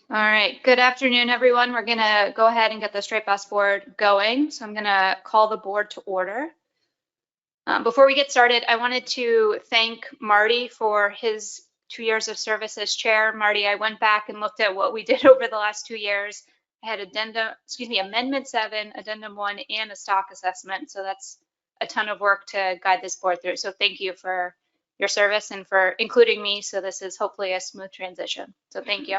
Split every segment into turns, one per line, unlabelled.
All right, good afternoon, everyone. We're going to go ahead and get the Straight Bus Board going. So I'm going to call the board to order. Before we get started, I wanted to thank Marty for his 2 years of service as chair. Marty, I went back and looked at what we did over the last 2 years. I had Amendment 7, Addendum 1, and a stock assessment. So that's a ton of work to guide this board through. So thank you for your service and for including me. So this is hopefully a smooth transition. So thank you.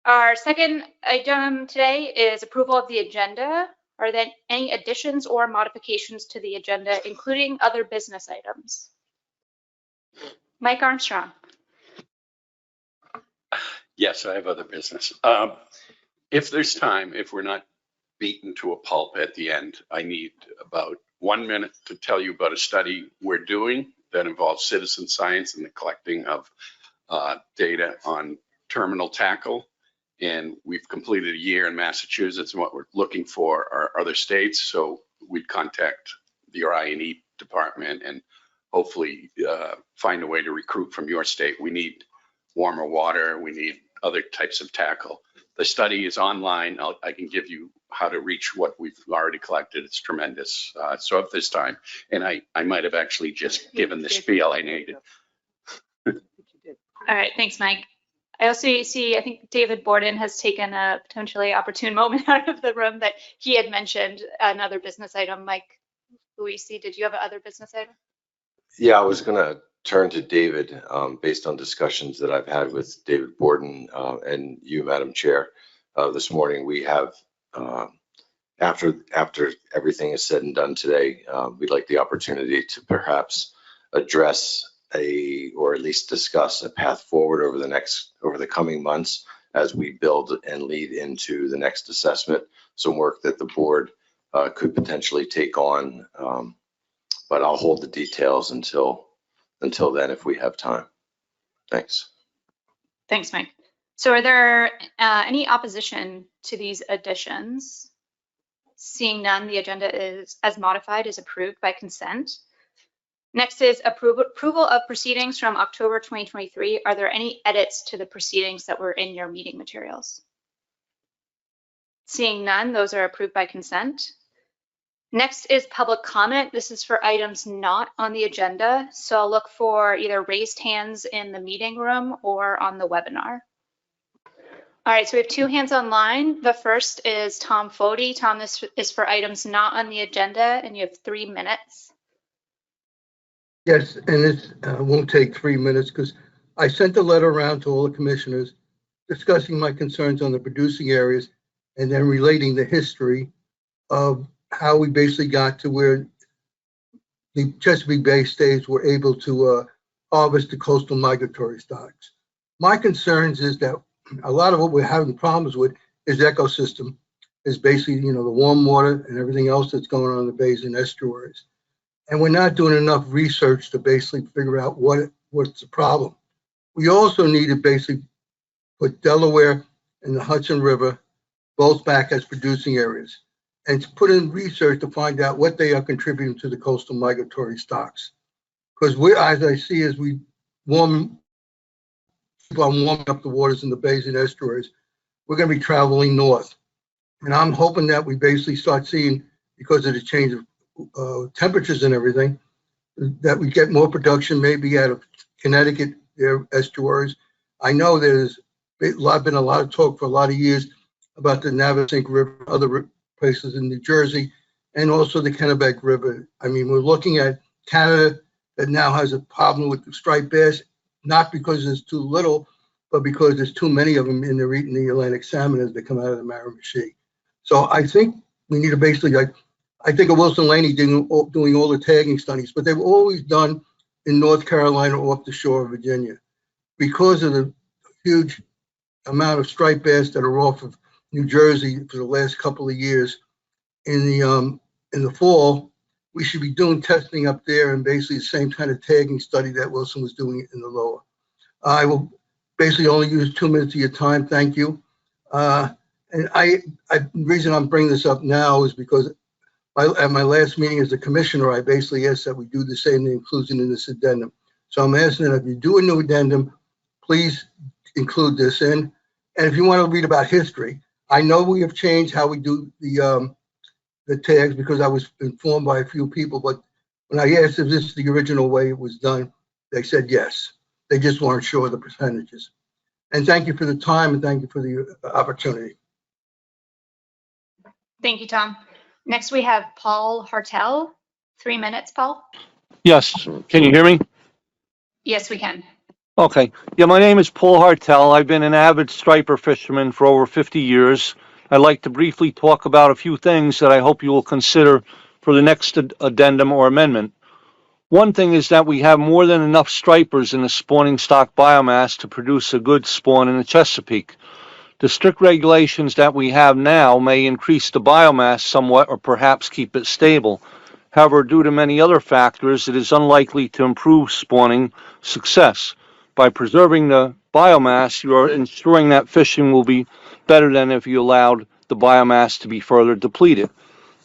Our second item today is approval of the agenda. Are there any additions or modifications to the agenda, including other business items? Mike Armstrong.
Yes, I have other business. If there's time, if we're not beaten to a pulp at the end, I need about 1 minute to tell you about a study we're doing that involves citizen science and the collecting of data on terminal tackle. And we've completed a year in Massachusetts, and what we're looking for are other states. So we'd contact the I&E department and hopefully find a way to recruit from your state. We need warmer water. We need other types of tackle. The study is online. I can give you how to reach what we've already collected. It's tremendous. So if there's time, and I might have actually just given the spiel I needed.
All right, thanks, Mike. I also see, I think David Borden has taken a potentially opportune moment out of the room that he had mentioned another business item. Mike Luisi, did you have other business item?
Yeah, I was going to turn to David based on discussions that I've had with David Borden and you, Madam Chair. This morning, we have, after everything is said and done today, we'd like the opportunity to perhaps address or at least discuss a path forward over the coming months as we build and lead into the next assessment. Some work that the board could potentially take on, but I'll hold the details until then if we have time. Thanks.
Thanks, Mike. So are there any opposition to these additions? Seeing none, the agenda is as modified is approved by consent. Next is approval of proceedings from October 2023. Are there any edits to the proceedings that were in your meeting materials? Seeing none, those are approved by consent. Next is public comment. This is for items not on the agenda. So I'll look for either raised hands in the meeting room or on the webinar. All right, so we have 2 hands online. The first is Tom Foti. Tom, this is for items not on the agenda, and you have 3 minutes.
Yes, and it won't take 3 minutes because I sent a letter around to all the commissioners discussing my concerns on the producing areas and then relating the history of how we basically got to where the Chesapeake Bay states were able to harvest the coastal migratory stocks. My concerns is that a lot of what we're having problems with is ecosystem, is basically, the warm water and everything else that's going on in the bays and estuaries. And we're not doing enough research to basically figure out what's the problem. We also need to basically put Delaware and the Hudson River both back as producing areas and to put in research to find out what they are contributing to the coastal migratory stocks. Because as I see, as we warming up the waters in the bays and estuaries, we're going to be traveling north. And I'm hoping that we basically start seeing, because of the change of temperatures and everything, that we get more production maybe out of Connecticut, their estuaries. I know there's been a lot of talk for a lot of years about the Navesink River, other places in New Jersey, and also the Kennebec River. I mean, we're looking at Canada that now has a problem with the striped bass, not because there's too little, but because there's too many of them and they're eating the Atlantic salmon as they come out of the Miramichi. So I think we need to basically, I think of Wilson Laney doing all the tagging studies, but they've always done in North Carolina off the shore of Virginia. Because of the huge amount of striped bass that are off of New Jersey for the last couple of years, in the fall, we should be doing testing up there and basically the same kind of tagging study that Wilson was doing in the lower. I will basically only use 2 minutes of your time. Thank you. And the reason I'm bringing this up now is because at my last meeting as a commissioner, I basically asked that we do the same inclusion in this addendum. So I'm asking that if you do a new addendum, please include this in. And if you want to read about history, I know we have changed how we do the tags because I was informed by a few people, but when I asked if this is the original way it was done, they said yes. They just weren't sure of the percentages. And thank you for the time and thank you for the opportunity.
Thank you, Tom. Next, we have Paul Hartel. 3 minutes, Paul.
Yes, can you hear me?
Yes, we can.
Okay. Yeah, my name is Paul Hartel. I've been an avid striper fisherman for over 50 years. I'd like to briefly talk about a few things that I hope you will consider for the next addendum or amendment. One thing is that we have more than enough stripers in the spawning stock biomass to produce a good spawn in the Chesapeake. The strict regulations that we have now may increase the biomass somewhat or perhaps keep it stable. However, due to many other factors, it is unlikely to improve spawning success. By preserving the biomass, you are ensuring that fishing will be better than if you allowed the biomass to be further depleted.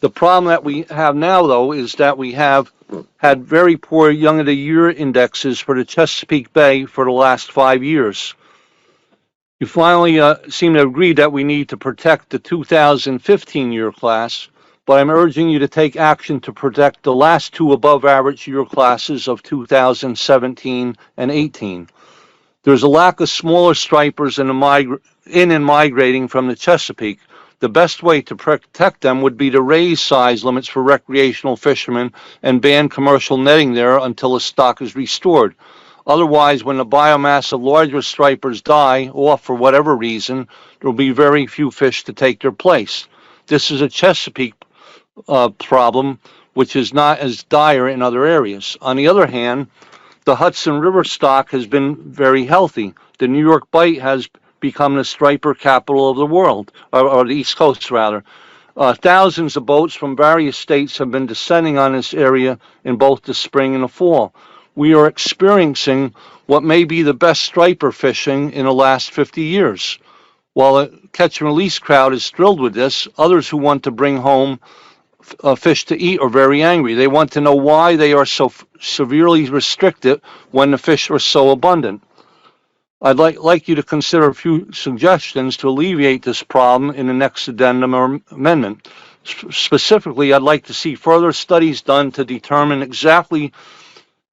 The problem that we have now, though, is that we have had very poor young of the year indexes for the Chesapeake Bay for the last 5 years. You finally seem to agree that we need to protect the 2015 year class, but I'm urging you to take action to protect the last two above average year classes of 2017 and 18. There's a lack of smaller stripers in and migrating from the Chesapeake. The best way to protect them would be to raise size limits for recreational fishermen and ban commercial netting there until the stock is restored. Otherwise, when the biomass of larger stripers die off for whatever reason, there will be very few fish to take their place. This is a Chesapeake problem, which is not as dire in other areas. On the other hand, the Hudson River stock has been very healthy. The New York Bight has become the striper capital of the world, or the East Coast rather. Thousands of boats from various states have been descending on this area in both the spring and the fall. We are experiencing what may be the best striper fishing in the last 50 years. While the catch and release crowd is thrilled with this, others who want to bring home fish to eat are very angry. They want to know why they are so severely restricted when the fish are so abundant. I'd like you to consider a few suggestions to alleviate this problem in the next addendum or amendment. Specifically, I'd like to see further studies done to determine exactly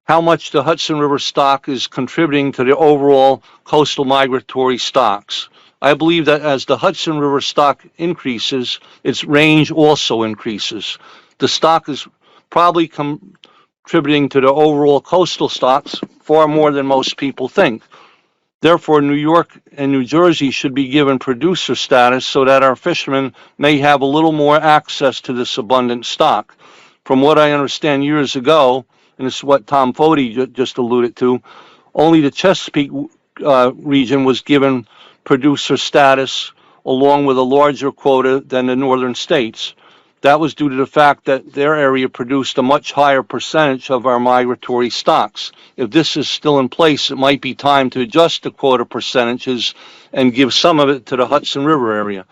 how much the Hudson River stock is contributing to the overall coastal migratory stocks. I believe that as the Hudson River stock increases, its range also increases. The stock is probably contributing to the overall coastal stocks far more than most people think. Therefore, New York and New Jersey should be given producer status so that our fishermen may have a little more access to this abundant stock. From what I understand years ago, and this is what Tom Foti just alluded to, only the Chesapeake region was given producer status along with a larger quota than the northern states. That was due to the fact that their area produced a much higher percentage of our migratory stocks. If this is still in place, it might be time to adjust the quota percentages and give some of it to the Hudson River area.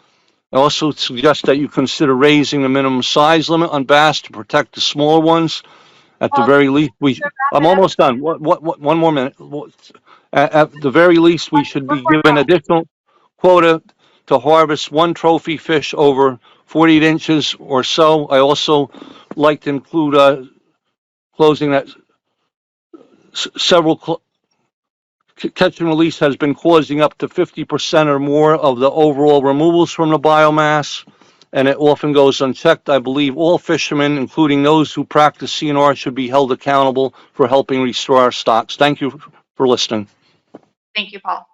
I also suggest that you consider raising the minimum size limit on bass to protect the smaller ones. At the very least, I'm almost done. One more minute. At the very least, we should be given additional quota to harvest one trophy fish over 48 inches or so. I also like to include closing that several catch and release has been causing up to 50% or more of the overall removals from the biomass, and it often goes unchecked. I believe all fishermen, including those who practice CNR, should be held accountable for helping restore our stocks. Thank you for listening.
Thank you, Paul.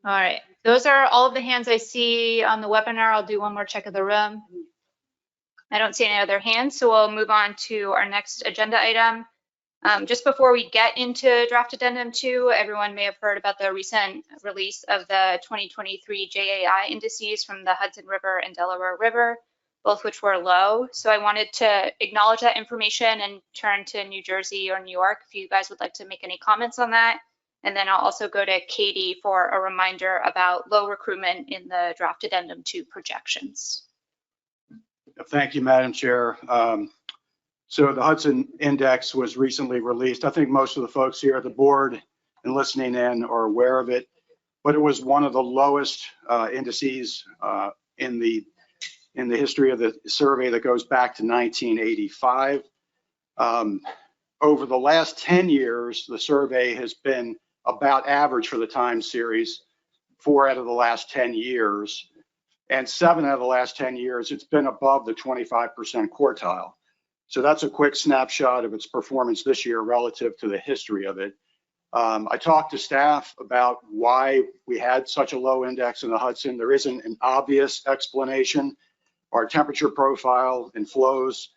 All right, those are all of the hands I see on the webinar. I'll do one more check of the room. I don't see any other hands, so we'll move on to our next agenda item. Just before we get into draft addendum 2, everyone may have heard about the recent release of the 2023 JAI indices from the Hudson River and Delaware River, both which were low. So I wanted to acknowledge that information and turn to New Jersey or New York if you guys would like to make any comments on that. And then I'll also go to Katie for a reminder about low recruitment in the draft addendum 2 projections.
Thank you, Madam Chair. So the Hudson Index was recently released. I think most of the folks here at the board and listening in are aware of it, but it was one of the lowest indices in the history of the survey that goes back to 1985. Over the last 10 years, the survey has been about average for the time series, 4 out of the last 10 years, and 7 out of the last 10 years, it's been above the 25% quartile. So that's a quick snapshot of its performance this year relative to the history of it. I talked to staff about why we had such a low index in the Hudson. There isn't an obvious explanation. Our temperature profile and flows,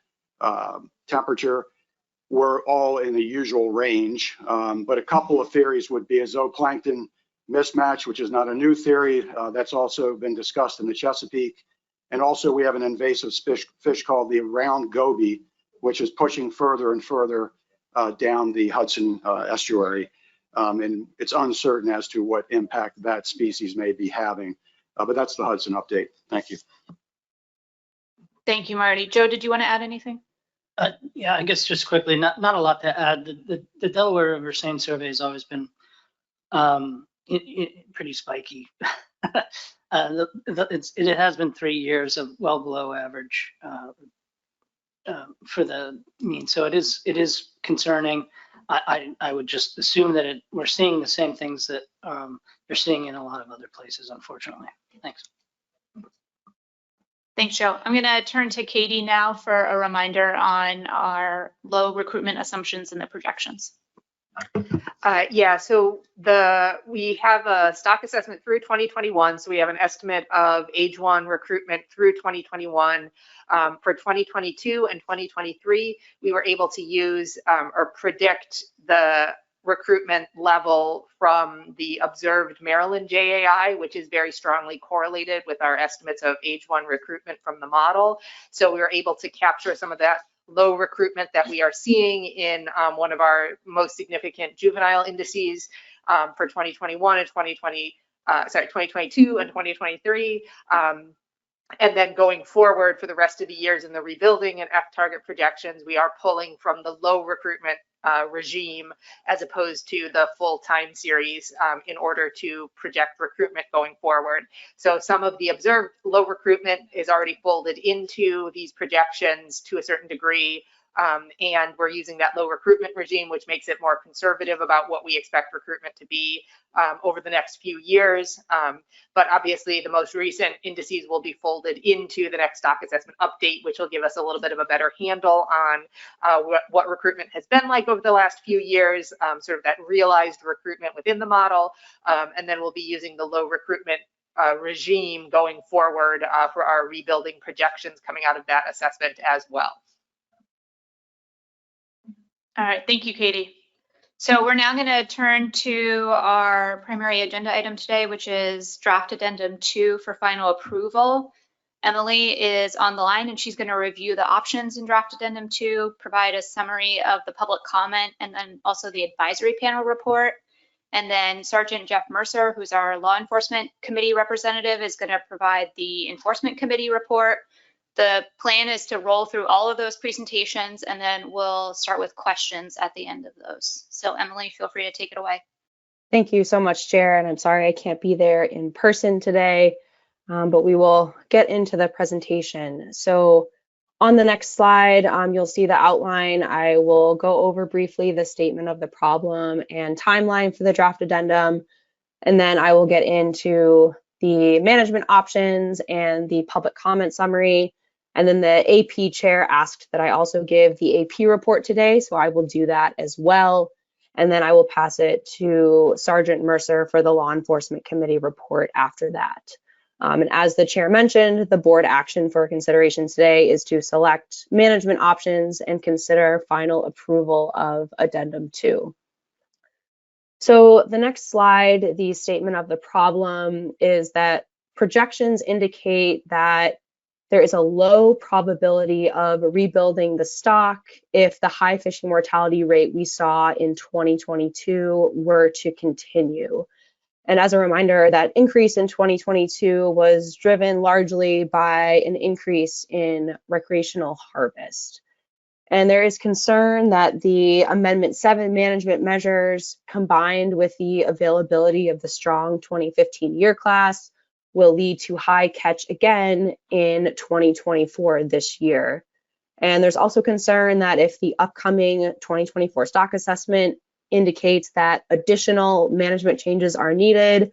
temperature, were all in the usual range. But a couple of theories would be a zooplankton mismatch, which is not a new theory. That's also been discussed in the Chesapeake. And also we have an invasive fish called the round goby, which is pushing further and further down the Hudson estuary. And it's uncertain as to what impact that species may be having. But that's the Hudson update. Thank you.
Thank you, Marty. Joe, did you want to add anything?
Yeah, I guess just quickly, not a lot to add. The Delaware River Seine survey has always been pretty spiky. It has been 3 years of well below average for the mean, so it is concerning. I would just assume that we're seeing the same things that you're seeing in a lot of other places, unfortunately. Thanks.
Thanks, Joe. I'm going to turn to Katie now for a reminder on our low recruitment assumptions and the projections.
Yeah, so we have a stock assessment through 2021. So we have an estimate of age 1 recruitment through 2021. For 2022 and 2023, we were able to use or predict the recruitment level from the observed Maryland JAI, which is very strongly correlated with our estimates of age 1 recruitment from the model. So we were able to capture some of that low recruitment that we are seeing in one of our most significant juvenile indices for 2021 and 2022 and 2023. And then going forward for the rest of the years in the rebuilding and F-target projections, we are pulling from the low recruitment regime as opposed to the full time series in order to project recruitment going forward. So some of the observed low recruitment is already folded into these projections to a certain degree. And we're using that low recruitment regime, which makes it more conservative about what we expect recruitment to be over the next few years. But obviously, the most recent indices will be folded into the next stock assessment update, which will give us a little bit of a better handle on what recruitment has been like over the last few years, sort of that realized recruitment within the model. And then we'll be using the low recruitment regime going forward for our rebuilding projections coming out of that assessment as well.
All right, thank you, Katie. So we're now going to turn to our primary agenda item today, which is draft addendum 2 for final approval. Emily is on the line and she's going to review the options in draft addendum 2, provide a summary of the public comment, and then also the advisory panel report. And then Sergeant Jeff Mercer, who's our law enforcement committee representative, is going to provide the enforcement committee report. The plan is to roll through all of those presentations and then we'll start with questions at the end of those. So Emily, feel free to take it away.
Thank you so much, Chair, and I'm sorry I can't be there in person today, but we will get into the presentation. So on the next slide, you'll see the outline. I will go over briefly the statement of the problem and timeline for the draft addendum, and then I will get into the management options and the public comment summary. And then the AP chair asked that I also give the AP report today, so I will do that as well. And then I will pass it to Sergeant Mercer for the Law Enforcement Committee report after that. And as the chair mentioned, the board action for consideration today is to select management options and consider final approval of Addendum 2. So the next slide, the statement of the problem is that projections indicate that there is a low probability of rebuilding the stock if the high fishing mortality rate we saw in 2022 were to continue. And as a reminder, that increase in 2022 was driven largely by an increase in recreational harvest. And there is concern that the Amendment 7 management measures, combined with the availability of the strong 2015 year class, will lead to high catch again in 2024 this year. And there's also concern that if the upcoming 2024 stock assessment indicates that additional management changes are needed,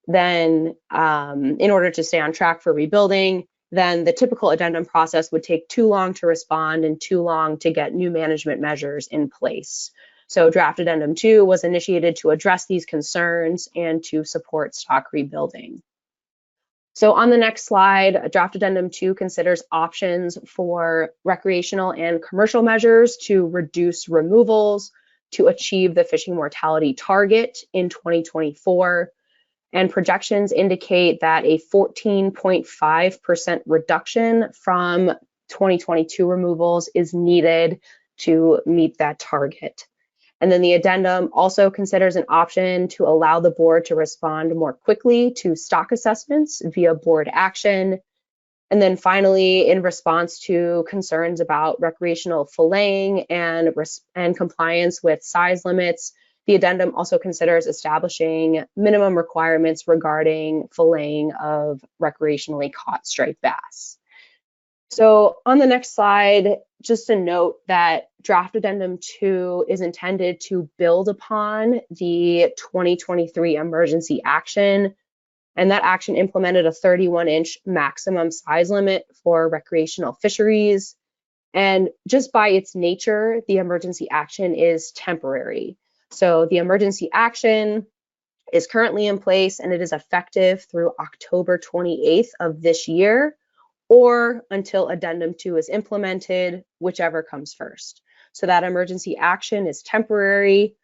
then in order to stay on track for rebuilding, then the typical addendum process would take too long to respond and too long to get new management measures in place. So draft addendum 2 was initiated to address these concerns and to support stock rebuilding. So on the next slide, draft addendum 2 considers options for recreational and commercial measures to reduce removals to achieve the fishing mortality target in 2024. And projections indicate that a 14.5% reduction from 2022 removals is needed to meet that target. And then the addendum also considers an option to allow the board to respond more quickly to stock assessments via board action. And then finally, in response to concerns about recreational filleting and compliance with size limits, the addendum also considers establishing minimum requirements regarding filleting of recreationally caught striped bass. So on the next slide, just a note that draft addendum 2 is intended to build upon the 2023 emergency action, and that action implemented a 31-inch maximum size limit for recreational fisheries. And just by its nature, the emergency action is temporary. So the emergency action is currently in place and it is effective through October 28th of this year, or until addendum 2 is implemented, whichever comes first. So that emergency action is temporary,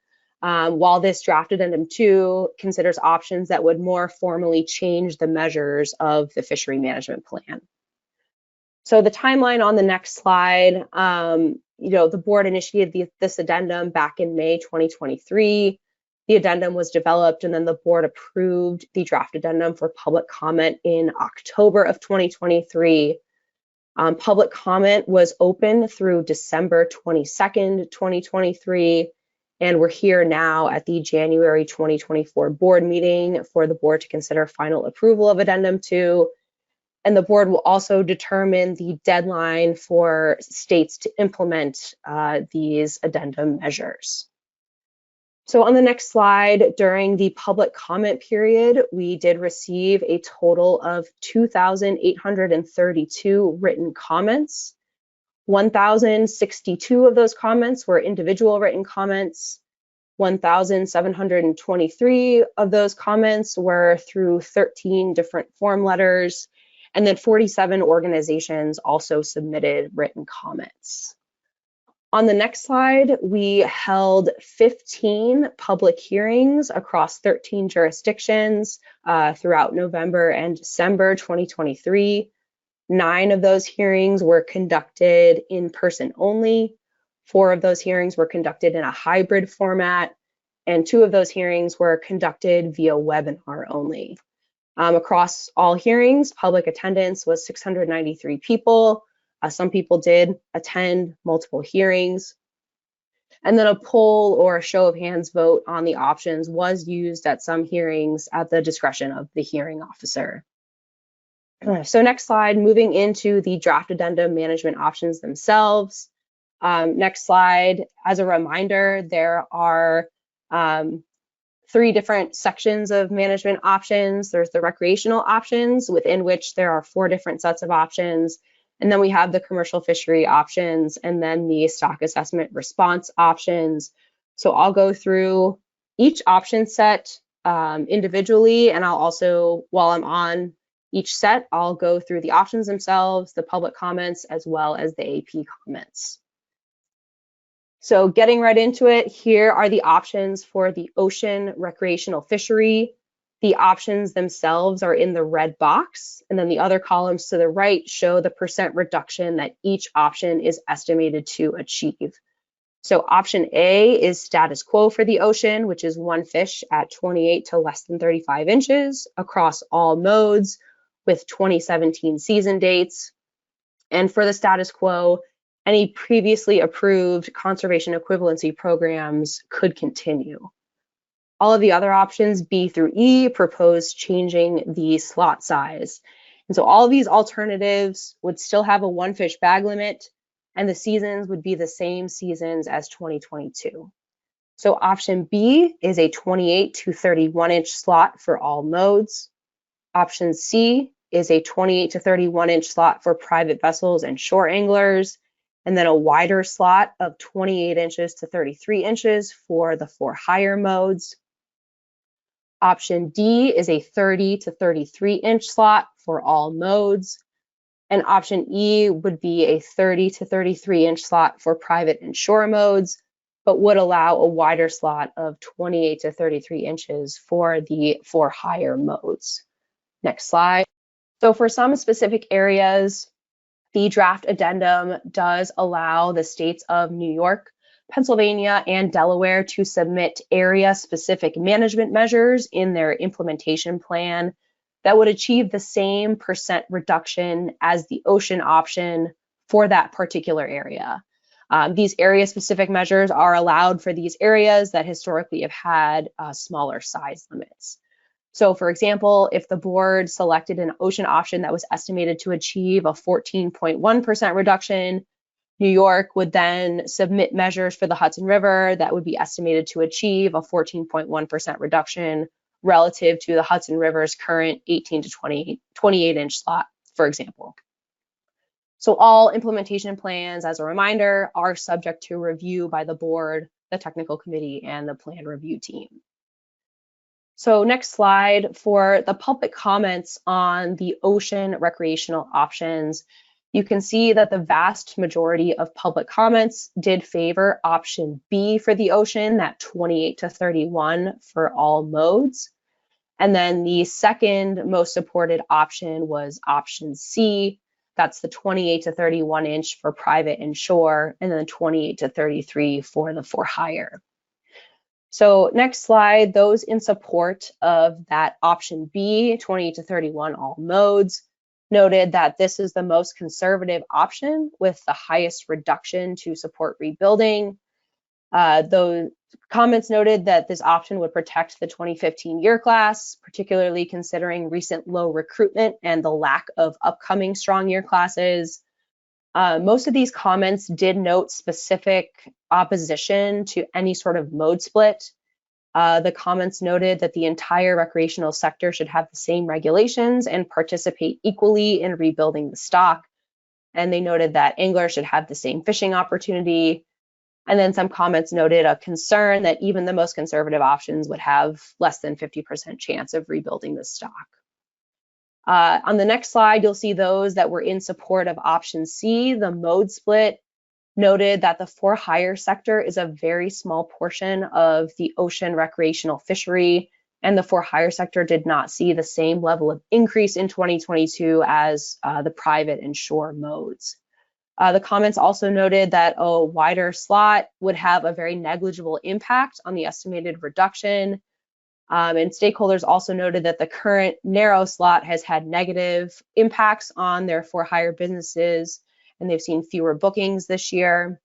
while this draft addendum 2 considers options that would more formally change the measures of the fishery management plan. So the timeline on the next slide, the board initiated this addendum back in May 2023. The addendum was developed and then the board approved the draft addendum for public comment in October of 2023. Public comment was open through December 22nd, 2023, and we're here now at the January 2024 board meeting for the board to consider final approval of addendum 2. And the board will also determine the deadline for states to implement these addendum measures. So on the next slide, during the public comment period, we did receive a total of 2,832 written comments. 1,062 of those comments were individual written comments. 1,723 of those comments were through 13 different form letters. And then 47 organizations also submitted written comments. On the next slide, we held 15 public hearings across 13 jurisdictions throughout November and December 2023. 9 of those hearings were conducted in person only. 4 of those hearings were conducted in a hybrid format, and 2 of those hearings were conducted via webinar only. Across all hearings, public attendance was 693 people. Some people did attend multiple hearings. And then a poll or a show of hands vote on the options was used at some hearings at the discretion of the hearing officer. So next slide, moving into the draft addendum management options themselves. Next slide, as a reminder, there are 3 different sections of management options. There's the recreational options, within which there are 4 different sets of options. And then we have the commercial fishery options and then the stock assessment response options. So I'll go through each option set individually, and I'll also, while I'm on each set, I'll go through the options themselves, the public comments, as well as the AP comments. So getting right into it, here are the options for the ocean recreational fishery. The options themselves are in the red box, and then the other columns to the right show the % reduction that each option is estimated to achieve. So option A is status quo for the ocean, which is 1 fish at 28 to less than 35 inches across all modes with 2017 season dates. And for the status quo, any previously approved conservation equivalency programs could continue. All of the other options, B through E, propose changing the slot size. And so all of these alternatives would still have a 1 fish bag limit, and the seasons would be the same seasons as 2022. So option B is a 28 to 31 inch slot for all modes. Option C is a 28 to 31 inch slot for private vessels and shore anglers, and then a wider slot of 28 inches to 33 inches for the for hire modes. Option D is a 30 to 33 inch slot for all modes. And option E would be a 30 to 33 inch slot for private and shore modes, but would allow a wider slot of 28 to 33 inches for the for hire modes. Next slide. So for some specific areas, the draft addendum does allow the states of New York, Pennsylvania, and Delaware to submit area-specific management measures in their implementation plan that would achieve the same % reduction as the ocean option for that particular area. These area-specific measures are allowed for these areas that historically have had smaller size limits. So for example, if the board selected an ocean option that was estimated to achieve a 14.1% reduction, New York would then submit measures for the Hudson River that would be estimated to achieve a 14.1% reduction relative to the Hudson River's current 18 to 28 inch slot, for example. So all implementation plans, as a reminder, are subject to review by the board, the technical committee, and the plan review team. So next slide, for the public comments on the ocean recreational options, you can see that the vast majority of public comments did favor option B for the ocean, that 28 to 31 for all modes. And then the second most supported option was option C, that's the 28 to 31 inch for private and shore, and then 28 to 33 for the for hire. So next slide, those in support of that option B, 28 to 31 all modes, noted that this is the most conservative option with the highest reduction to support rebuilding. Those comments noted that this option would protect the 2015 year class, particularly considering recent low recruitment and the lack of upcoming strong year classes. Most of these comments did note specific opposition to any sort of mode split. The comments noted that the entire recreational sector should have the same regulations and participate equally in rebuilding the stock. And they noted that anglers should have the same fishing opportunity. And then some comments noted a concern that even the most conservative options would have less than 50% chance of rebuilding the stock. On the next slide, you'll see those that were in support of option C, the mode split, noted that the for hire sector is a very small portion of the ocean recreational fishery, and the for hire sector did not see the same level of increase in 2022 as the private and shore modes. The comments also noted that a wider slot would have a very negligible impact on the estimated reduction. And stakeholders also noted that the current narrow slot has had negative impacts on their for hire businesses, and they've seen fewer bookings this year.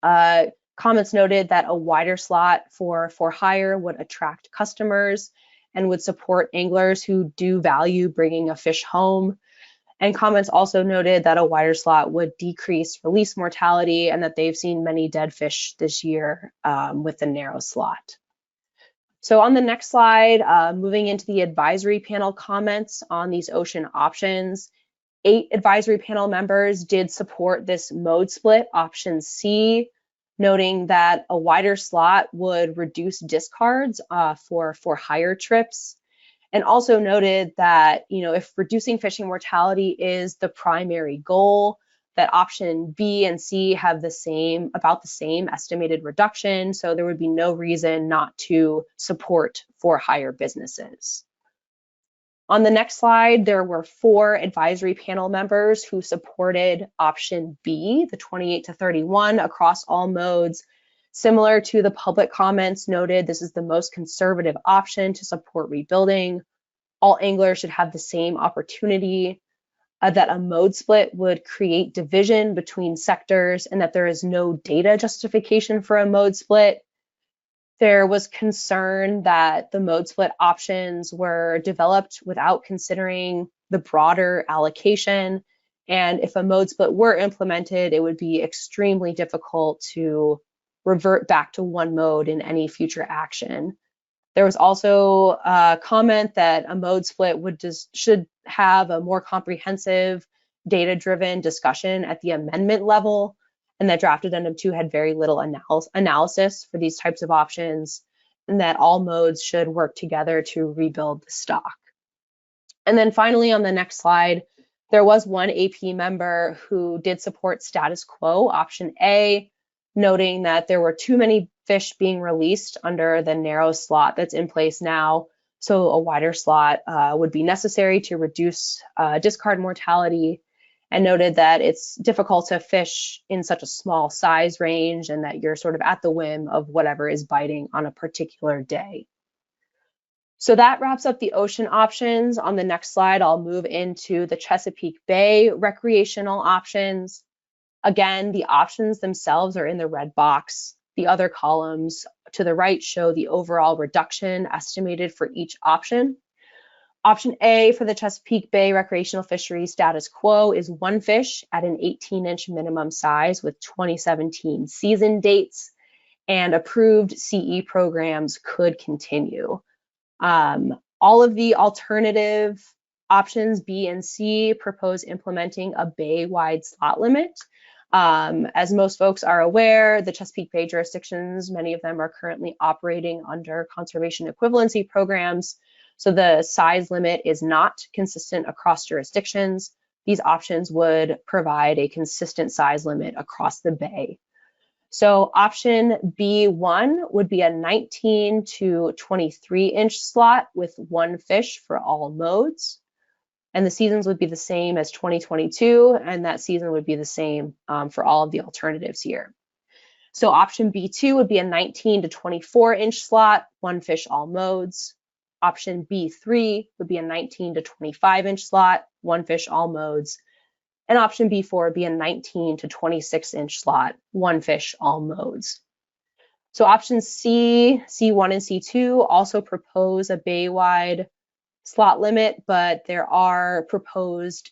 Comments noted that a wider slot for hire would attract customers and would support anglers who do value bringing a fish home. And comments also noted that a wider slot would decrease release mortality and that they've seen many dead fish this year with the narrow slot. So on the next slide, moving into the advisory panel comments on these ocean options, 8 advisory panel members did support this mode split, option C, noting that a wider slot would reduce discards for hire trips, and also noted that, if reducing fishing mortality is the primary goal, that option B and C have about the same estimated reduction, so there would be no reason not to support for hire businesses. On the next slide, there were 4 advisory panel members who supported option B, the 28 to 31 across all modes. Similar to the public comments noted, this is the most conservative option to support rebuilding. All anglers should have the same opportunity. that a mode split would create division between sectors and that there is no data justification for a mode split. There was concern that the mode split options were developed without considering the broader allocation. And if a mode split were implemented, it would be extremely difficult to revert back to one mode in any future action. There was also a comment that a mode split should have a more comprehensive data-driven discussion at the amendment level, and that draft addendum 2 had very little analysis for these types of options, and that all modes should work together to rebuild the stock. And then finally, on the next slide, there was one AP member who did support status quo, option A, noting that there were too many fish being released under the narrow slot that's in place now. So a wider slot would be necessary to reduce discard mortality, and noted that it's difficult to fish in such a small size range and that you're sort of at the whim of whatever is biting on a particular day. So that wraps up the ocean options. On the next slide, I'll move into the Chesapeake Bay recreational options. Again, the options themselves are in the red box. The other columns to the right show the overall reduction estimated for each option. Option A for the Chesapeake Bay recreational fishery status quo is one fish at an 18-inch minimum size with 2017 season dates, and approved CE programs could continue. All of the alternative options B and C propose implementing a bay-wide slot limit. As most folks are aware, the Chesapeake Bay jurisdictions, many of them are currently operating under conservation equivalency programs, so the size limit is not consistent across jurisdictions. These options would provide a consistent size limit across the bay. So option B1 would be a 19 to 23-inch slot with one fish for all modes. And the seasons would be the same as 2022, and that season would be the same for all of the alternatives here. So option B2 would be a 19 to 24-inch slot, one fish, all modes. Option B3 would be a 19 to 25-inch slot, one fish, all modes. And option B4 would be a 19 to 26-inch slot, one fish, all modes. So options C, C1, and C2 also propose a bay-wide slot limit, but there are proposed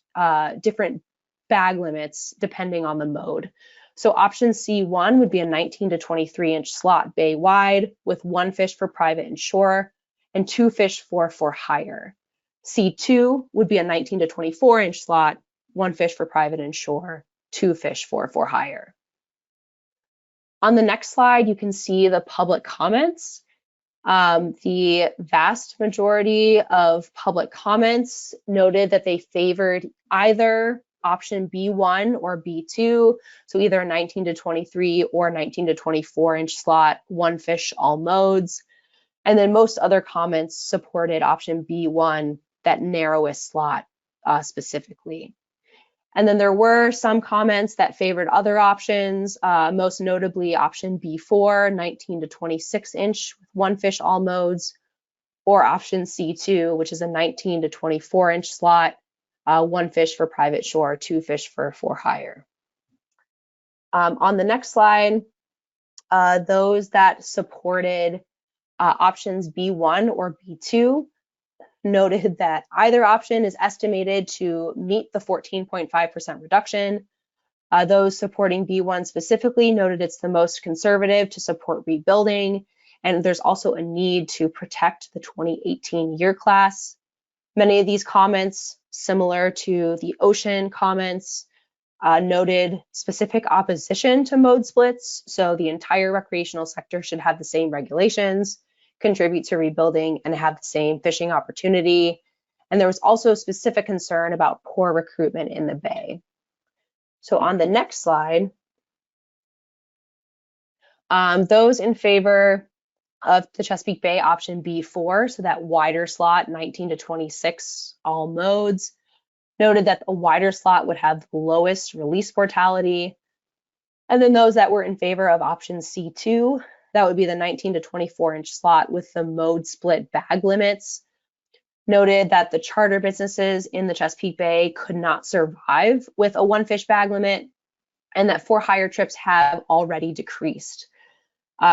different bag limits depending on the mode. So option C1 would be a 19 to 23-inch slot bay-wide with one fish for private and shore and two fish for hire. C2 would be a 19 to 24-inch slot, one fish for private and shore, two fish for hire. On the next slide, you can see the public comments. The vast majority of public comments noted that they favored either option B1 or B2, so either a 19 to 23 or 19 to 24-inch slot, one fish, all modes. And then most other comments supported option B1, that narrowest slot specifically. And then there were some comments that favored other options, most notably option B4, 19 to 26-inch with one fish, all modes, or option C2, which is a 19 to 24-inch slot, one fish for private shore, two fish for hire. On the next slide, those that supported options B1 or B2 noted that either option is estimated to meet the 14.5% reduction. Those supporting B1 specifically noted it's the most conservative to support rebuilding, and there's also a need to protect the 2018 year class. Many of these comments, similar to the ocean comments, noted specific opposition to mode splits, so the entire recreational sector should have the same regulations, contribute to rebuilding, and have the same fishing opportunity. And there was also specific concern about poor recruitment in the bay. So on the next slide, those in favor of the Chesapeake Bay option B4, so that wider slot, 19 to 26, all modes, noted that a wider slot would have the lowest release mortality. And then those that were in favor of option C2, that would be the 19 to 24-inch slot with the mode split bag limits, noted that the charter businesses in the Chesapeake Bay could not survive with a one fish bag limit, and that for-hire trips have already decreased.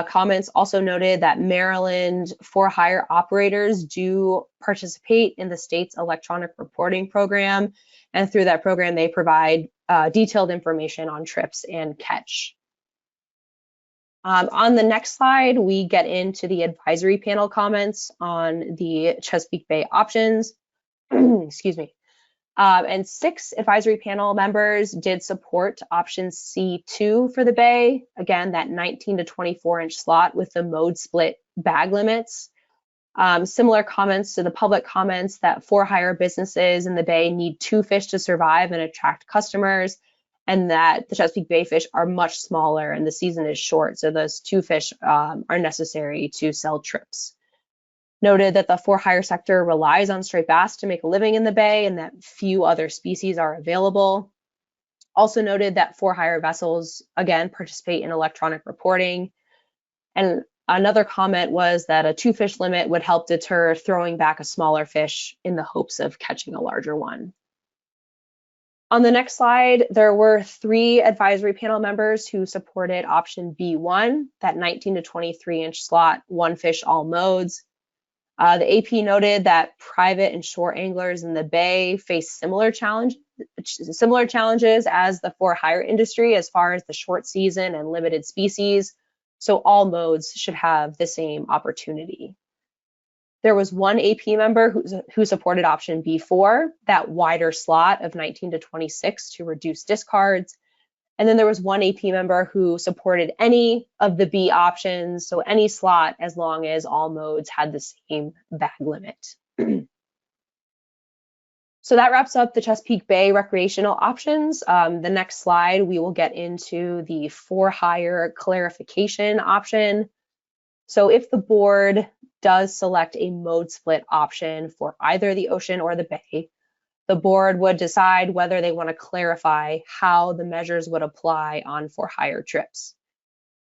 Comments also noted that Maryland for-hire operators do participate in the state's electronic reporting program, and through that program, they provide detailed information on trips and catch. On the next slide, we get into the advisory panel comments on the Chesapeake Bay options. Excuse me. And 6 advisory panel members did support option C2 for the Bay. Again, that 19 to 24-inch slot with the mode split bag limits. Similar comments to the public comments that for-hire businesses in the Bay need 2 fish to survive and attract customers, and that the Chesapeake Bay fish are much smaller and the season is short, so those 2 fish are necessary to sell trips. Noted that the for-hire sector relies on striped bass to make a living in the Bay and that few other species are available. Also noted that for-hire vessels, again, participate in electronic reporting. And another comment was that a 2 fish limit would help deter throwing back a smaller fish in the hopes of catching a larger one. On the next slide, there were 3 advisory panel members who supported option B1, that 19 to 23-inch slot, 1 fish, all modes. The AP noted that private and shore anglers in the Bay face similar challenges as the for-hire industry as far as the short season and limited species, so all modes should have the same opportunity. There was 1 AP member who supported option B4, that wider slot of 19 to 26 to reduce discards. And then there was 1 AP member who supported any of the B options, so any slot as long as all modes had the same bag limit. So that wraps up the Chesapeake Bay recreational options. The next slide, we will get into the for-hire clarification option. So if the board does select a mode split option for either the ocean or the Bay, the board would decide whether they want to clarify how the measures would apply on for-hire trips.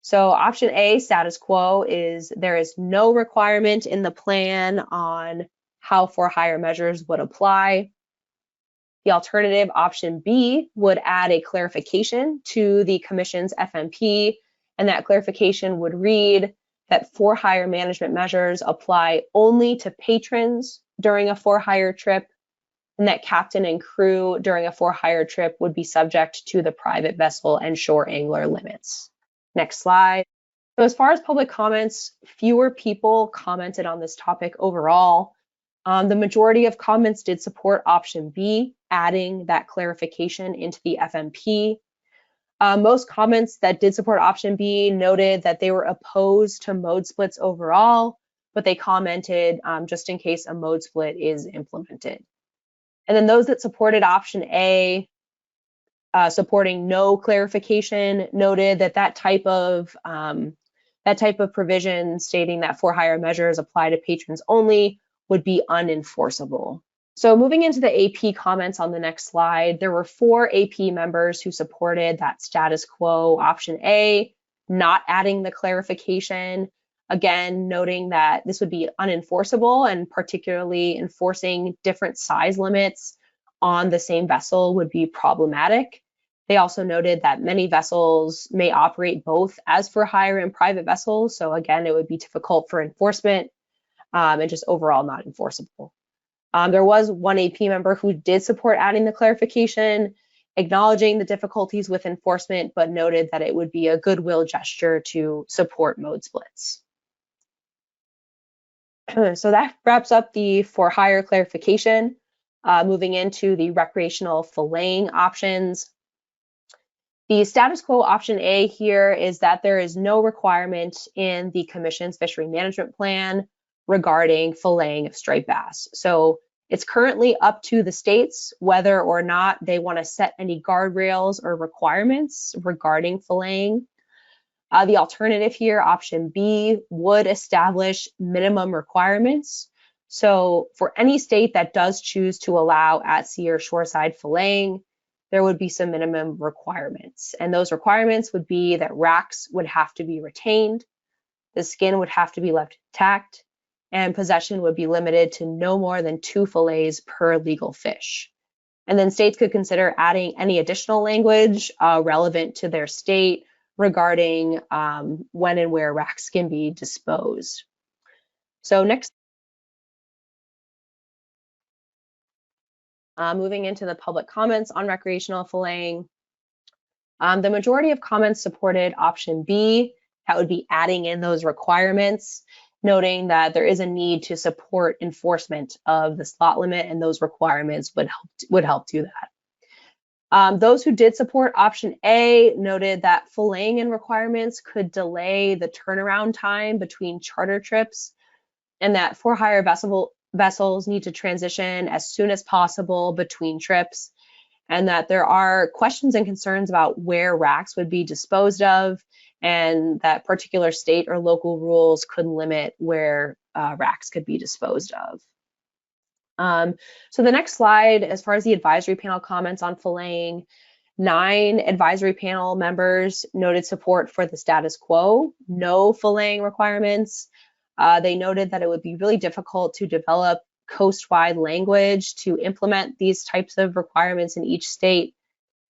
So option A, status quo, is there is no requirement in the plan on how for-hire measures would apply. The alternative, option B, would add a clarification to the Commission's FMP, and that clarification would read that for-hire management measures apply only to patrons during a for-hire trip, and that captain and crew during a for-hire trip would be subject to the private vessel and shore angler limits. Next slide. So as far as public comments, fewer people commented on this topic overall. The majority of comments did support option B, adding that clarification into the FMP. Most comments that did support option B noted that they were opposed to mode splits overall, but they commented just in case a mode split is implemented. And then those that supported option A, supporting no clarification, noted that that type of provision stating that for-hire measures apply to patrons only would be unenforceable. So moving into the AP comments on the next slide, there were 4 AP members who supported that status quo option A, not adding the clarification. Again, noting that this would be unenforceable, and particularly enforcing different size limits on the same vessel would be problematic. They also noted that many vessels may operate both as for hire and private vessels. So again, it would be difficult for enforcement and just overall not enforceable. There was 1 AP member who did support adding the clarification, acknowledging the difficulties with enforcement, but noted that it would be a goodwill gesture to support mode splits. So that wraps up the for hire clarification. Moving into the recreational filleting options. The status quo option A here is that there is no requirement in the Commission's fishery management plan regarding filleting of striped bass. So it's currently up to the states whether or not they want to set any guardrails or requirements regarding filleting. The alternative here, option B, would establish minimum requirements. So for any state that does choose to allow at-sea or shoreside filleting, there would be some minimum requirements. And those requirements would be that racks would have to be retained, the skin would have to be left intact, and possession would be limited to no more than 2 fillets per legal fish. And then states could consider adding any additional language relevant to their state regarding when and where racks can be disposed. So next, moving into the public comments on recreational filleting. The majority of comments supported option B, that would be adding in those requirements, noting that there is a need to support enforcement of the slot limit, and those requirements would help do that. Those who did support option A noted that filleting and requirements could delay the turnaround time between charter trips, and that for-hire vessels need to transition as soon as possible between trips, and that there are questions and concerns about where racks would be disposed of, and that particular state or local rules could limit where racks could be disposed of. So the next slide, as far as the advisory panel comments on filleting, 9 advisory panel members noted support for the status quo, no filleting requirements. They noted that it would be really difficult to develop coast-wide language to implement these types of requirements in each state,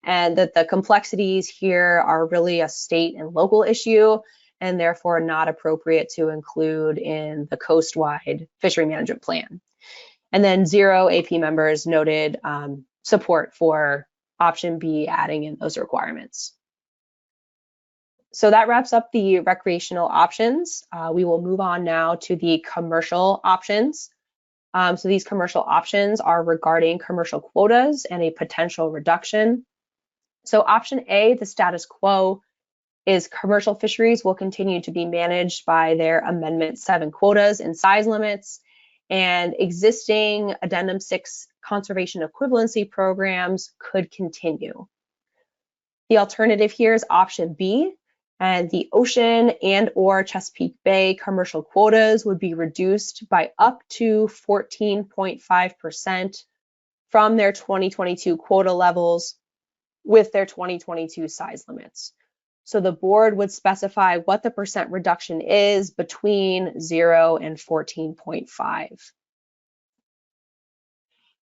and that the complexities here are really a state and local issue, and therefore not appropriate to include in the coast-wide fishery management plan. And then 0 AP members noted support for option B, adding in those requirements. So that wraps up the recreational options. We will move on now to the commercial options. So these commercial options are regarding commercial quotas and a potential reduction. So option A, the status quo, is commercial fisheries will continue to be managed by their Amendment 7 quotas and size limits, and existing Addendum 6 conservation equivalency programs could continue. The alternative here is option B, and the ocean and/or Chesapeake Bay commercial quotas would be reduced by up to 14.5% from their 2022 quota levels with their 2022 size limits. So the board would specify what the percent reduction is between 0 and 14.5.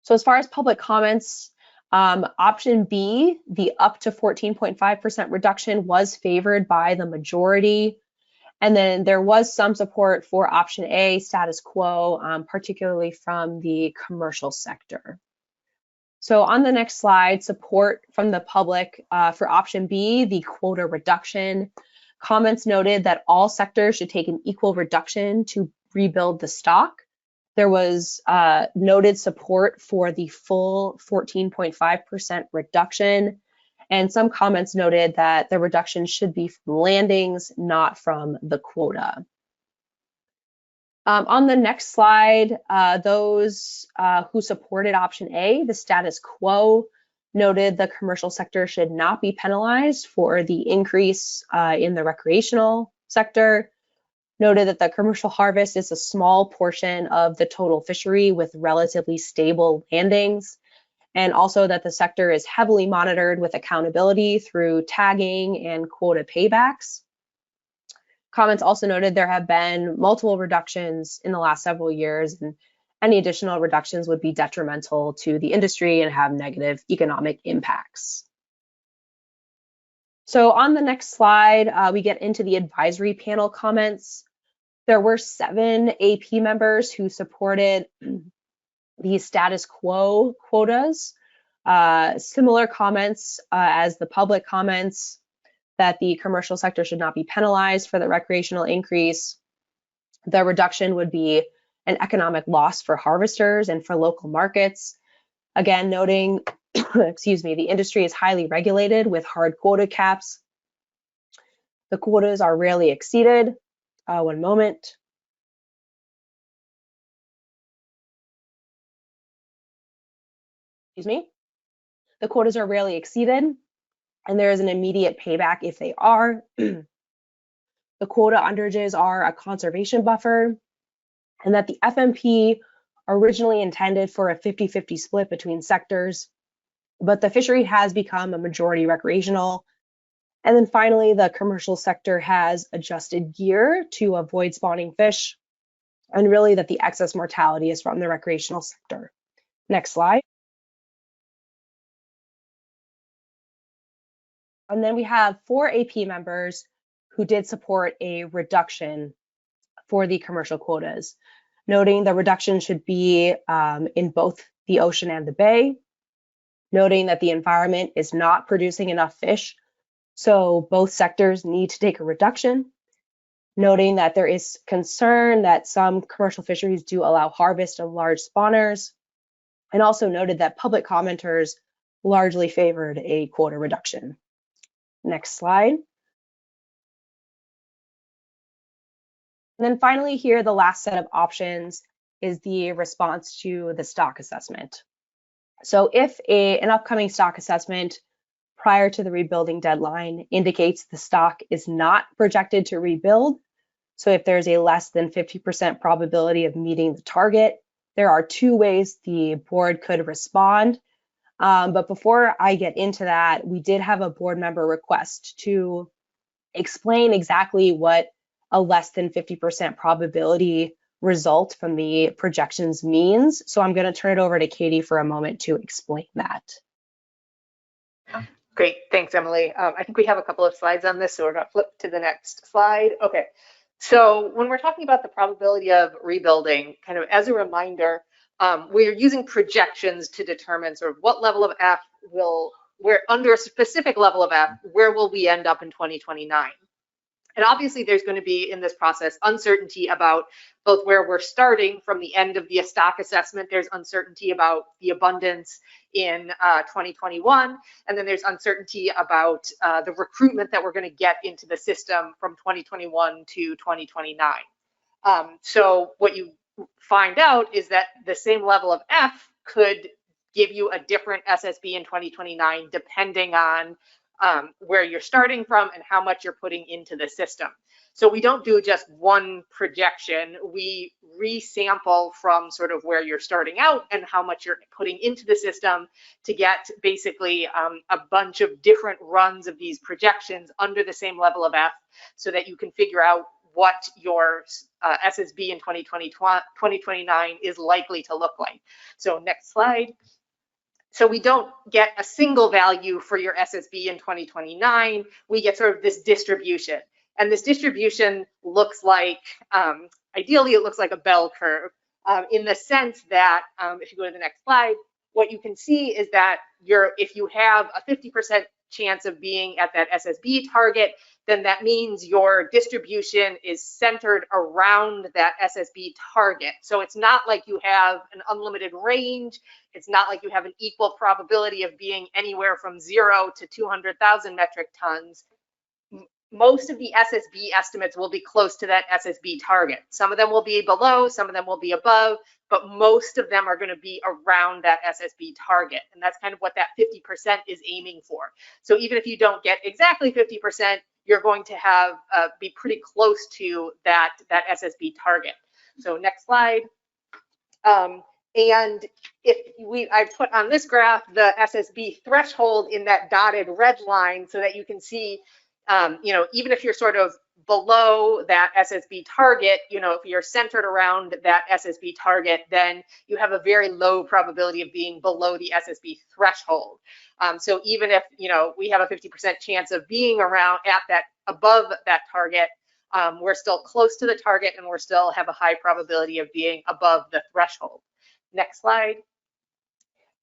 So as far as public comments, option B, the up to 14.5% reduction, was favored by the majority. And then there was some support for option A, status quo, particularly from the commercial sector. So on the next slide, support from the public for option B, the quota reduction. Comments noted that all sectors should take an equal reduction to rebuild the stock. There was noted support for the full 14.5% reduction, and some comments noted that the reduction should be from landings, not from the quota. On the next slide, those who supported option A, the status quo, noted the commercial sector should not be penalized for the increase in the recreational sector, noted that the commercial harvest is a small portion of the total fishery with relatively stable landings, and also that the sector is heavily monitored with accountability through tagging and quota paybacks. Comments also noted there have been multiple reductions in the last several years, and any additional reductions would be detrimental to the industry and have negative economic impacts. So on the next slide, we get into the advisory panel comments. There were 7 AP members who supported the status quo quotas. Similar comments as the public comments, that the commercial sector should not be penalized for the recreational increase. The reduction would be an economic loss for harvesters and for local markets. Again, noting, excuse me, the industry is highly regulated with hard quota caps. The quotas are rarely exceeded. One moment. Excuse me. The quotas are rarely exceeded, and there is an immediate payback if they are. The quota underages are a conservation buffer, and that the FMP originally intended for a 50-50 split between sectors, but the fishery has become a majority recreational. And then finally, the commercial sector has adjusted gear to avoid spawning fish, and really that the excess mortality is from the recreational sector. Next slide. And then we have 4 AP members who did support a reduction for the commercial quotas, noting the reduction should be in both the ocean and the bay, noting that the environment is not producing enough fish, so both sectors need to take a reduction, noting that there is concern that some commercial fisheries do allow harvest of large spawners, and also noted that public commenters largely favored a quota reduction. Next slide. And then finally here, the last set of options is the response to the stock assessment. So if an upcoming stock assessment prior to the rebuilding deadline indicates the stock is not projected to rebuild, so if there's a less than 50% probability of meeting the target, there are 2 ways the board could respond. But before I get into that, we did have a board member request to explain exactly what a less than 50% probability result from the projections means. So I'm going to turn it over to Katie for a moment to explain that.
Great, thanks, Emily. I think we have a couple of slides on this, so we're going to flip to the next slide. Okay, so when we're talking about the probability of rebuilding, kind of as a reminder, we're using projections to determine sort of what level of F we're under a specific level of F, where will we end up in 2029? And obviously there's going to be in this process uncertainty about both where we're starting from the end of the stock assessment. There's uncertainty about the abundance in 2021. And then there's uncertainty about the recruitment that we're going to get into the system from 2021 to 2029. So what you find out is that the same level of F could give you a different SSB in 2029, depending on where you're starting from and how much you're putting into the system. So we don't do just one projection. We resample from sort of where you're starting out and how much you're putting into the system to get basically a bunch of different runs of these projections under the same level of F, so that you can figure out what your SSB in 2029 is likely to look like. So next slide. So we don't get a single value for your SSB in 2029. We get sort of this distribution. And this distribution looks like, ideally it looks like a bell curve, in the sense that, if you go to the next slide, what you can see is that if you have a 50% chance of being at that SSB target, then that means your distribution is centered around that SSB target. So it's not like you have an unlimited range. It's not like you have an equal probability of being anywhere from 0 to 200,000 metric tons. Most of the SSB estimates will be close to that SSB target. Some of them will be below, some of them will be above, but most of them are going to be around that SSB target. And that's kind of what that 50% is aiming for. So even if you don't get exactly 50%, you're going to have be pretty close to that SSB target. So next slide. And if I put on this graph the SSB threshold in that dotted red line, so that you can see, even if you're sort of below that SSB target, if you're centered around that SSB target, then you have a very low probability of being below the SSB threshold. So even if, we have a 50% chance of being above that target, we're still close to the target and we're still have a high probability of being above the threshold. Next slide.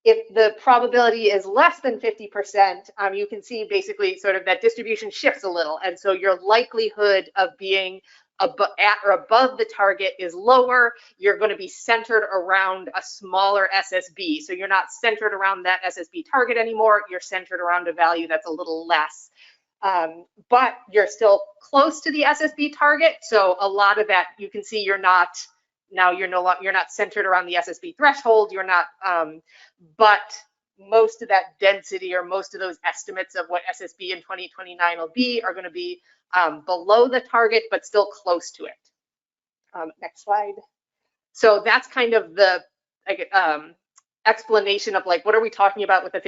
If the probability is less than 50%, you can see basically sort of that distribution shifts a little. And so your likelihood of being at or above the target is lower. You're going to be centered around a smaller SSB. So you're not centered around that SSB target anymore. You're centered around a value that's a little less. But you're still close to the SSB target. So a lot of that, you can see you're not centered around the SSB threshold. You're not, but most of that density or most of those estimates of what SSB in 2029 will be are going to be below the target, but still close to it. Next slide. So that's kind of the explanation of like, what are we talking about with the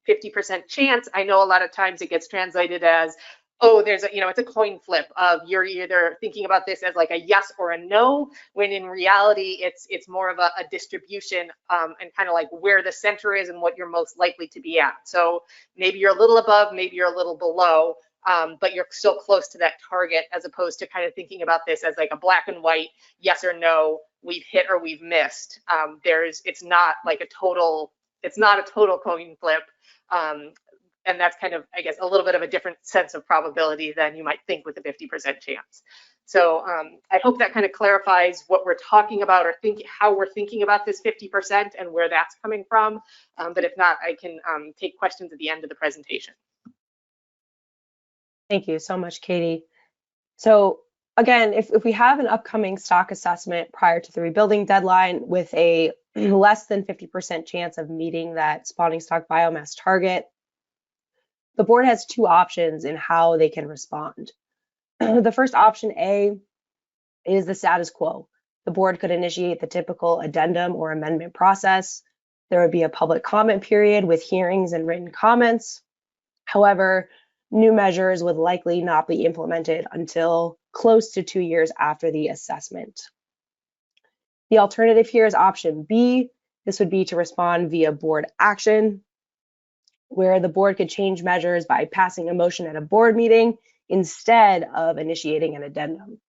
50% chance? I know a lot of times it gets translated as oh, there's a, it's a coin flip of you're either thinking about this as like a yes or a no, when in reality it's more of a distribution and kind of like where the center is and what you're most likely to be at. So maybe you're a little above, maybe you're a little below, but you're still close to that target, as opposed to kind of thinking about this as like a black and white, yes or no, we've hit or we've missed. It's not like a total, it's not a total coin flip. And that's kind of, I guess, a little bit of a different sense of probability than you might think with a 50% chance. So I hope that kind of clarifies what we're talking about, or how we're thinking about this 50% and where that's coming from. But if not, I can take questions at the end of the presentation.
Thank you so much, Katie. So again, if we have an upcoming stock assessment prior to the rebuilding deadline with a less than 50% chance of meeting that spawning stock biomass target, the board has two options in how they can respond. The first option, A, is the status quo. The board could initiate the typical addendum or amendment process. There would be a public comment period with hearings and written comments. However, new measures would likely not be implemented until close to 2 years after the assessment. The alternative here is option B. This would be to respond via board action, where the board could change measures by passing a motion at a board meeting instead of initiating an addendum.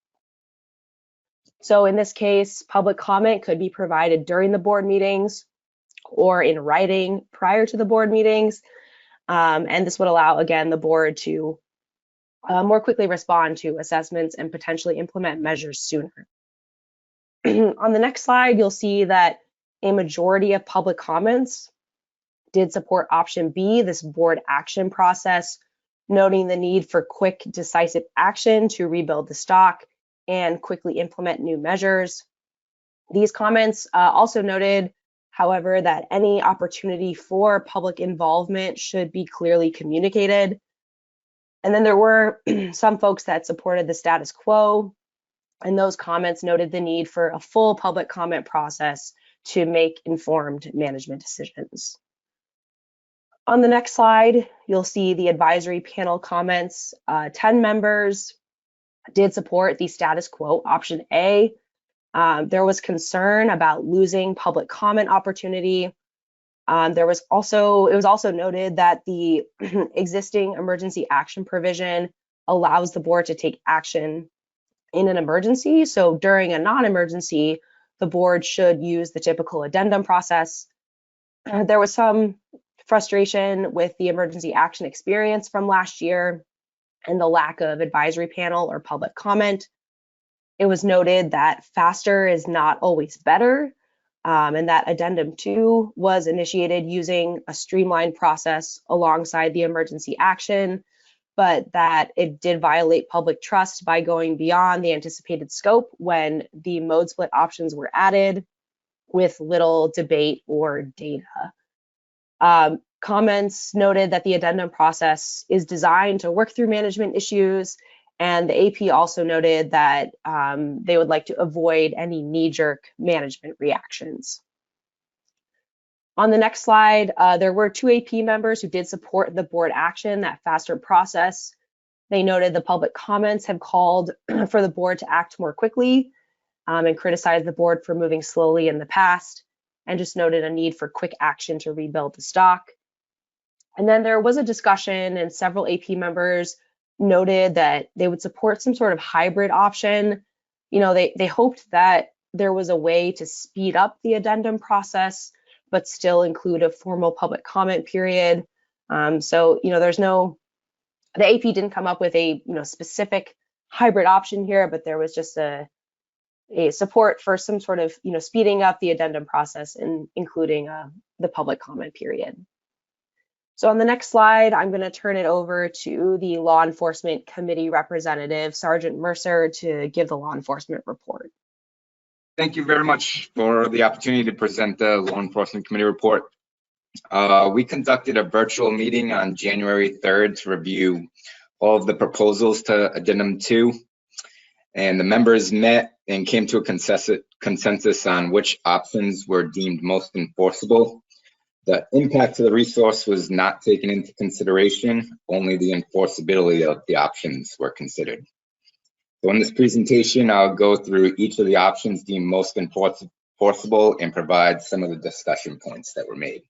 So in this case, public comment could be provided during the board meetings or in writing prior to the board meetings. And this would allow, again, the board to more quickly respond to assessments and potentially implement measures sooner. On the next slide, you'll see that a majority of public comments did support option B, this board action process, noting the need for quick, decisive action to rebuild the stock and quickly implement new measures. These comments also noted, however, that any opportunity for public involvement should be clearly communicated. And then there were some folks that supported the status quo, and those comments noted the need for a full public comment process to make informed management decisions. On the next slide, you'll see the advisory panel comments. 10 members did support the status quo, option A. There was concern about losing public comment opportunity. It was also noted that the existing emergency action provision allows the board to take action in an emergency. So during a non-emergency, the board should use the typical addendum process. There was some frustration with the emergency action experience from last year and the lack of advisory panel or public comment. It was noted that faster is not always better, and that addendum 2 was initiated using a streamlined process alongside the emergency action, but that it did violate public trust by going beyond the anticipated scope when the mode split options were added with little debate or data. Comments noted that the addendum process is designed to work through management issues, and the AP also noted that they would like to avoid any knee-jerk management reactions. On the next slide, there were 2 AP members who did support the board action, that faster process. They noted the public comments have called for the board to act more quickly and criticized the board for moving slowly in the past, and just noted a need for quick action to rebuild the stock. And then there was a discussion, and several AP members noted that they would support some sort of hybrid option. They hoped that there was a way to speed up the addendum process, but still include a formal public comment period. The AP didn't come up with a specific hybrid option here, but there was just a support for some sort of speeding up the addendum process and including the public comment period. So on the next slide, I'm going to turn it over to the Law Enforcement Committee representative, Sergeant Mercer, to give the Law Enforcement report.
Thank you very much for the opportunity to present the Law Enforcement Committee report. We conducted a virtual meeting on January 3rd to review all of the proposals to Addendum 2, and the members met and came to a consensus on which options were deemed most enforceable. The impact to the resource was not taken into consideration, only the enforceability of the options were considered. So in this presentation, I'll go through each of the options deemed most enforceable and provide some of the discussion points that were made.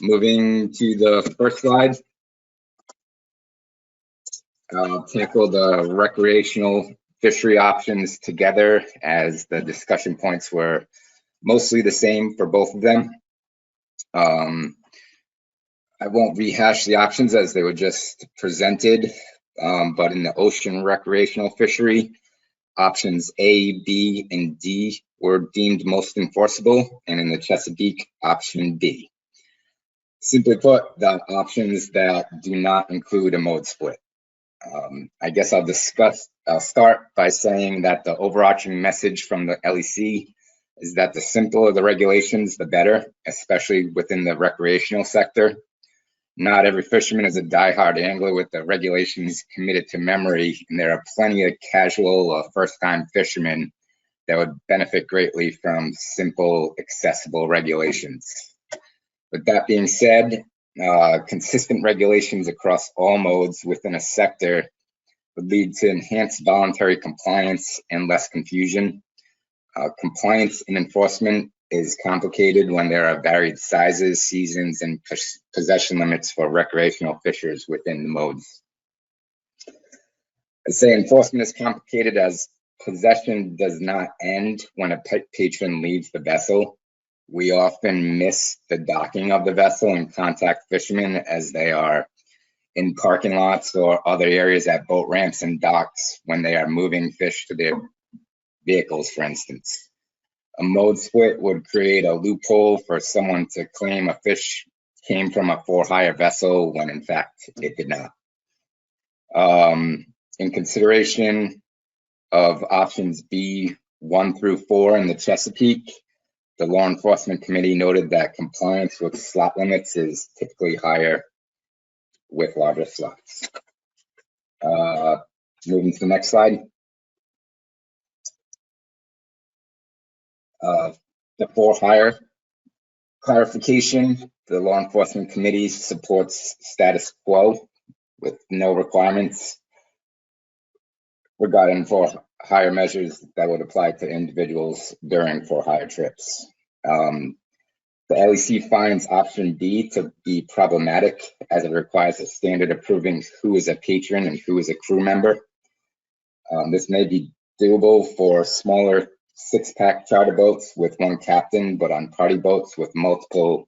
Moving to the first slide, I'll tackle the recreational fishery options together, as the discussion points were mostly the same for both of them. I won't rehash the options as they were just presented, but in the ocean recreational fishery, options A, B, and D were deemed most enforceable, and in the Chesapeake, option B. Simply put, the options that do not include a mode split. I guess I'll start by saying that the overarching message from the LEC is that the simpler the regulations, the better, especially within the recreational sector. Not every fisherman is a diehard angler with the regulations committed to memory, and there are plenty of casual or first-time fishermen that would benefit greatly from simple, accessible regulations. With that being said, consistent regulations across all modes within a sector would lead to enhanced voluntary compliance and less confusion. Compliance and enforcement is complicated when there are varied sizes, seasons, and possession limits for recreational fishers within the modes. I say enforcement is complicated as possession does not end when a patron leaves the vessel. We often miss the docking of the vessel and contact fishermen as they are in parking lots or other areas at boat ramps and docks when they are moving fish to their vehicles, for instance. A mode split would create a loophole for someone to claim a fish came from a for-hire vessel when in fact it did not. In consideration of options B, 1 through 4 in the Chesapeake, the Law Enforcement Committee noted that compliance with slot limits is typically higher with larger slots. Moving to the next slide. The for-hire clarification, the Law Enforcement Committee supports status quo with no requirements regarding for-hire measures that would apply to individuals during for-hire trips. The LEC finds option B to be problematic as it requires a standard of proving who is a patron and who is a crew member. This may be doable for smaller 6-pack charter boats with one captain, but on party boats with multiple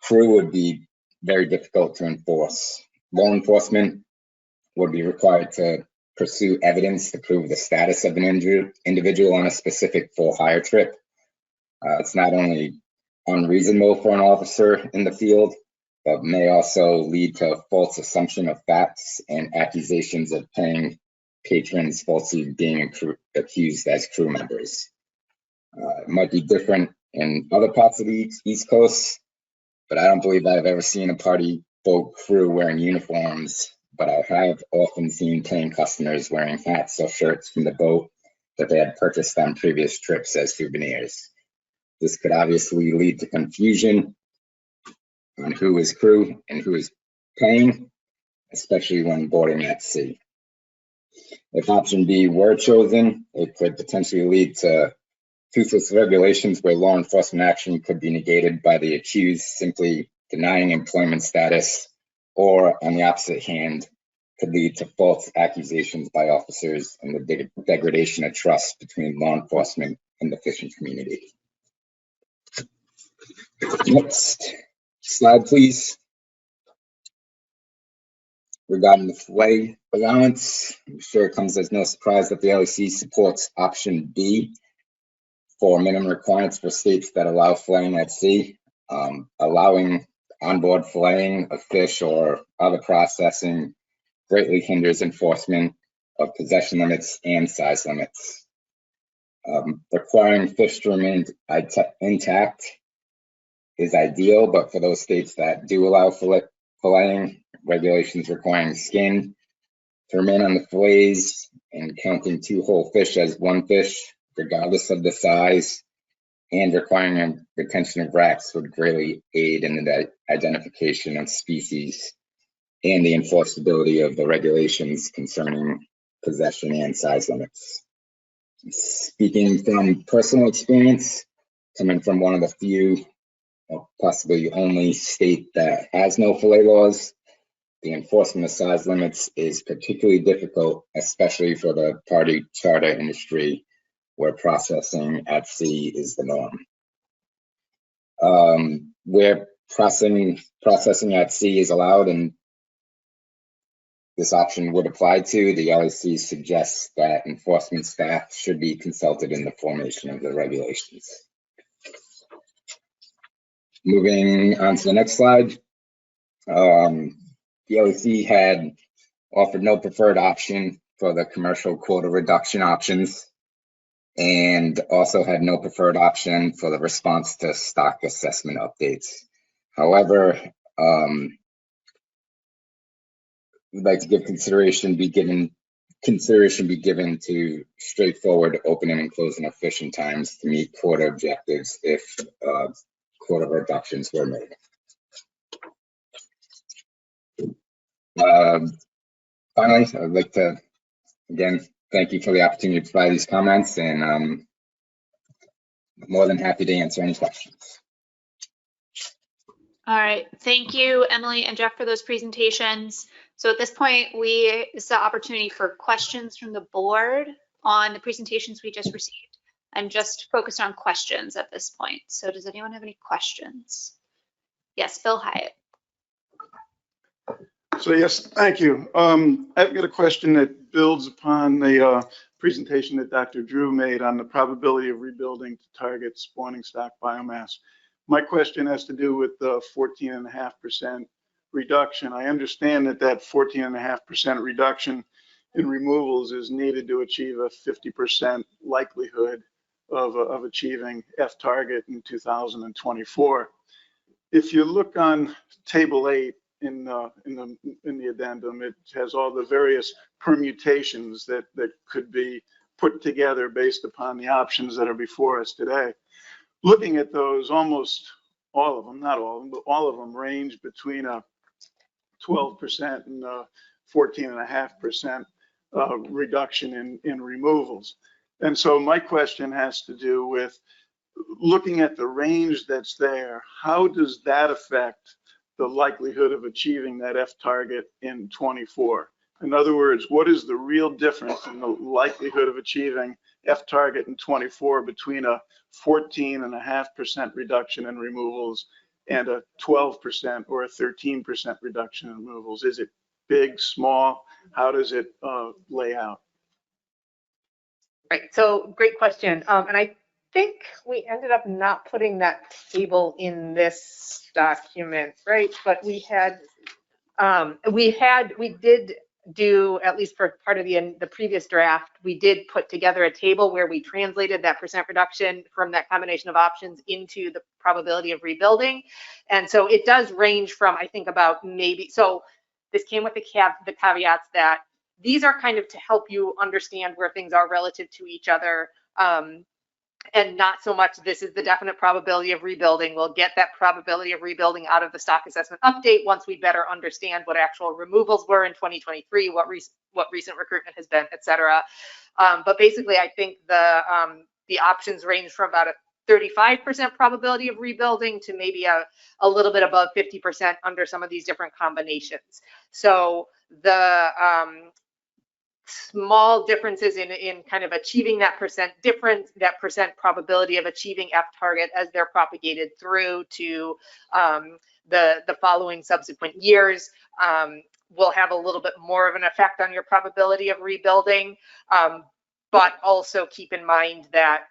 crew would be very difficult to enforce. Law enforcement would be required to pursue evidence to prove the status of an individual on a specific for-hire trip. It's not only unreasonable for an officer in the field, but may also lead to a false assumption of facts and accusations of paying patrons falsely being accused as crew members. It might be different in other parts of the East Coast, but I don't believe I've ever seen a party boat crew wearing uniforms, but I have often seen paying customers wearing hats or shirts from the boat that they had purchased on previous trips as souvenirs. This could obviously lead to confusion on who is crew and who is paying, especially when boarding at sea. If option B were chosen, it could potentially lead to toothless regulations where law enforcement action could be negated by the accused simply denying employment status, or on the opposite hand, could lead to false accusations by officers and the degradation of trust between law enforcement and the fishing community. Next slide, please. Regarding the fillet allowance, I'm sure it comes as no surprise that the LEC supports option B for minimum requirements for states that allow filleting at sea. Allowing onboard filleting of fish or other processing greatly hinders enforcement of possession limits and size limits. Requiring fish to remain intact is ideal, but for those states that do allow filleting, regulations requiring skin to remain on the fillets and counting 2 whole fish as 1 fish, regardless of the size, and requiring retention of racks would greatly aid in the identification of species and the enforceability of the regulations concerning possession and size limits. Speaking from personal experience, coming from one of the few, or possibly only state that has no fillet laws, the enforcement of size limits is particularly difficult, especially for the party charter industry, where processing at sea is the norm. Where processing at sea is allowed and this option would apply to, the LEC suggests that enforcement staff should be consulted in the formation of the regulations. Moving on to the next slide. The LEC had offered no preferred option for the commercial quota reduction options, and also had no preferred option for the response to stock assessment updates. However, we'd like to give consideration be given to straightforward opening and closing of fishing times to meet quota objectives if quota reductions were made. Finally, I'd like to again thank you for the opportunity to provide these comments, and I'm more than happy to answer any questions.
All right, thank you, Emily and Jeff, for those presentations. So at this point, this is the opportunity for questions from the board on the presentations we just received. I'm just focused on questions at this point. So does anyone have any questions? Yes, Bill Hyatt.
So yes, thank you. I've got a question that builds upon the presentation that Dr. Drew made on the probability of rebuilding to target spawning stock biomass. My question has to do with the 14.5% reduction. I understand that 14.5% reduction in removals is needed to achieve a 50% likelihood of achieving F target in 2024. If you look on table 8 in the addendum, it has all the various permutations that could be put together based upon the options that are before us today. Looking at those, almost all of them, not all of them, but all of them range between a 12% and a 14.5% reduction in removals. And so my question has to do with looking at the range that's there. How does that affect the likelihood of achieving that F target in 24? In other words, what is the real difference in the likelihood of achieving F target in 24 between a 14.5% reduction in removals and a 12% or a 13% reduction in removals? Is it big, small? How does it lay out?
Right, so great question. And I think we ended up not putting that table in this document, right? But we did do, at least for part of the previous draft, we did put together a table where we translated that percent reduction from that combination of options into the probability of rebuilding. And so it does range from, I think, about maybe, so this came with the caveats that these are kind of to help you understand where things are relative to each other. And not so much this is the definite probability of rebuilding. We'll get that probability of rebuilding out of the stock assessment update once we better understand what actual removals were in 2023, what recent recruitment has been, et cetera. But basically, I think the options range from about a 35% probability of rebuilding to maybe a little bit above 50% under some of these different combinations. So the small differences in kind of achieving that percent difference, that percent probability of achieving F target as they're propagated through to the following subsequent years will have a little bit more of an effect on your probability of rebuilding. But also keep in mind that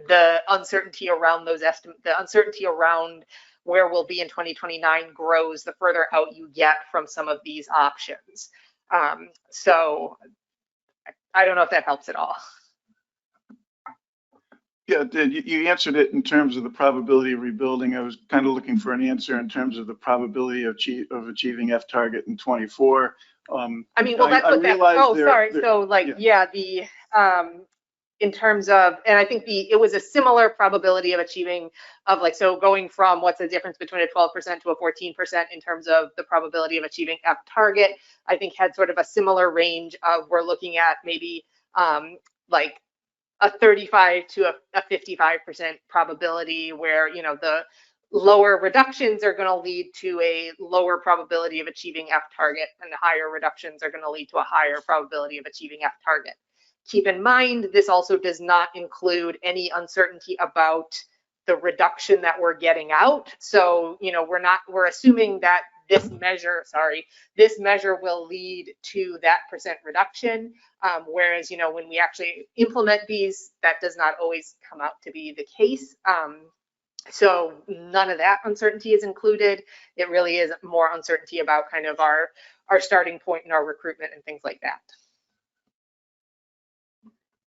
the uncertainty around those estimates, the uncertainty around where we'll be in 2029 grows the further out you get from some of these options. So I don't know if that helps at all.
Yeah, it did. You answered it in terms of the probability of rebuilding. I was kind of looking for an answer in terms of the probability of achieving F target in 24.
I mean, well, that's what that, oh, sorry. So like, yeah, the in terms of, and I think it was a similar probability of achieving of like, so going from what's the difference between a 12% to a 14% in terms of the probability of achieving F target, I think had sort of a similar range of, we're looking at maybe like a 35 to a 55% probability where, you know, the lower reductions are going to lead to a lower probability of achieving F target, and the higher reductions are going to lead to a higher probability of achieving F target. Keep in mind, this also does not include any uncertainty about the reduction that we're getting out. So, you know, we're assuming that this measure will lead to that percent reduction. Whereas, you know, when we actually implement these, that does not always come out to be the case. So none of that uncertainty is included. It really is more uncertainty about kind of our starting point and our recruitment and things like that.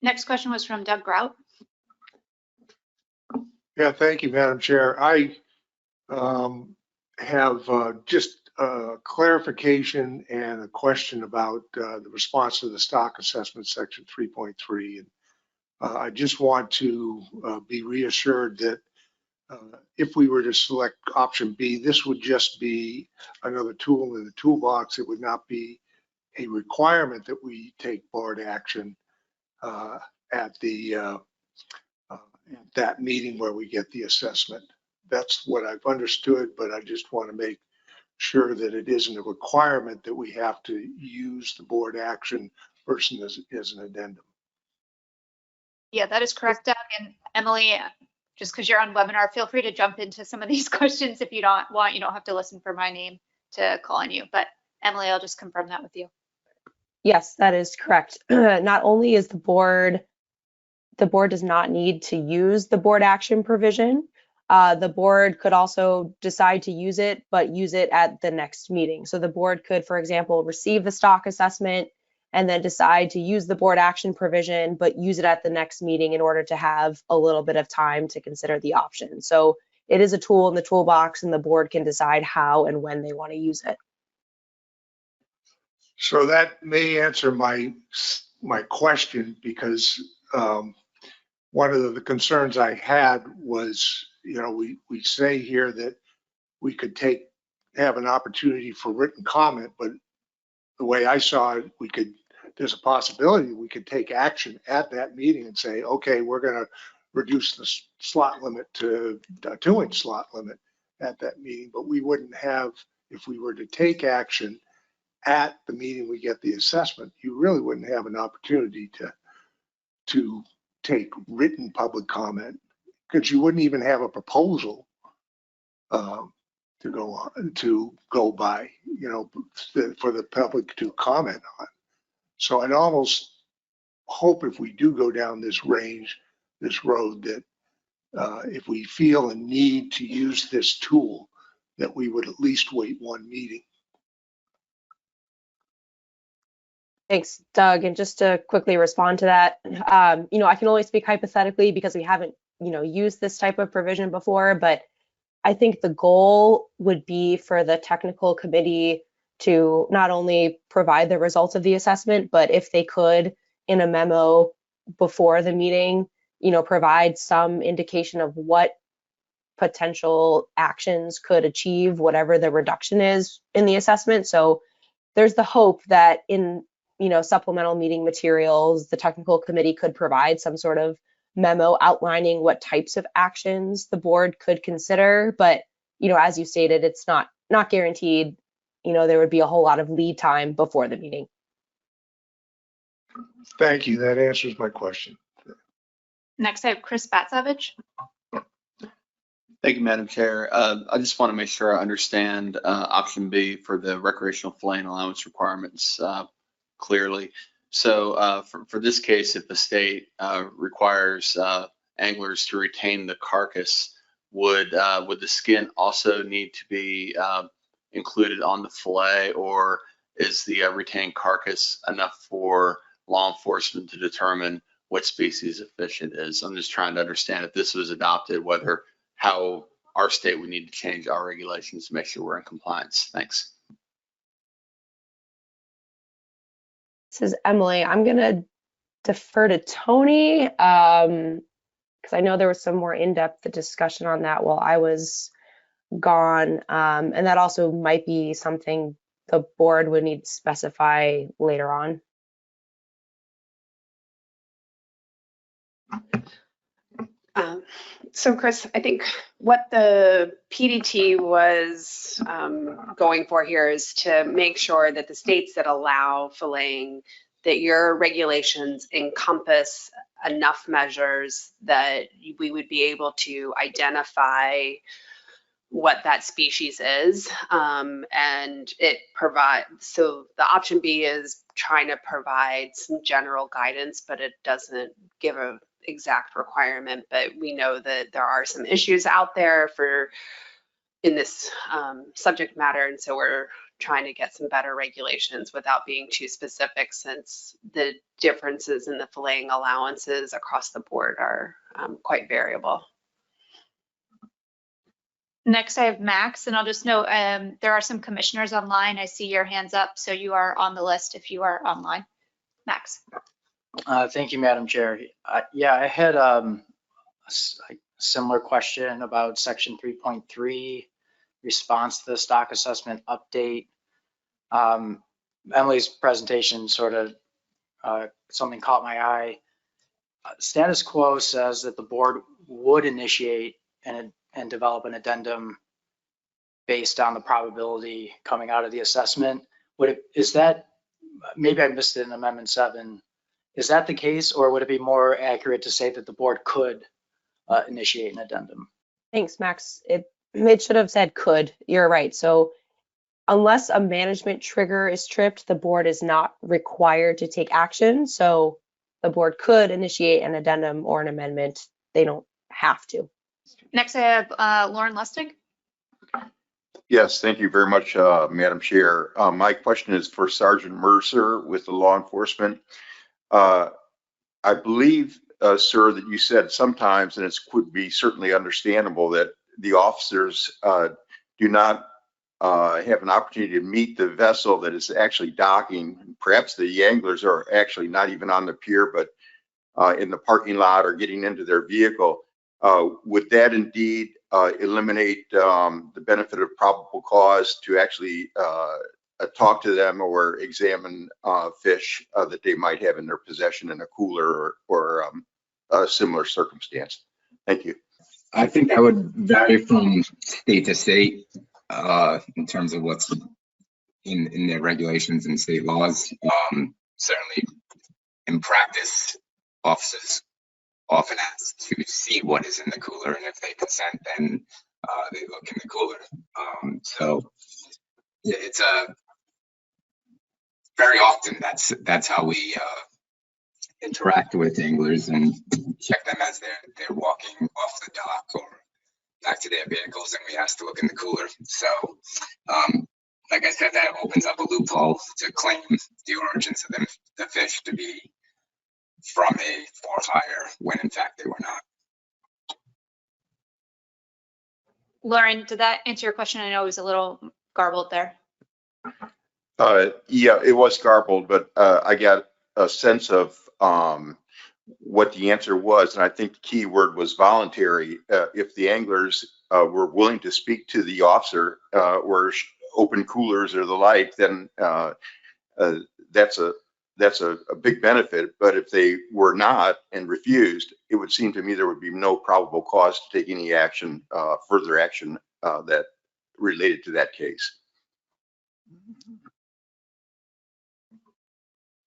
Next question was from Doug Grout.
Yeah, thank you, Madam Chair. I have just a clarification and a question about the response to the stock assessment section 3.3. And I just want to be reassured that if we were to select option B, this would just be another tool in the toolbox. It would not be a requirement that we take board action at that meeting where we get the assessment. That's what I've understood, but I just want to make sure that it isn't a requirement that we have to use the board action person as an addendum.
Yeah, that is correct, Doug. And Emily, just because you're on webinar, feel free to jump into some of these questions if you don't want. You don't have to listen for my name to call on you. But Emily, I'll just confirm that with you.
Yes, that is correct. Not only is the board does not need to use the board action provision, the board could also decide to use it, but use it at the next meeting. So the board could, for example, receive the stock assessment and then decide to use the board action provision, but use it at the next meeting in order to have a little bit of time to consider the option. So it is a tool in the toolbox, and the board can decide how and when they want to use it.
So that may answer my question, because one of the concerns I had was, you know, we say here that we could have an opportunity for written comment, but the way I saw it, there's a possibility we could take action at that meeting and say, okay, we're going to reduce the slot limit to a 2-inch slot limit at that meeting, but we wouldn't have, if we were to take action at the meeting we get the assessment, you really wouldn't have an opportunity to take written public comment, because you wouldn't even have a proposal to go by, you know, for the public to comment on. So I'd almost hope, if we do go down this road, that if we feel a need to use this tool, that we would at least wait one meeting.
Thanks, Doug. And just to quickly respond to that, you know, I can only speak hypothetically because we haven't, you know, used this type of provision before, but I think the goal would be for the technical committee to not only provide the results of the assessment, but if they could, in a memo before the meeting, you know, provide some indication of what potential actions could achieve whatever the reduction is in the assessment. So there's the hope that in, you know, supplemental meeting materials, the technical committee could provide some sort of memo outlining what types of actions the board could consider. But, you know, as you stated, it's not guaranteed. You know, there would be a whole lot of lead time before the meeting.
Thank you. That answers my question.
Next, I have Chris Batsevich.
Thank you, Madam Chair. I just want to make sure I understand option B for the recreational filleting allowance requirements clearly. So for this case, if the state requires anglers to retain the carcass, would the skin also need to be included on the fillet, or is the retained carcass enough for law enforcement to determine what species of fish it is? I'm just trying to understand, if this was adopted, how our state would need to change our regulations to make sure we're in compliance. Thanks.
This is Emily. I'm going to defer to Tony, because I know there was some more in-depth discussion on that while I was gone. And that also might be something the board would need to specify later on.
So Chris, I think what the PDT was going for here is to make sure that the states that allow filleting, that your regulations encompass enough measures that we would be able to identify what that species is. And it provides, so the option B is trying to provide some general guidance, but it doesn't give a exact requirement. But we know that there are some issues out there in this subject matter, and so we're trying to get some better regulations without being too specific, since the differences in the filleting allowances across the board are quite variable.
Next, I have Max, and I'll just note there are some commissioners online. I see your hands up, so you are on the list if you are online. Max.
Thank you, Madam Chair. Yeah, I had a similar question about section 3.3, response to the stock assessment update. Emily's presentation sort of, something caught my eye. Status quo says that the board would initiate and develop an addendum based on the probability coming out of the assessment. Is that, maybe I missed it in Amendment 7, is that the case, or would it be more accurate to say that the board could initiate an addendum?
Thanks, Max. It should have said could. You're right. So unless a management trigger is tripped, the board is not required to take action. So the board could initiate an addendum or an amendment. They don't have to.
Next, I have Lauren Lustig.
Yes, thank you very much, Madam Chair. My question is for Sergeant Mercer with the law enforcement. I believe, sir, that you said sometimes, and it could be certainly understandable, that the officers do not have an opportunity to meet the vessel that is actually docking. Perhaps the anglers are actually not even on the pier, but in the parking lot or getting into their vehicle. Would that indeed eliminate the benefit of probable cause to actually talk to them or examine fish that they might have in their possession in a cooler or a similar circumstance? Thank you.
I think that would vary from state to state in terms of what's in their regulations and state laws. Certainly in practice, officers often ask to see what is in the cooler, and if they consent, then they look in the cooler. So it's very often that's how we interact with anglers and check them as they're walking off the dock or back to their vehicles, and we ask to look in the cooler. So like I said, that opens up a loophole to claim the origins of the fish to be from a for hire when in fact they were not.
Lauren, did that answer your question? I know it was a little garbled there.
Yeah, it was garbled, but I got a sense of what the answer was, and I think the key word was voluntary. If the anglers were willing to speak to the officer or open coolers or the like, then that's a big benefit. But if they were not and refused, it would seem to me there would be no probable cause to take any action, further action that related to that case.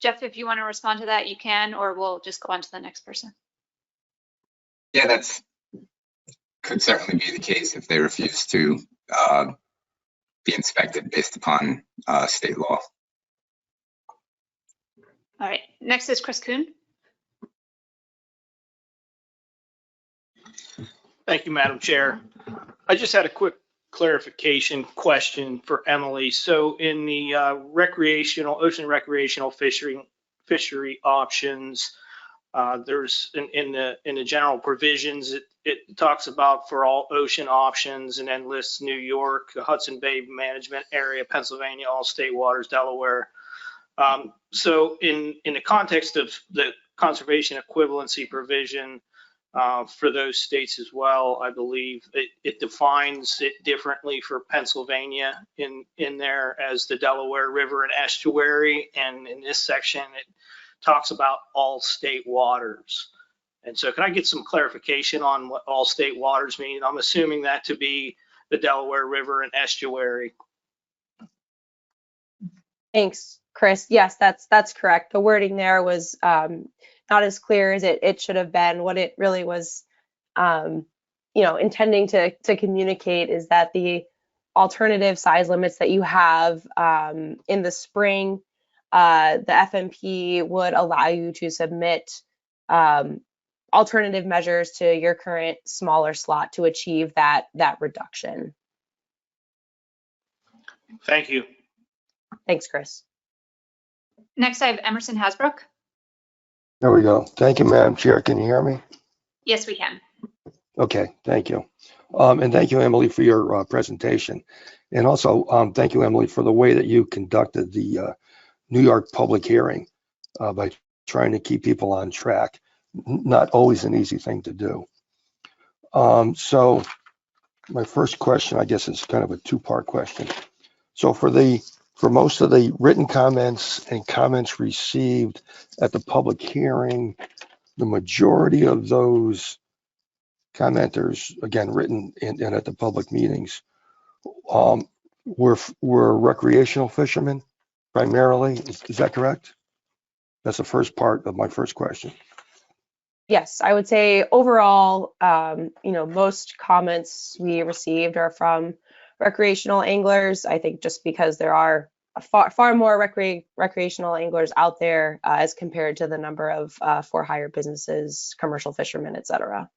Jeff, if you want to respond to that, you can, or we'll just go on to the next person.
Yeah, that's could certainly be the case if they refuse to be inspected based upon state law.
All right, next is Chris Kuhn.
Thank you, Madam Chair. I just had a quick clarification question for Emily. So in the ocean recreational fishery options, there's in the general provisions, it talks about for all ocean options, and then lists New York, the Hudson Bay Management Area, Pennsylvania, all state waters, Delaware. So in the context of the conservation equivalency provision for those states as well. I believe it defines it differently for Pennsylvania in there as the Delaware River and estuary. And in this section, it talks about all state waters. And so can I get some clarification on what all state waters mean? I'm assuming that to be the Delaware River and estuary.
Thanks, Chris. Yes, that's correct. The wording there was not as clear as it should have been. What it really was, intending to communicate is that the alternative size limits that you have in the spring, the FMP would allow you to submit alternative measures to your current smaller slot to achieve that reduction.
Thank you.
Thanks, Chris.
Next, I have Emerson Hasbrook.
There we go. Thank you, Madam Chair. Can you hear me?
Yes, we can.
Okay, thank you. And thank you, Emily, for your presentation. And also, thank you, Emily, for the way that you conducted the New York public hearing by trying to keep people on track. Not always an easy thing to do. So my first question, I guess, is kind of a two-part question. So for most of the written comments and comments received at the public hearing, the majority of those commenters, again, written and at the public meetings, were recreational fishermen primarily. Is that correct? That's the first part of my first question.
Yes, I would say overall, most comments we received are from recreational anglers. I think just because there are far more recreational anglers out there as compared to the number of for-hire businesses, commercial fishermen, et cetera.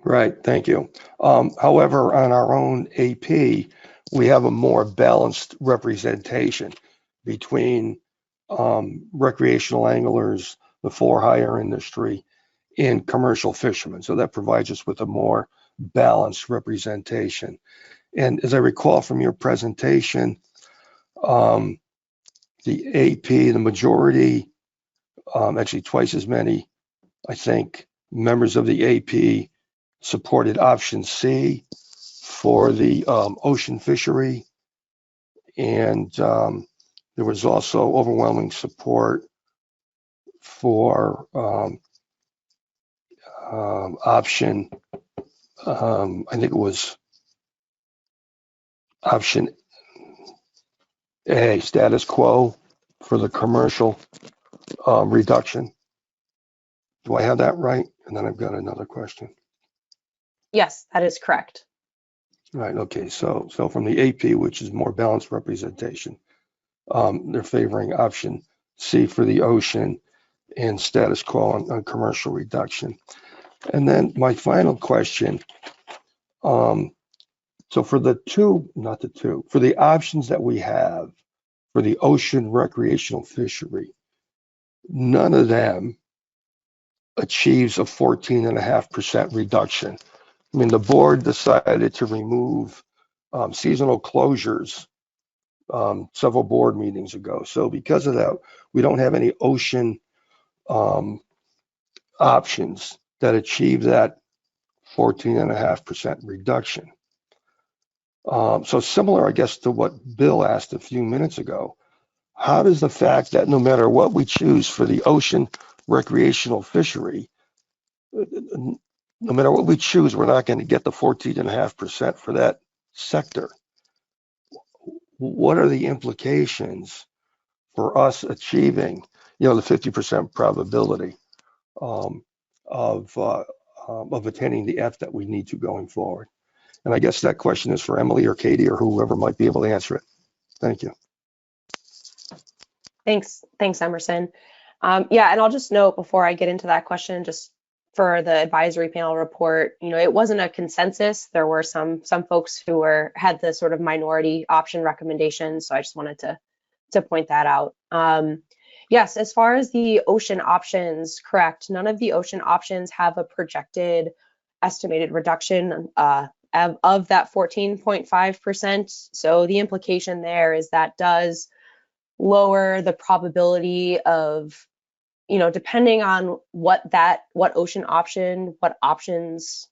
Right, thank you. However, on our own AP, we have a more balanced representation between recreational anglers, the for-hire industry, and commercial fishermen. So that provides us with a more balanced representation. And as I recall from your presentation, the AP, the majority, actually twice as many, I think, members of the AP supported option C for the ocean fishery. And there was also overwhelming support for option, I think it was option A, status quo, for the commercial reduction. Do I have that right? And then I've got another question.
Yes, that is correct.
Right, okay, so from the AP, which is more balanced representation, they're favoring option C for the ocean and status quo on commercial reduction. And then my final question, so for the for the options that we have for the ocean recreational fishery, none of them achieves a 14.5% reduction. I mean, the board decided to remove seasonal closures several board meetings ago. So because of that, we don't have any ocean options that achieve that 14.5% reduction. So similar, I guess, to what Bill asked a few minutes ago, how does the fact that no matter what we choose for the ocean recreational fishery, no matter what we choose, we're not going to get the 14.5% for that sector? What are the implications for us achieving, the 50% probability of attaining the F that we need to going forward? And I guess that question is for Emily or Katie or whoever might be able to answer it. Thank you.
Thanks, Emerson. Yeah, and I'll just note before I get into that question, just for the advisory panel report, it wasn't a consensus. There were some folks who had the sort of minority option recommendations. So I just wanted to point that out. Yes, as far as the ocean options, correct. None of the ocean options have a projected estimated reduction of that 14.5%. So the implication there is that does lower the probability of depending on what ocean option, what options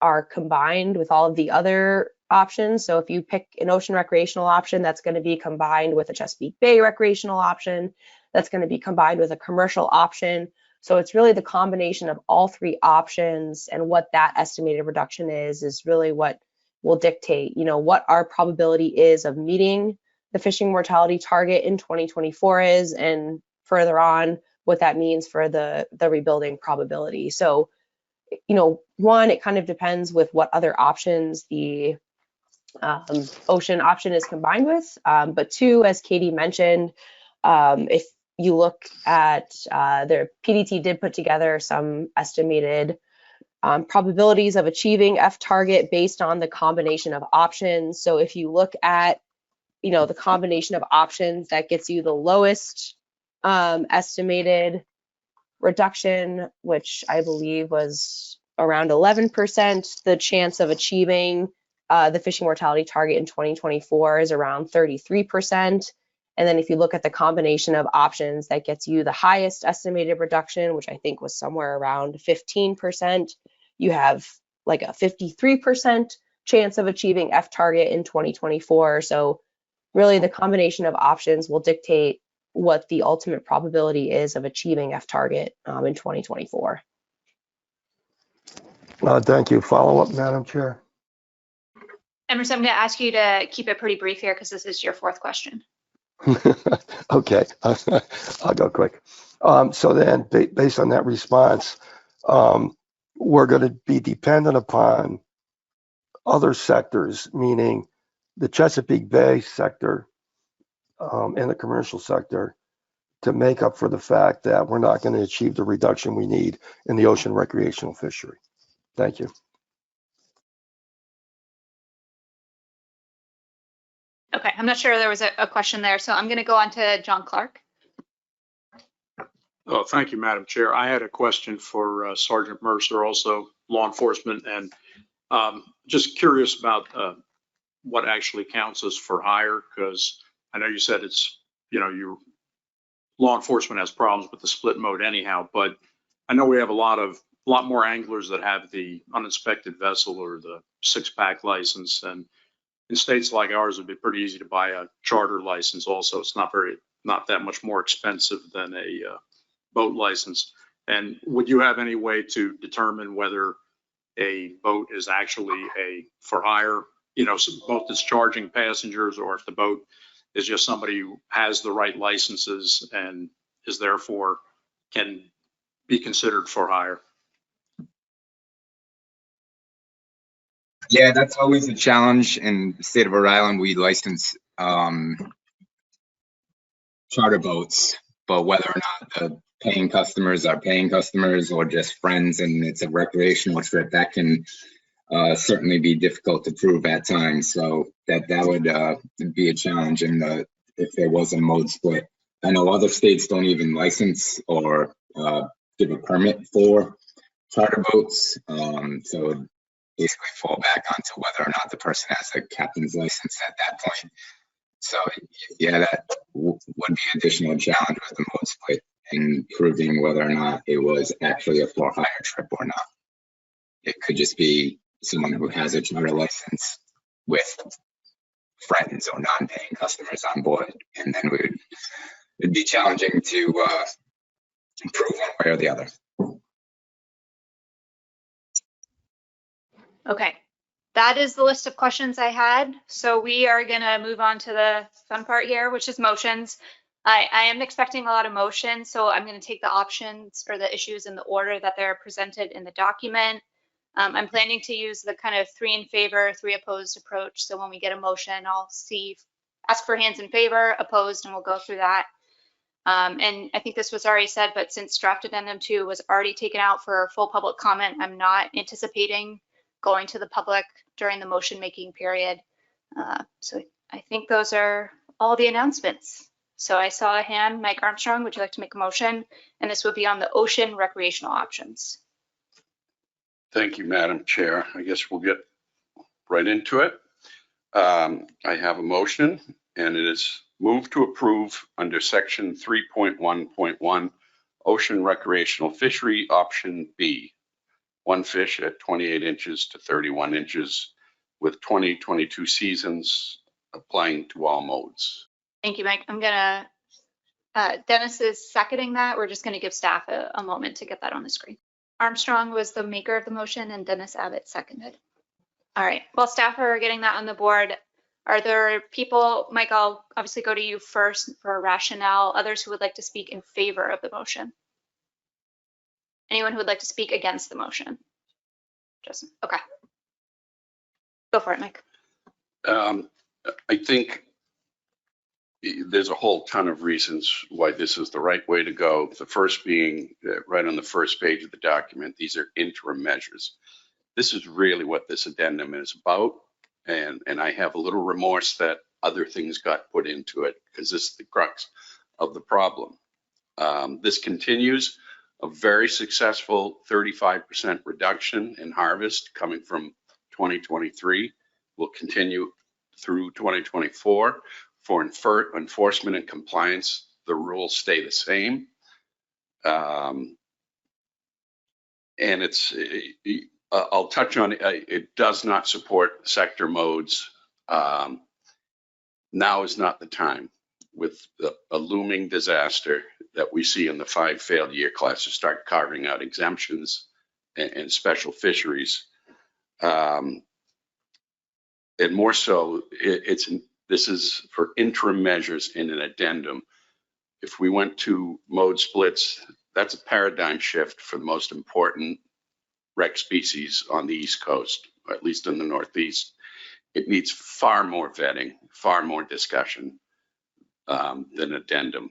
are combined with all of the other options. So if you pick an ocean recreational option, that's going to be combined with a Chesapeake Bay recreational option, that's going to be combined with a commercial option. So it's really the combination of all three options, and what that estimated reduction is really what will dictate, what our probability is of meeting the fishing mortality target in 2024 is, and further on, what that means for the rebuilding probability. So, one, it kind of depends with what other options the ocean option is combined with. But two, as Katie mentioned, if you look at their PDT did put together some estimated probabilities of achieving F target based on the combination of options. So if you look at, the combination of options that gets you the lowest estimated reduction, which I believe was around 11%, the chance of achieving the fishing mortality target in 2024 is around 33%. And then if you look at the combination of options that gets you the highest estimated reduction, which I think was somewhere around 15%, you have like a 53% chance of achieving F target in 2024. So really the combination of options will dictate what the ultimate probability is of achieving F target in 2024.
Thank you. Follow up, Madam Chair.
Emerson, I'm going to ask you to keep it pretty brief here because this is your fourth question.
Okay, I'll go quick. So then, based on that response, we're going to be dependent upon other sectors, meaning the Chesapeake Bay sector and the commercial sector, to make up for the fact that we're not going to achieve the reduction we need in the ocean recreational fishery. Thank you.
Okay, I'm not sure there was a question there, so I'm going to go on to John Clark.
Oh, thank you, Madam Chair. I had a question for Sergeant Mercer, also law enforcement, and just curious about what actually counts as for hire, because I know you said it's, your law enforcement has problems with the split mode anyhow, but I know we have a lot more anglers that have the uninspected vessel or the 6-pack license, and in states like ours, it'd be pretty easy to buy a charter license. Also, it's not that much more expensive than a boat license. And would you have any way to determine whether a boat is actually a for hire, boat that's charging passengers, or if the boat is just somebody who has the right licenses and is therefore can be considered for hire?
Yeah, that's always a challenge. In the state of Rhode Island, we license charter boats, but whether or not the paying customers are paying customers or just friends and it's a recreational trip, that can certainly be difficult to prove at times. So that would be a challenge if there was a mode split. I know other states don't even license or give a permit for charter boats. So it basically fall back onto whether or not the person has a captain's license at that point. So yeah, that would be additional challenge with the mode split and proving whether or not it was actually a for hire trip or not. It could just be someone who has a charter license with friends or non-paying customers on board, and then it'd be challenging to prove one way or the other.
Okay, that is the list of questions I had. So we are going to move on to the fun part here, which is motions. I am expecting a lot of motions, so I'm going to take the options or the issues in the order that they're presented in the document. I'm planning to use the kind of 3 in favor, 3 opposed approach. So when we get a motion, I'll ask for hands in favor, opposed, and we'll go through that. And I think this was already said, but since draft addendum 2 was already taken out for full public comment, I'm not anticipating going to the public during the motion making period. So I think those are all the announcements. So I saw a hand, Mike Armstrong, would you like to make a motion? And this would be on the ocean recreational options.
Thank you, Madam Chair. I guess we'll get right into it. I have a motion, and it is moved to approve under section 3.1.1 Ocean recreational fishery option B, one fish at 28 inches to 31 inches with 2022 seasons applying to all modes.
Thank you, Mike. I'm gonna, Dennis is seconding that. We're just gonna give staff a moment to get that on the screen. Armstrong was the maker of the motion and Dennis Abbott seconded. All right, while staff are getting that on the board, are there people, Mike, I'll obviously go to you first for a rationale, others who would like to speak in favor of the motion? Anyone who would like to speak against the motion? Justin, okay. Go for it, Mike.
I think there's a whole ton of reasons why this is the right way to go. The first being right on the first page of the document, these are interim measures. This is really what this addendum is about. And I have a little remorse that other things got put into it because this is the crux of the problem. This continues a very successful 35% reduction in harvest coming from 2023 will continue through 2024. For enforcement and compliance, the rules stay the same. And I'll touch on it. It does not support sector modes. Now is not the time with a looming disaster that we see in the 5 failed year class to start carving out exemptions and special fisheries. And more so, this is for interim measures in an addendum. If we went to mode splits, that's a paradigm shift for the most important rec species on the East Coast, or at least in the Northeast. It needs far more vetting, far more discussion than addendum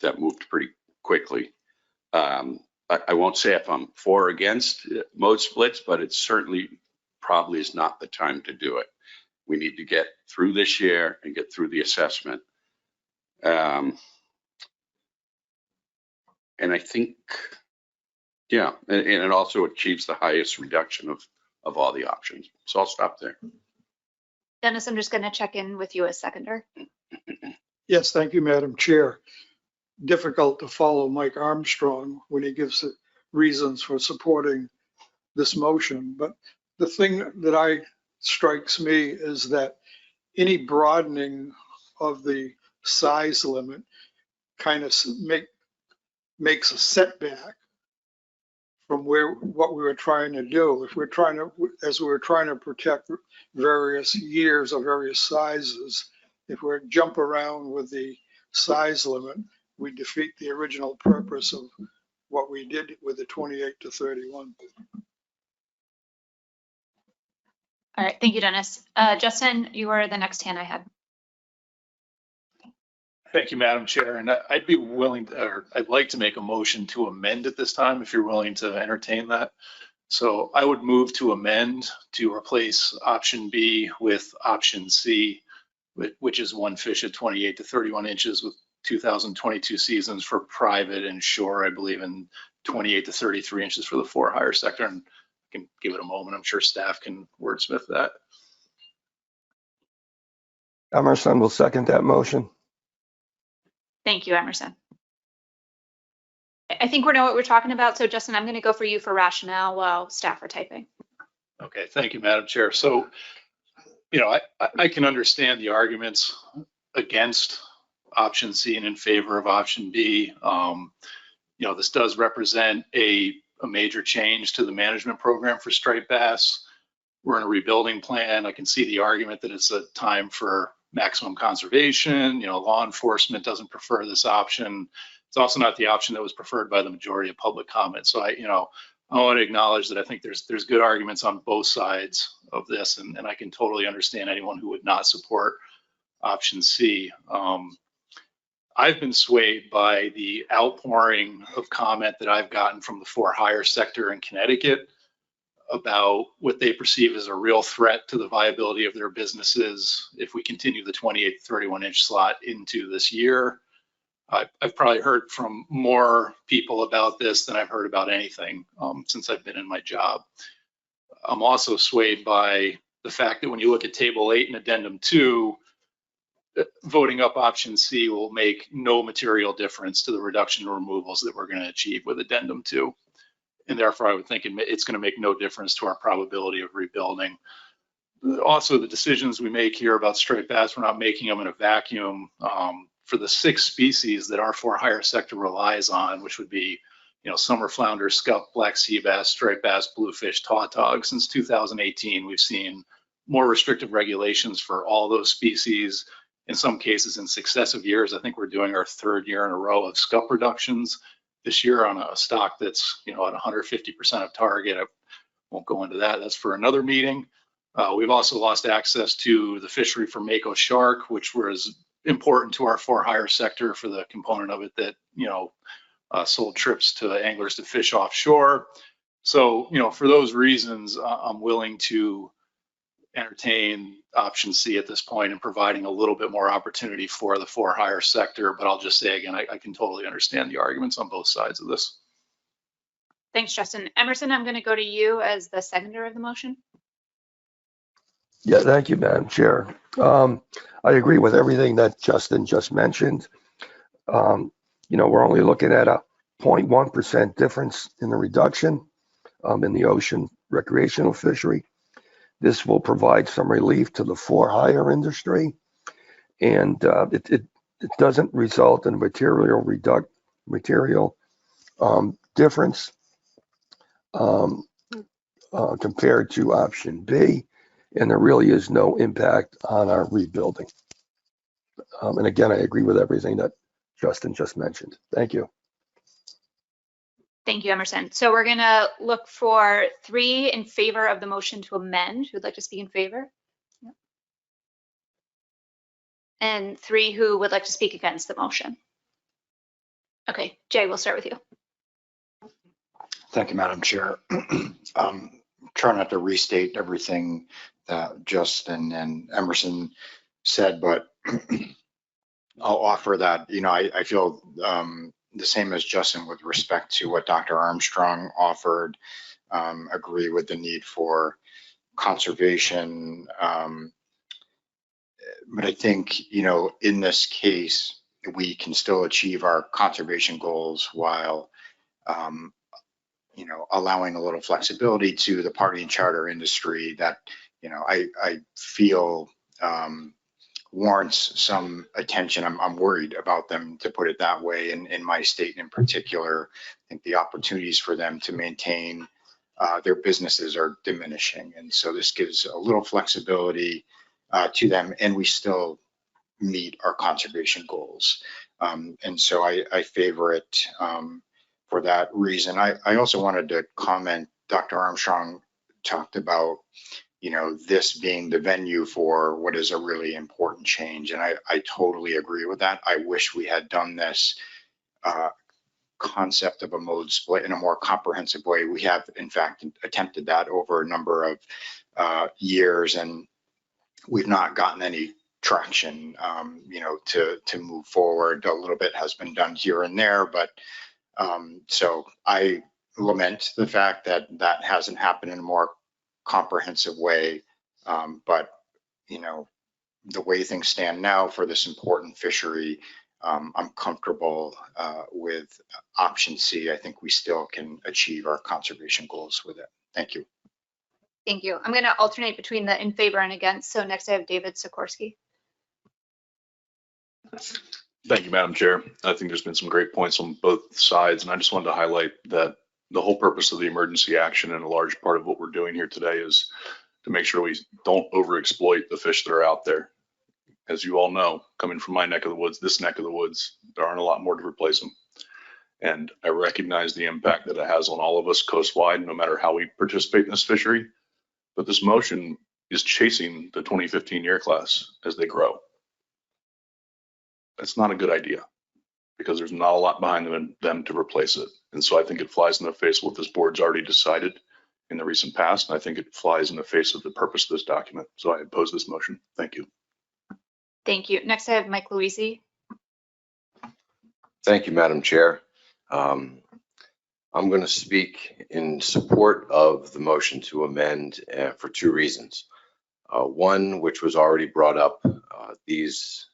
that moved pretty quickly. I won't say if I'm for or against mode splits, but it certainly probably is not the time to do it. We need to get through this year and get through the assessment. And I think, yeah, and it also achieves the highest reduction of all the options. So I'll stop there.
Dennis, I'm just going to check in with you as seconder.
Yes, thank you, Madam Chair. Difficult to follow Mike Armstrong when he gives reasons for supporting this motion. But the thing that strikes me is that any broadening of the size limit kind of makes a setback from what we were trying to do. If we're trying to, as we were trying to protect various years of various sizes, if we jump around with the size limit, we defeat the original purpose of what we did with the 28 to 31.
All right, thank you, Dennis. Justin, you are the next hand I had.
Thank you, Madam Chair. And I'd be willing to, or I'd like to make a motion to amend at this time if you're willing to entertain that. So I would move to amend to replace option B with option C, which is one fish at 28 to 31 inches with 2022 seasons for private and shore, I believe, and 28 to 33 inches for the for-hire sector. And I can give it a moment. I'm sure staff can wordsmith that.
Emerson will second that motion.
Thank you, Emerson. I think we know what we're talking about. So Justin, I'm going to go for you for rationale while staff are typing.
Okay, thank you, Madam Chair. So, you know, I can understand the arguments against option C and in favor of option B. You know, this does represent a major change to the management program for striped bass. We're in a rebuilding plan. I can see the argument that it's a time for maximum conservation. You know, law enforcement doesn't prefer this option. It's also not the option that was preferred by the majority of public comment. So I want to acknowledge that I think there's good arguments on both sides of this, and I can totally understand anyone who would not support option C. I've been swayed by the outpouring of comment that I've gotten from the for-hire sector in Connecticut about what they perceive as a real threat to the viability of their businesses if we continue the 28 to 31 inch slot into this year. I've probably heard from more people about this than I've heard about anything since I've been in my job. I'm also swayed by the fact that when you look at Table 8 and Addendum 2, voting up option C will make no material difference to the reduction and removals that we're going to achieve with addendum 2. And therefore, I would think it's going to make no difference to our probability of rebuilding. Also, the decisions we make here about striped bass, we're not making them in a vacuum. For the 6 species that our for-hire sector relies on, which would be, summer flounder, scup, black sea bass, striped bass, bluefish, tautog. Since 2018, we've seen more restrictive regulations for all those species. In some cases, in successive years, I think we're doing our 3rd year in a row of scup reductions. This year on a stock that's, at 150% of target. I won't go into that. That's for another meeting. We've also lost access to the fishery for mako shark, which was important to our for-hire sector for the component of it that, sold trips to anglers to fish offshore. So, for those reasons, I'm willing to entertain option C at this point and providing a little bit more opportunity for the for-hire sector. But I'll just say again, I can totally understand the arguments on both sides of this.
Thanks, Justin. Emerson, I'm going to go to you as the seconder of the motion.
Yeah, thank you, Madam Chair. I agree with everything that Justin just mentioned. We're only looking at a 0.1% difference in the reduction in the ocean recreational fishery. This will provide some relief to the for-hire industry, and it doesn't result in a material difference compared to option B, and there really is no impact on our rebuilding. And again, I agree with everything that Justin just mentioned. Thank you.
Thank you, Emerson. So we're going to look for 3 in favor of the motion to amend. Who'd like to speak in favor? Yep. And 3 who would like to speak against the motion. Okay, Jay, we'll start with you.
Thank you, Madam Chair. Try not to restate everything that Justin and Emerson said, but I'll offer that, I feel the same as Justin with respect to what Dr. Armstrong offered, agree with the need for conservation. But I think, in this case, we can still achieve our conservation goals while, allowing a little flexibility to the party and charter industry that, I feel warrants some attention. I'm worried about them, to put it that way. In my state in particular, I think the opportunities for them to maintain their businesses are diminishing. And so this gives a little flexibility to them, and we still meet our conservation goals. And so I favor it for that reason. I also wanted to comment, Dr. Armstrong talked about, this being the venue for what is a really important change. And I totally agree with that. I wish we had done this concept of a mode split in a more comprehensive way. We have, in fact, attempted that over a number of years, and we've not gotten any traction, to move forward. A little bit has been done here and there, but so I lament the fact that that hasn't happened in a more comprehensive way. But, the way things stand now for this important fishery, I'm comfortable with option C. I think we still can achieve our conservation goals with it. Thank you.
Thank you. I'm going to alternate between the in favor and against. So next I have David Sikorsky.
Thank you, Madam Chair. I think there's been some great points on both sides, and I just wanted to highlight that the whole purpose of the emergency action and a large part of what we're doing here today is to make sure we don't overexploit the fish that are out there. As you all know, coming from my neck of the woods, this neck of the woods, there aren't a lot more to replace them. And I recognize the impact that it has on all of us coastwide, no matter how we participate in this fishery. But this motion is chasing the 2015 year class as they grow. That's not a good idea, because there's not a lot behind them to replace it. And so I think it flies in the face of what this board's already decided in the recent past. And I think it flies in the face of the purpose of this document. So I oppose this motion. Thank you.
Thank you. Next I have Mike Louisi.
Thank you, Madam Chair. I'm going to speak in support of the motion to amend for 2 reasons. One, which was already brought up, these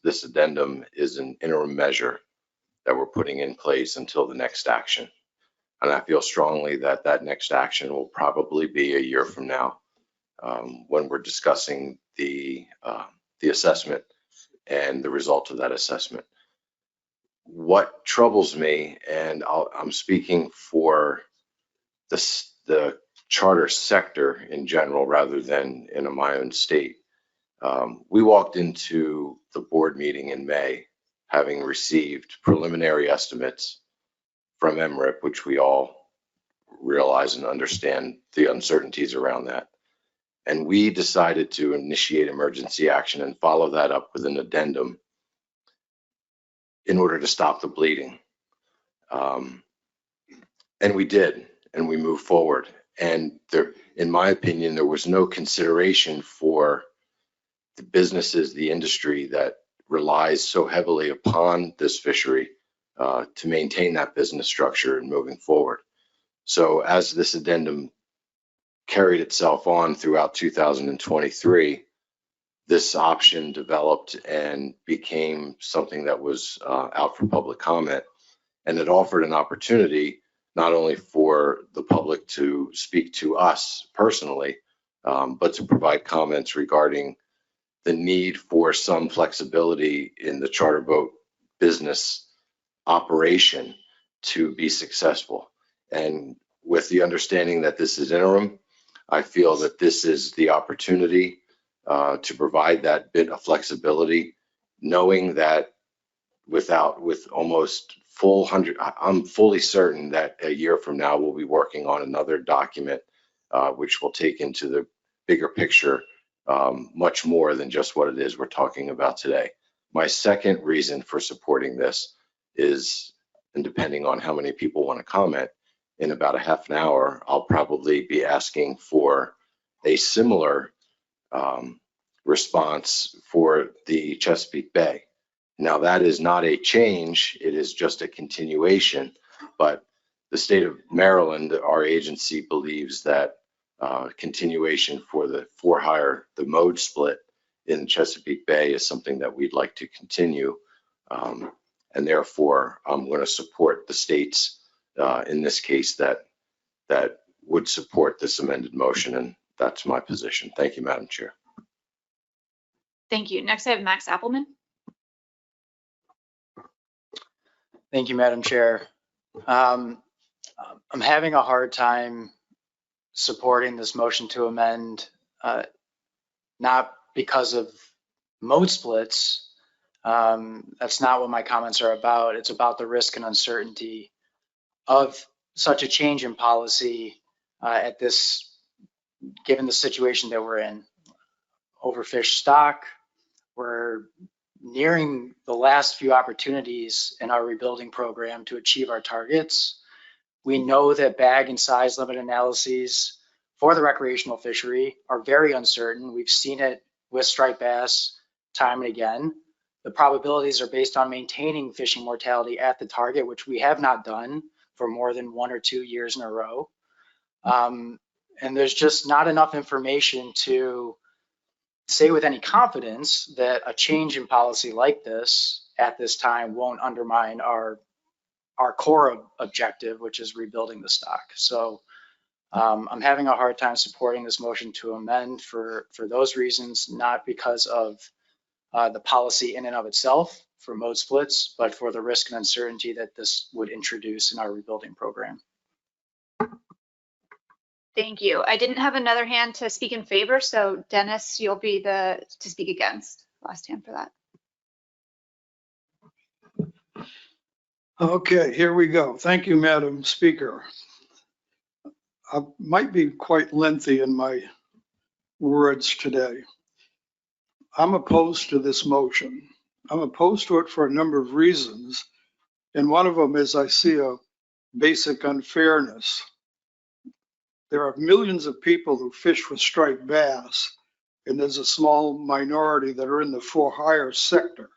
This addendum is an interim measure that we're putting in place until the next action. And I feel strongly that that next action will probably be a year from now, when we're discussing the assessment and the result of that assessment. What troubles me, and I'm speaking for the charter sector in general rather than in my own state. We walked into the board meeting in May having received preliminary estimates from MRIP, which we all realize and understand the uncertainties around that. And we decided to initiate emergency action and follow that up with an addendum in order to stop the bleeding. And we did, and we moved forward. And there, in my opinion, there was no consideration for the businesses, the industry that relies so heavily upon this fishery to maintain that business structure and moving forward. So as this addendum carried itself on throughout 2023, this option developed and became something that was out for public comment. And it offered an opportunity not only for the public to speak to us personally, but to provide comments regarding the need for some flexibility in the charter boat business operation to be successful. And with the understanding that this is interim, I feel that this is the opportunity to provide that bit of flexibility, knowing that with almost full 100, I'm fully certain that a year from now we'll be working on another document which will take into the bigger picture much more than just what it is we're talking about today. My second reason for supporting this is, and depending on how many people want to comment, in about a half an hour, I'll probably be asking for a similar response for the Chesapeake Bay. Now, that is not a change, it is just a continuation, but the state of Maryland, our agency believes that continuation for the for-hire, the mode split in Chesapeake Bay is something that we'd like to continue. And therefore, I'm going to support the states in this case that would support this amended motion, and that's my position. Thank you, Madam Chair.
Thank you. Next, I have Max Appelman.
Thank you, Madam Chair. I'm having a hard time supporting this motion to amend, not because of mode splits. That's not what my comments are about. It's about the risk and uncertainty of such a change in policy at this, given the situation that we're in. Overfished stock, we're nearing the last few opportunities in our rebuilding program to achieve our targets. We know that bag and size limit analyses for the recreational fishery are very uncertain. We've seen it with striped bass time and again. The probabilities are based on maintaining fishing mortality at the target, which we have not done for more than 1 or 2 years in a row. And there's just not enough information to say with any confidence that a change in policy like this at this time won't undermine our core objective, which is rebuilding the stock. So I'm having a hard time supporting this motion to amend for those reasons, not because of the policy in and of itself for mode splits, but for the risk and uncertainty that this would introduce in our rebuilding program.
Thank you. I didn't have another hand to speak in favor, so Dennis, you'll be to speak against. Last hand for that.
Okay, here we go. Thank you, Madam Speaker. I might be quite lengthy in my words today. I'm opposed to this motion. I'm opposed to it for a number of reasons. And one of them is I see a basic unfairness. There are millions of people who fish with striped bass, and there's a small minority that are in the for-hire sector.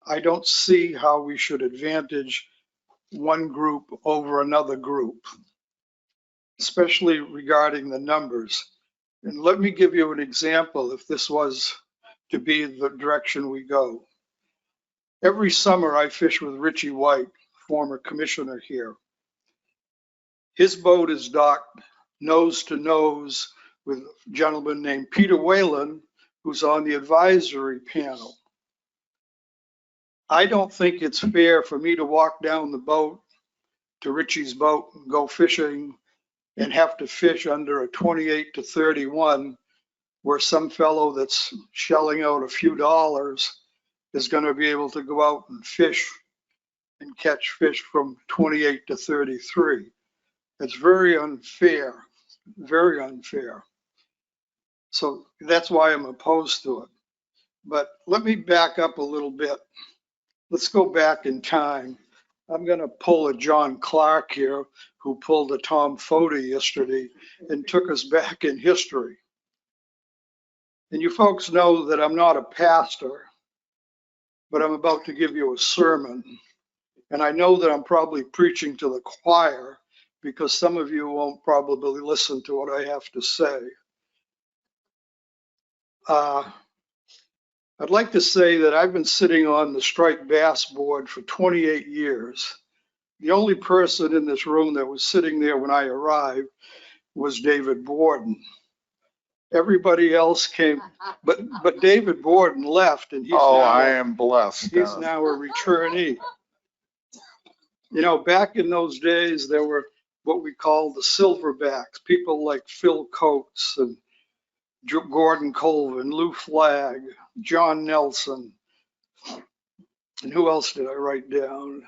I don't see how we should advantage one group over another group, especially regarding the numbers. And let me give you an example. If this was to be the direction we go. Every summer I fish with Richie White, former commissioner here. His boat is docked nose to nose with a gentleman named Peter Whalen, who's on the advisory panel. I don't think it's fair for me to walk down the boat to Richie's boat and go fishing and have to fish under a 28 to 31 where some fellow that's shelling out a few dollars is going to be able to go out and fish and catch fish from 28 to 33. It's very unfair, very unfair. So that's why I'm opposed to it. But let me back up a little bit. Let's go back in time. I'm going to pull a John Clark here, who pulled a Tom Foti yesterday and took us back in history. And you folks know that I'm not a pastor, but I'm about to give you a sermon. And I know that I'm probably preaching to the choir because some of you won't probably listen to what I have to say. I'd like to say that I've been sitting on the striped bass board for 28 years. The only person in this room that was sitting there when I arrived was David Borden. Everybody else came, but David Borden left, and
I am blessed.
He's now a returnee. You know, back in those days, there were what we call the silverbacks, people like Phil Coates and Gordon Colvin, Lou Flagg, John Nelson, and who else did I write down?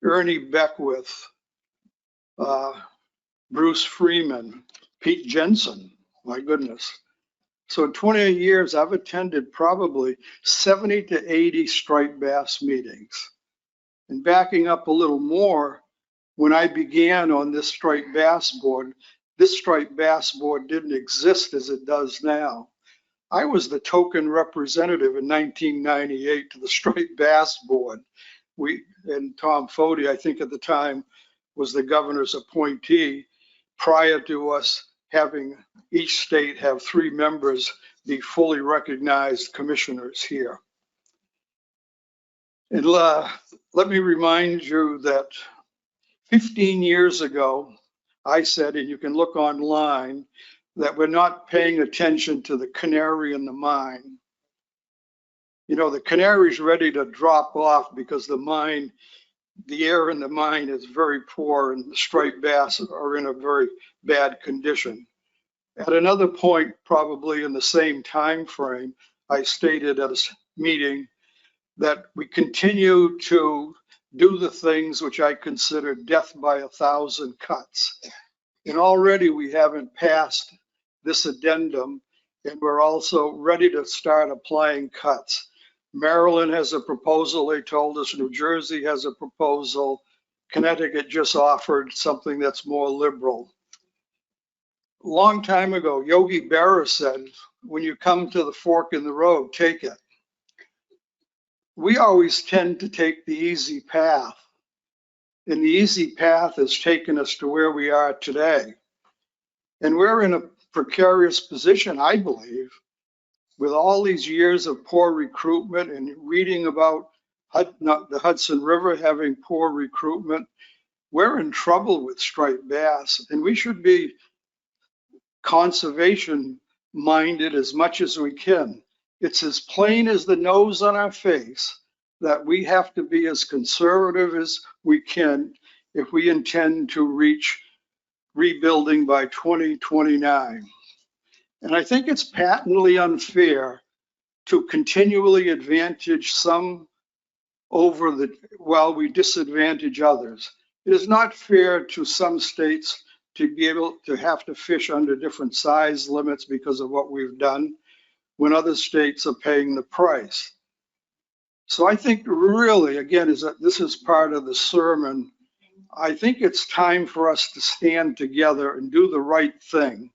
Ernie Beckwith, Bruce Freeman, Pete Jensen, my goodness. So in 28 years, I've attended probably 70 to 80 striped bass meetings. And backing up a little more, when I began on this striped bass board didn't exist as it does now. I was the token representative in 1998 to the striped bass board. And Tom Foti, I think at the time, was the governor's appointee prior to us having each state have 3 members be fully recognized commissioners here. And let me remind you that 15 years ago, I said, and you can look online, that we're not paying attention to the canary in the mine. You know, the canary's ready to drop off because the air in the mine is very poor and the striped bass are in a very bad condition. At another point, probably in the same time frame, I stated at a meeting that we continue to do the things which I consider death by 1,000 cuts. And already we haven't passed this addendum, and we're also ready to start applying cuts. Maryland has a proposal, they told us. New Jersey has a proposal. Connecticut just offered something that's more liberal. A long time ago, Yogi Berra said, when you come to the fork in the road, take it. We always tend to take the easy path. And the easy path has taken us to where we are today. And we're in a precarious position, I believe, with all these years of poor recruitment and reading about the Hudson River having poor recruitment. We're in trouble with striped bass, and we should be conservation minded as much as we can. It's as plain as the nose on our face that we have to be as conservative as we can if we intend to reach rebuilding by 2029. And I think it's patently unfair to continually advantage some while we disadvantage others. It is not fair to some states to be able to have to fish under different size limits because of what we've done when other states are paying the price. So I think really, again, this is part of the sermon. I think it's time for us to stand together and do the right thing.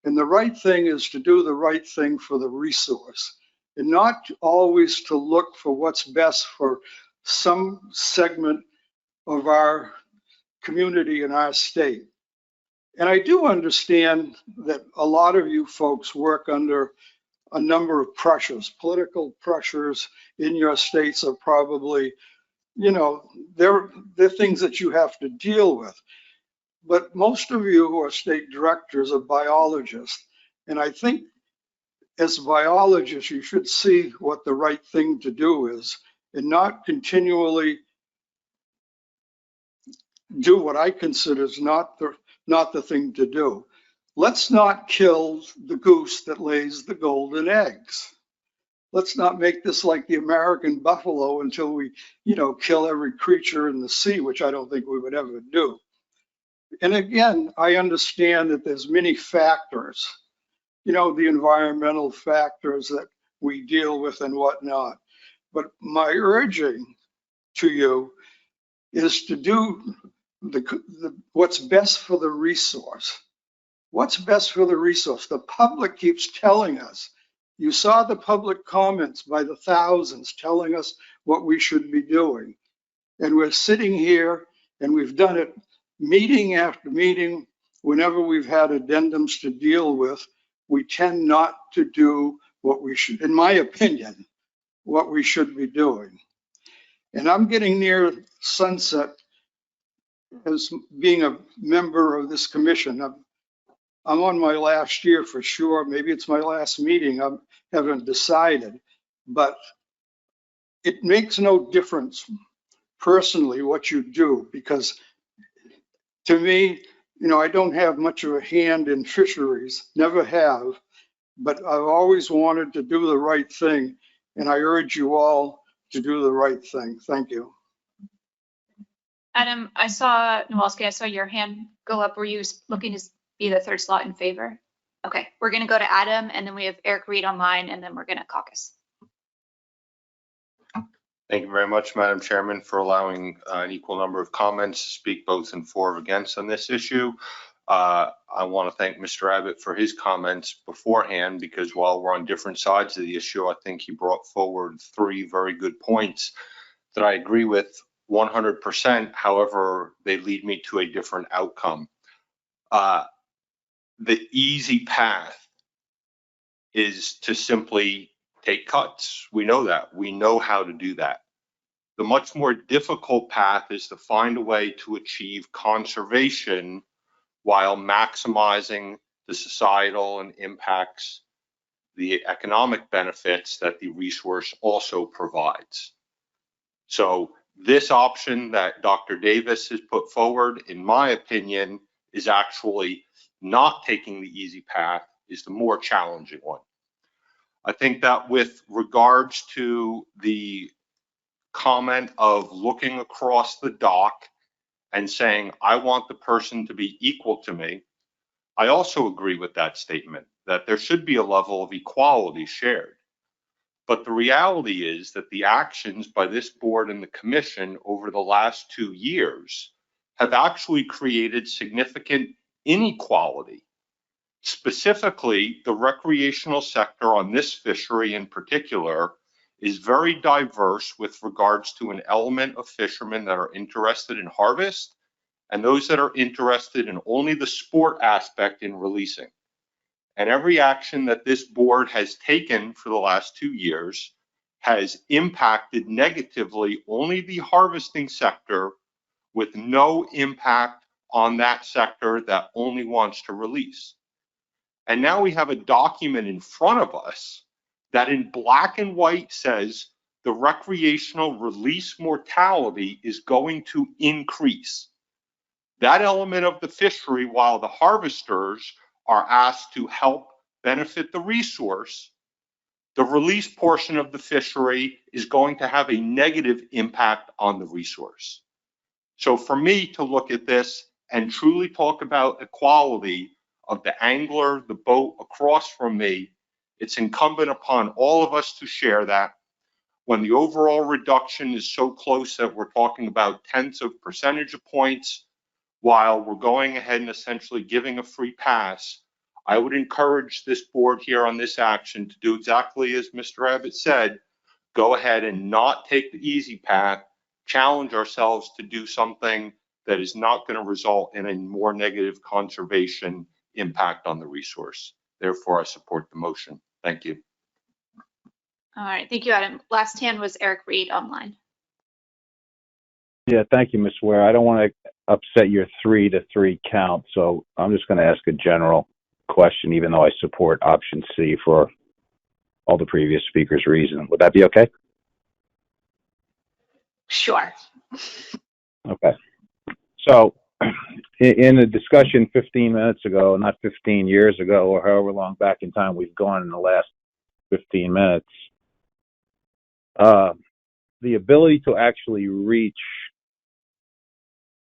And the right thing is to do the right thing for the resource and not always to look for what's best for some segment of our community in our state. And I do understand that a lot of you folks work under a number of pressures. Political pressures in your states are probably, they're things that you have to deal with. But most of you who are state directors are biologists. And I think as biologists, you should see what the right thing to do is and not continually do what I consider is not the thing to do. Let's not kill the goose that lays the golden eggs. Let's not make this like the American buffalo until we, kill every creature in the sea, which I don't think we would ever do. And again, I understand that there's many factors, the environmental factors that we deal with and whatnot. But my urging to you is to do what's best for the resource. What's best for the resource? The public keeps telling us. You saw the public comments by the thousands telling us what we should be doing. And we're sitting here and we've done it meeting after meeting. Whenever we've had addendums to deal with, we tend not to do what we should, in my opinion, what we should be doing. And I'm getting near sunset as being a member of this commission. I'm on my last year for sure. Maybe it's my last meeting. I haven't decided, but it makes no difference personally what you do, because to me, I don't have much of a hand in fisheries, never have, but I've always wanted to do the right thing. And I urge you all to do the right thing. Thank you.
Adam, Nowalski, I saw your hand go up. Were you looking to be the third slot in favor? Okay, we're going to go to Adam, and then we have Eric Reed online, and then we're going to caucus.
Thank you very much, Madam Chairman, for allowing an equal number of comments to speak both in for or against on this issue. I want to thank Mr. Abbott for his comments beforehand, because while we're on different sides of the issue, I think he brought forward 3 very good points that I agree with 100%. However, they lead me to a different outcome. The easy path is to simply take cuts. We know that. We know how to do that. The much more difficult path is to find a way to achieve conservation while maximizing the societal and impacts, the economic benefits that the resource also provides. So this option that Dr. Davis has put forward, in my opinion, is actually not taking the easy path, is the more challenging one. I think that with regards to the comment of looking across the dock and saying, I want the person to be equal to me, I also agree with that statement, that there should be a level of equality shared. But the reality is that the actions by this board and the commission over the last 2 years have actually created significant inequality. Specifically, the recreational sector on this fishery in particular is very diverse with regards to an element of fishermen that are interested in harvest and those that are interested in only the sport aspect in releasing. And every action that this board has taken for the last 2 years has impacted negatively only the harvesting sector, with no impact on that sector that only wants to release. And now we have a document in front of us that in black and white says the recreational release mortality is going to increase. That element of the fishery, while the harvesters are asked to help benefit the resource, the release portion of the fishery is going to have a negative impact on the resource. So for me to look at this and truly talk about equality of the angler, the boat across from me, it's incumbent upon all of us to share that. When the overall reduction is so close that we're talking about tenths of percentage points, while we're going ahead and essentially giving a free pass, I would encourage this board here on this action to do exactly as Mr. Abbott said, go ahead and not take the easy path, challenge ourselves to do something that is not going to result in a more negative conservation impact on the resource. Therefore, I support the motion. Thank you.
All right, thank you, Adam. Last hand was Eric Reed online.
Yeah, thank you, Ms. Ware. I don't want to upset your 3-3 count, so I'm just going to ask a general question, even though I support option C for all the previous speakers' reason. Would that be okay?
Sure.
Okay. So in the discussion 15 minutes ago, not 15 years ago, or however long back in time we've gone in the last 15 minutes, the ability to actually reach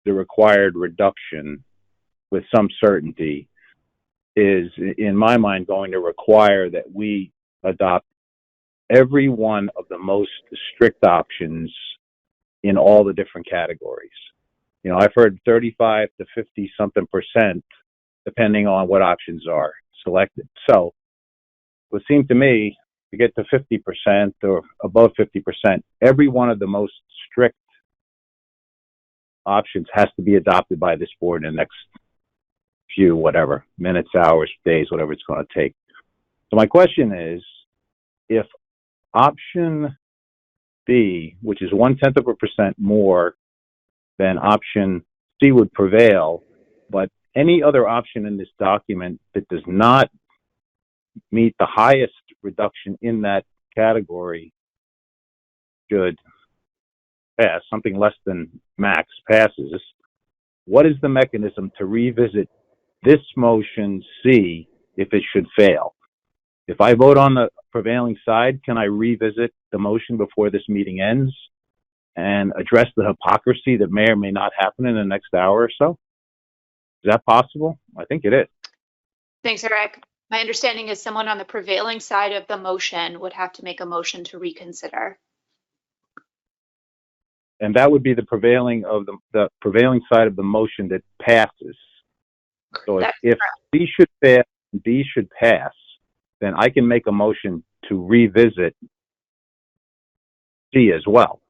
the required reduction with some certainty is, in my mind, going to require that we adopt every one of the most strict options in all the different categories. You know, I've heard 35 to 50 something percent, depending on what options are selected. So it would seem to me to get to 50% or above 50%, every one of the most strict options has to be adopted by this board in the next few, whatever, minutes, hours, days, whatever it's going to take. So my question is, if option B, which is 0.1% more than option C, would prevail, but any other option in this document that does not meet the highest reduction in that category should pass, something less than max passes, what is the mechanism to revisit this motion C if it should fail? If I vote on the prevailing side, can I revisit the motion before this meeting ends and address the hypocrisy that may or may not happen in the next hour or so? Is that possible? I think it is.
Thanks, Eric. My understanding is someone on the prevailing side of the motion would have to make a motion to reconsider.
And that would be the prevailing side of the motion that passes. So if C should fail and D should pass, then I can make a motion to revisit C as well,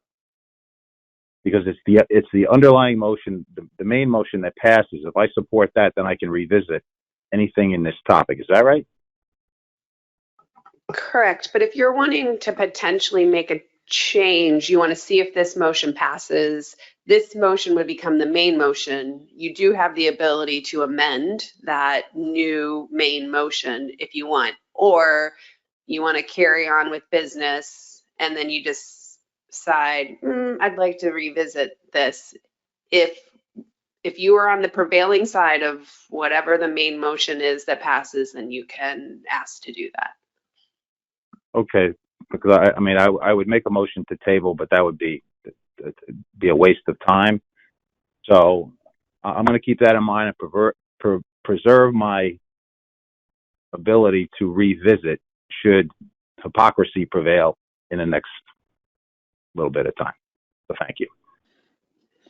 because it's the underlying motion, the main motion that passes. If I support that, then I can revisit anything in this topic. Is that right?
Correct. But if you're wanting to potentially make a change, you want to see if this motion passes, this motion would become the main motion. You do have the ability to amend that new main motion if you want, or you want to carry on with business and then you just decide, I'd like to revisit this. If you are on the prevailing side of whatever the main motion is that passes, then you can ask to do that.
Okay, because I would make a motion to table, but that would be a waste of time. So I'm going to keep that in mind and preserve my ability to revisit should hypocrisy prevail in the next little bit of time. So thank you.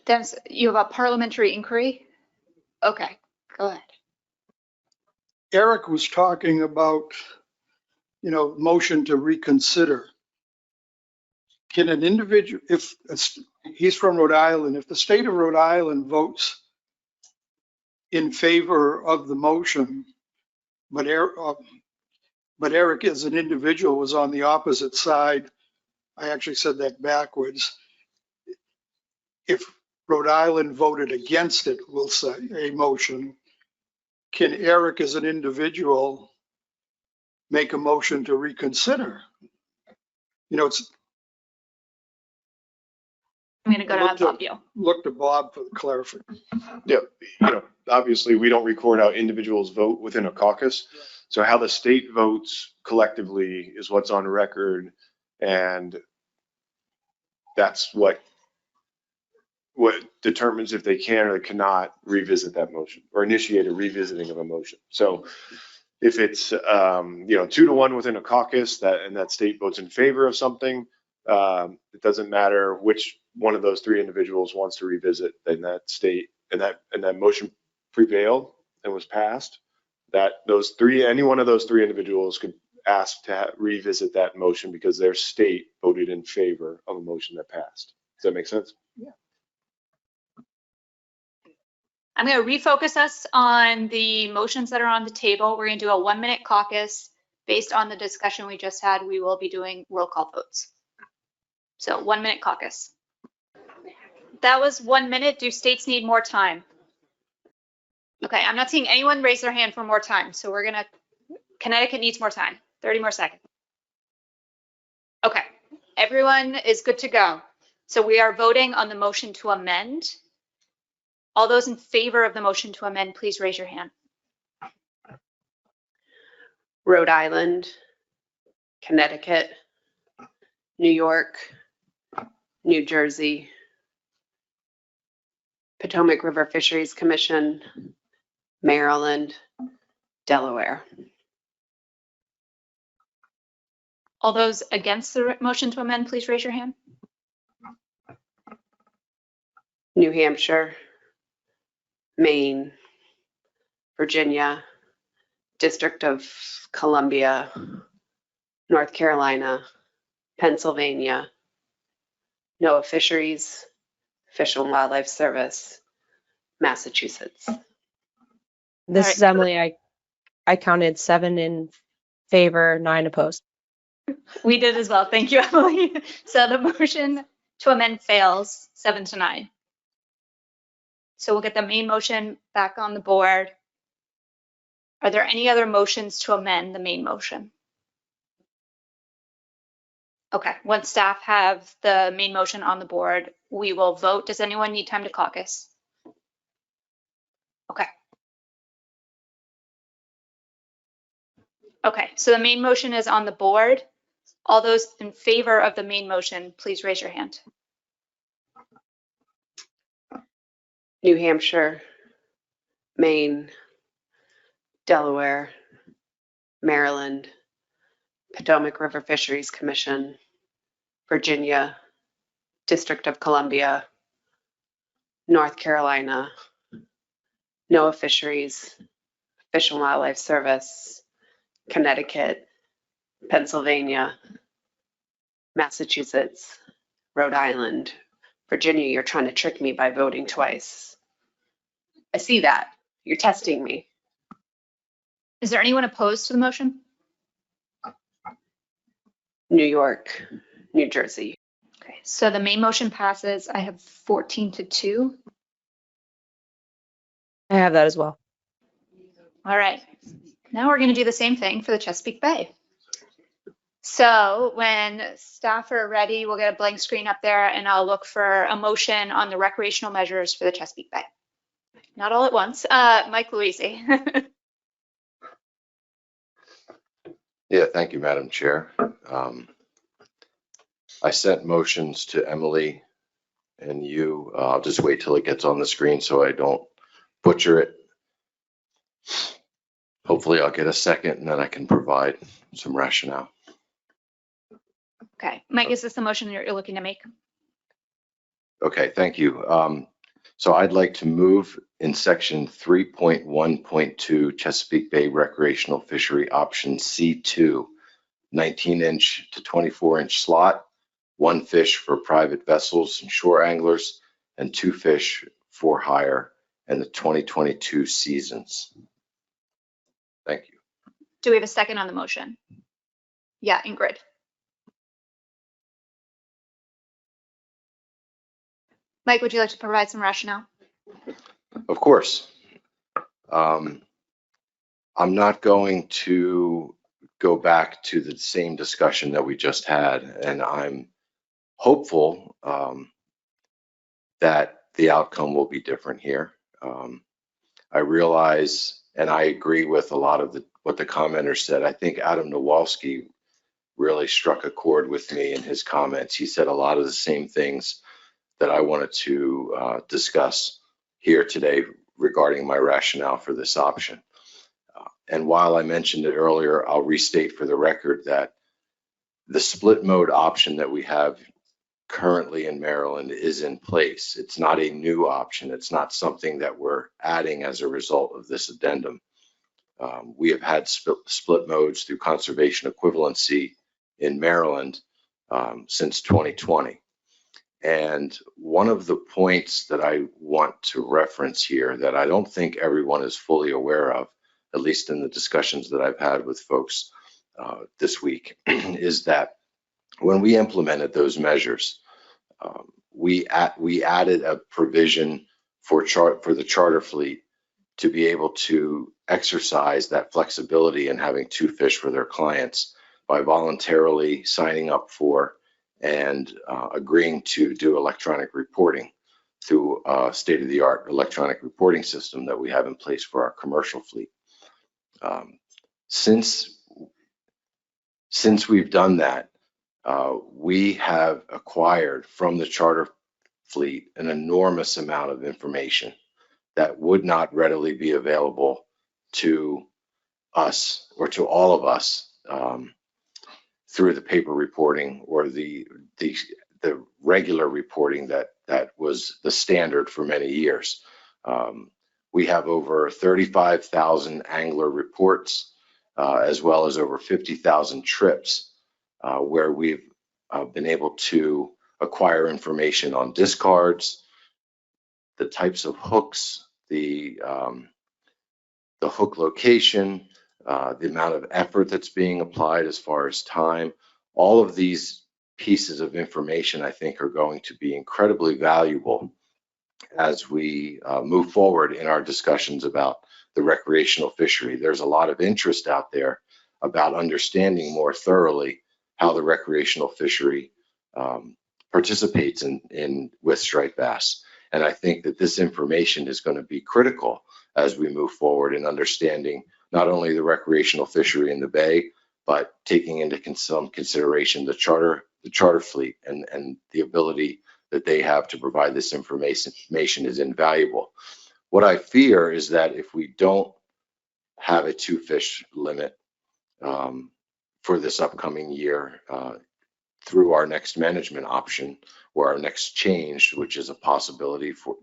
Dennis, you have a parliamentary inquiry? Okay, go ahead.
Eric was talking about, motion to reconsider. Can an individual, if he's from Rhode Island, if the state of Rhode Island votes in favor of the motion, but Eric as an individual was on the opposite side, I actually said that backwards. If Rhode Island voted against it, we'll say, a motion, can Eric as an individual make a motion to reconsider?
I'm going to go to Bob.
Look to Bob for the clarification.
Yeah, obviously we don't record how individuals vote within a caucus. So how the state votes collectively is what's on record, and that's what determines if they can or cannot revisit that motion or initiate a revisiting of a motion. So if it's 2-1 within a caucus and that state votes in favor of something, it doesn't matter which one of those three individuals wants to revisit, then that state and that motion prevailed and was passed, that any one of those three individuals could ask to revisit that motion because their state voted in favor of a motion that passed. Does that make sense?
Yeah. I'm going to refocus us on the motions that are on the table. We're going to do a 1-minute caucus based on the discussion we just had, we will be doing roll call votes. So 1 minute caucus. That was 1 minute. Do states need more time? Okay, I'm not seeing anyone raise their hand for more time. So we're gonna, Connecticut needs more time, 30 more seconds. Okay, everyone is good to go. So we are voting on the motion to amend. All those in favor of the motion to amend, please raise your hand.
Rhode Island, Connecticut, New York, New Jersey, Potomac River Fisheries Commission, Maryland, Delaware.
All those against the motion to amend, please raise your hand.
New Hampshire, Maine, Virginia, District of Columbia, North Carolina, Pennsylvania, NOAA Fisheries, Fish and Wildlife Service, Massachusetts.
This
All
is Emily. I counted 7 in favor, 9 opposed.
We did as well. Thank you, Emily. So the motion to amend fails 7-9. So we'll get the main motion back on the board. Are there any other motions to amend the main motion? Okay, once staff have the main motion on the board, we will vote. Does anyone need time to caucus? Okay. Okay, so the main motion is on the board. All those in favor of the main motion, please raise your hand.
New Hampshire, Maine, Delaware, Maryland, Potomac River Fisheries Commission, Virginia, District of Columbia, North Carolina, NOAA Fisheries, Fish and Wildlife Service, Connecticut, Pennsylvania, Massachusetts, Rhode Island, Virginia. You're trying to trick me by voting twice. I see that. You're testing me.
Is there anyone opposed to the motion?
New York, New Jersey.
Okay, so the main motion passes. I have 14-2.
I have that as well.
All right, now we're going to do the same thing for the Chesapeake Bay. So when staff are ready, we'll get a blank screen up there and I'll look for a motion on the recreational measures for the Chesapeake Bay. Not all at once. Mike Luisi.
Yeah, thank you, Madam Chair. I sent motions to Emily and you. I'll just wait till it gets on the screen so I don't butcher it. Hopefully I'll get a second and then I can provide some rationale.
Okay, Mike, is this the motion you're looking to make?
Okay, thank you. So I'd like to move in section 3.1.2 Chesapeake Bay Recreational Fishery Option C2, 19-inch to 24-inch slot, 1 fish for private vessels and shore anglers, and 2 fish for hire in the 2022 seasons. Thank you.
Do we have a second on the motion? Yeah, Ingrid. Mike, would you like to provide some rationale?
Of course. I'm not going to go back to the same discussion that we just had, and I'm hopeful that the outcome will be different here. I realize, and I agree with a lot of what the commenters said. I think Adam Nowalski really struck a chord with me in his comments. He said a lot of the same things that I wanted to discuss here today regarding my rationale for this option. And while I mentioned it earlier, I'll restate for the record that the split mode option that we have currently in Maryland is in place. It's not a new option. It's not something that we're adding as a result of this addendum. We have had split modes through conservation equivalency in Maryland since 2020. And one of the points that I want to reference here that I don't think everyone is fully aware of, at least in the discussions that I've had with folks this week is that when we implemented those measures, we added a provision for the charter fleet to be able to exercise that flexibility in having two fish for their clients by voluntarily signing up for and agreeing to do electronic reporting through a state-of-the-art electronic reporting system that we have in place for our commercial fleet. Since we've done that, we have acquired from the charter fleet an enormous amount of information that would not readily be available to us or to all of us through the paper reporting or the regular reporting that was the standard for many years. We have over 35,000 angler reports, as well as over 50,000 trips where we've been able to acquire information on discards, the types of hooks, the hook location, the amount of effort that's being applied as far as time. All of these pieces of information, I think, are going to be incredibly valuable as we move forward in our discussions about the recreational fishery. There's a lot of interest out there about understanding more thoroughly how the recreational fishery participates with striped bass. And I think that this information is going to be critical as we move forward in understanding not only the recreational fishery in the bay, but taking into some consideration the charter fleet and the ability that they have to provide this information is invaluable. What I fear is that if we don't have a two fish limit for this upcoming year through our next management option or our next change, which is a possibility for,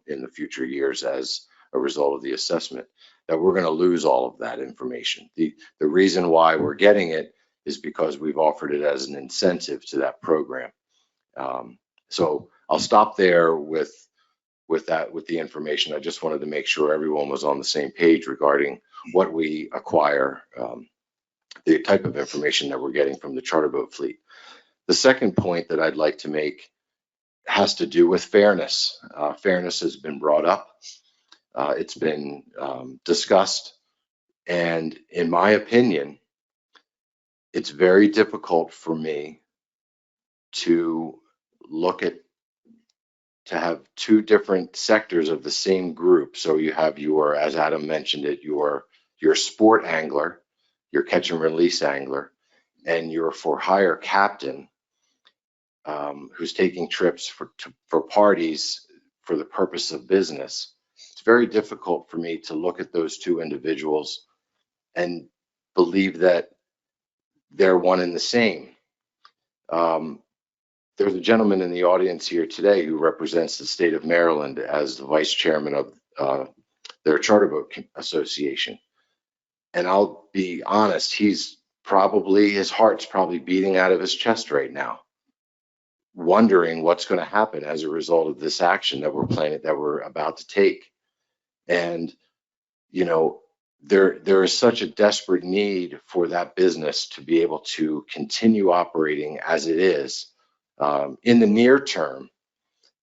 in the future years as a result of the assessment, that we're going to lose all of that information. The reason why we're getting it is because we've offered it as an incentive to that program. So I'll stop there with the information. I just wanted to make sure everyone was on the same page regarding what we acquire, the type of information that we're getting from the charter boat fleet. The second point that I'd like to make has to do with fairness. Fairness has been brought up. It's been discussed. And in my opinion, it's very difficult for me to have two different sectors of the same group. So you have your, as Adam mentioned it, your sport angler, your catch and release angler, and your for hire captain who's taking trips for parties for the purpose of business. It's very difficult for me to look at those two individuals and believe that they're one and the same. There's a gentleman in the audience here today who represents the state of Maryland as the vice chairman of their charter boat association. And I'll be honest, his heart's probably beating out of his chest right now, wondering what's going to happen as a result of this action that we're about to take. And, there is such a desperate need for that business to be able to continue operating as it is in the near term,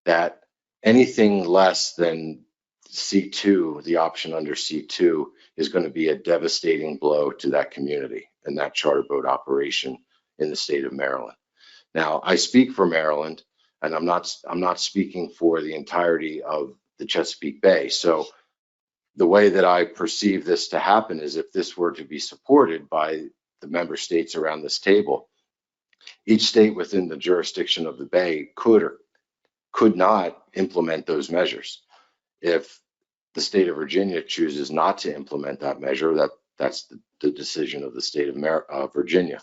that anything less than C2, the option under C2, is going to be a devastating blow to that community and that charter boat operation in the state of Maryland. Now, I speak for Maryland, and I'm not speaking for the entirety of the Chesapeake Bay. So the way that I perceive this to happen is if this were to be supported by the member states around this table, each state within the jurisdiction of the Bay could or could not implement those measures. If the state of Virginia chooses not to implement that measure, that's the decision of the state of Virginia.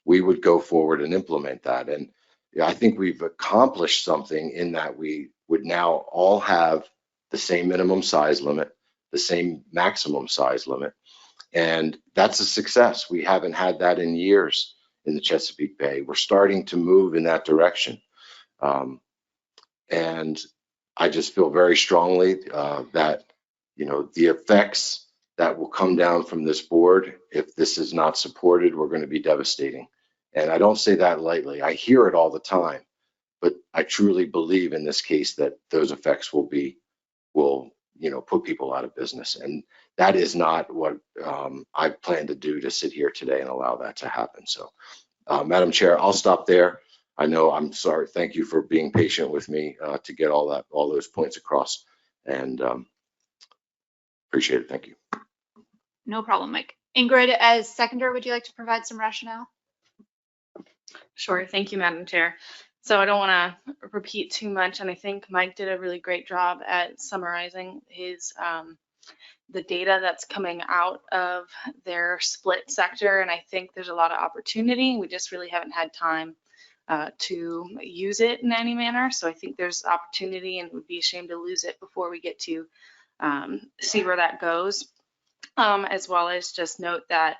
We would go forward and implement that. And I think we've accomplished something in that we would now all have the same minimum size limit, the same maximum size limit. And that's a success. We haven't had that in years in the Chesapeake Bay. We're starting to move in that direction. And I just feel very strongly that, the effects that will come down from this board. If this is not supported, we're going to be devastating. And I don't say that lightly. I hear it all the time, but I truly believe in this case that those effects will put people out of business. And that is not what I plan to do, to sit here today and allow that to happen. So, Madam Chair, I'll stop there. I know, I'm sorry. Thank you for being patient with me to get all those points across, and appreciate it. Thank you.
No problem, Mike. Ingrid, as seconder, would you like to provide some rationale?
Sure. Thank you, Madam Chair. So I don't want to repeat too much, and I think Mike did a really great job at summarizing his the data that's coming out of their split sector, and I think there's a lot of opportunity. We just really haven't had time to use it in any manner. So I think there's opportunity, and it would be a shame to lose it before we get to see where that goes. As well as just note that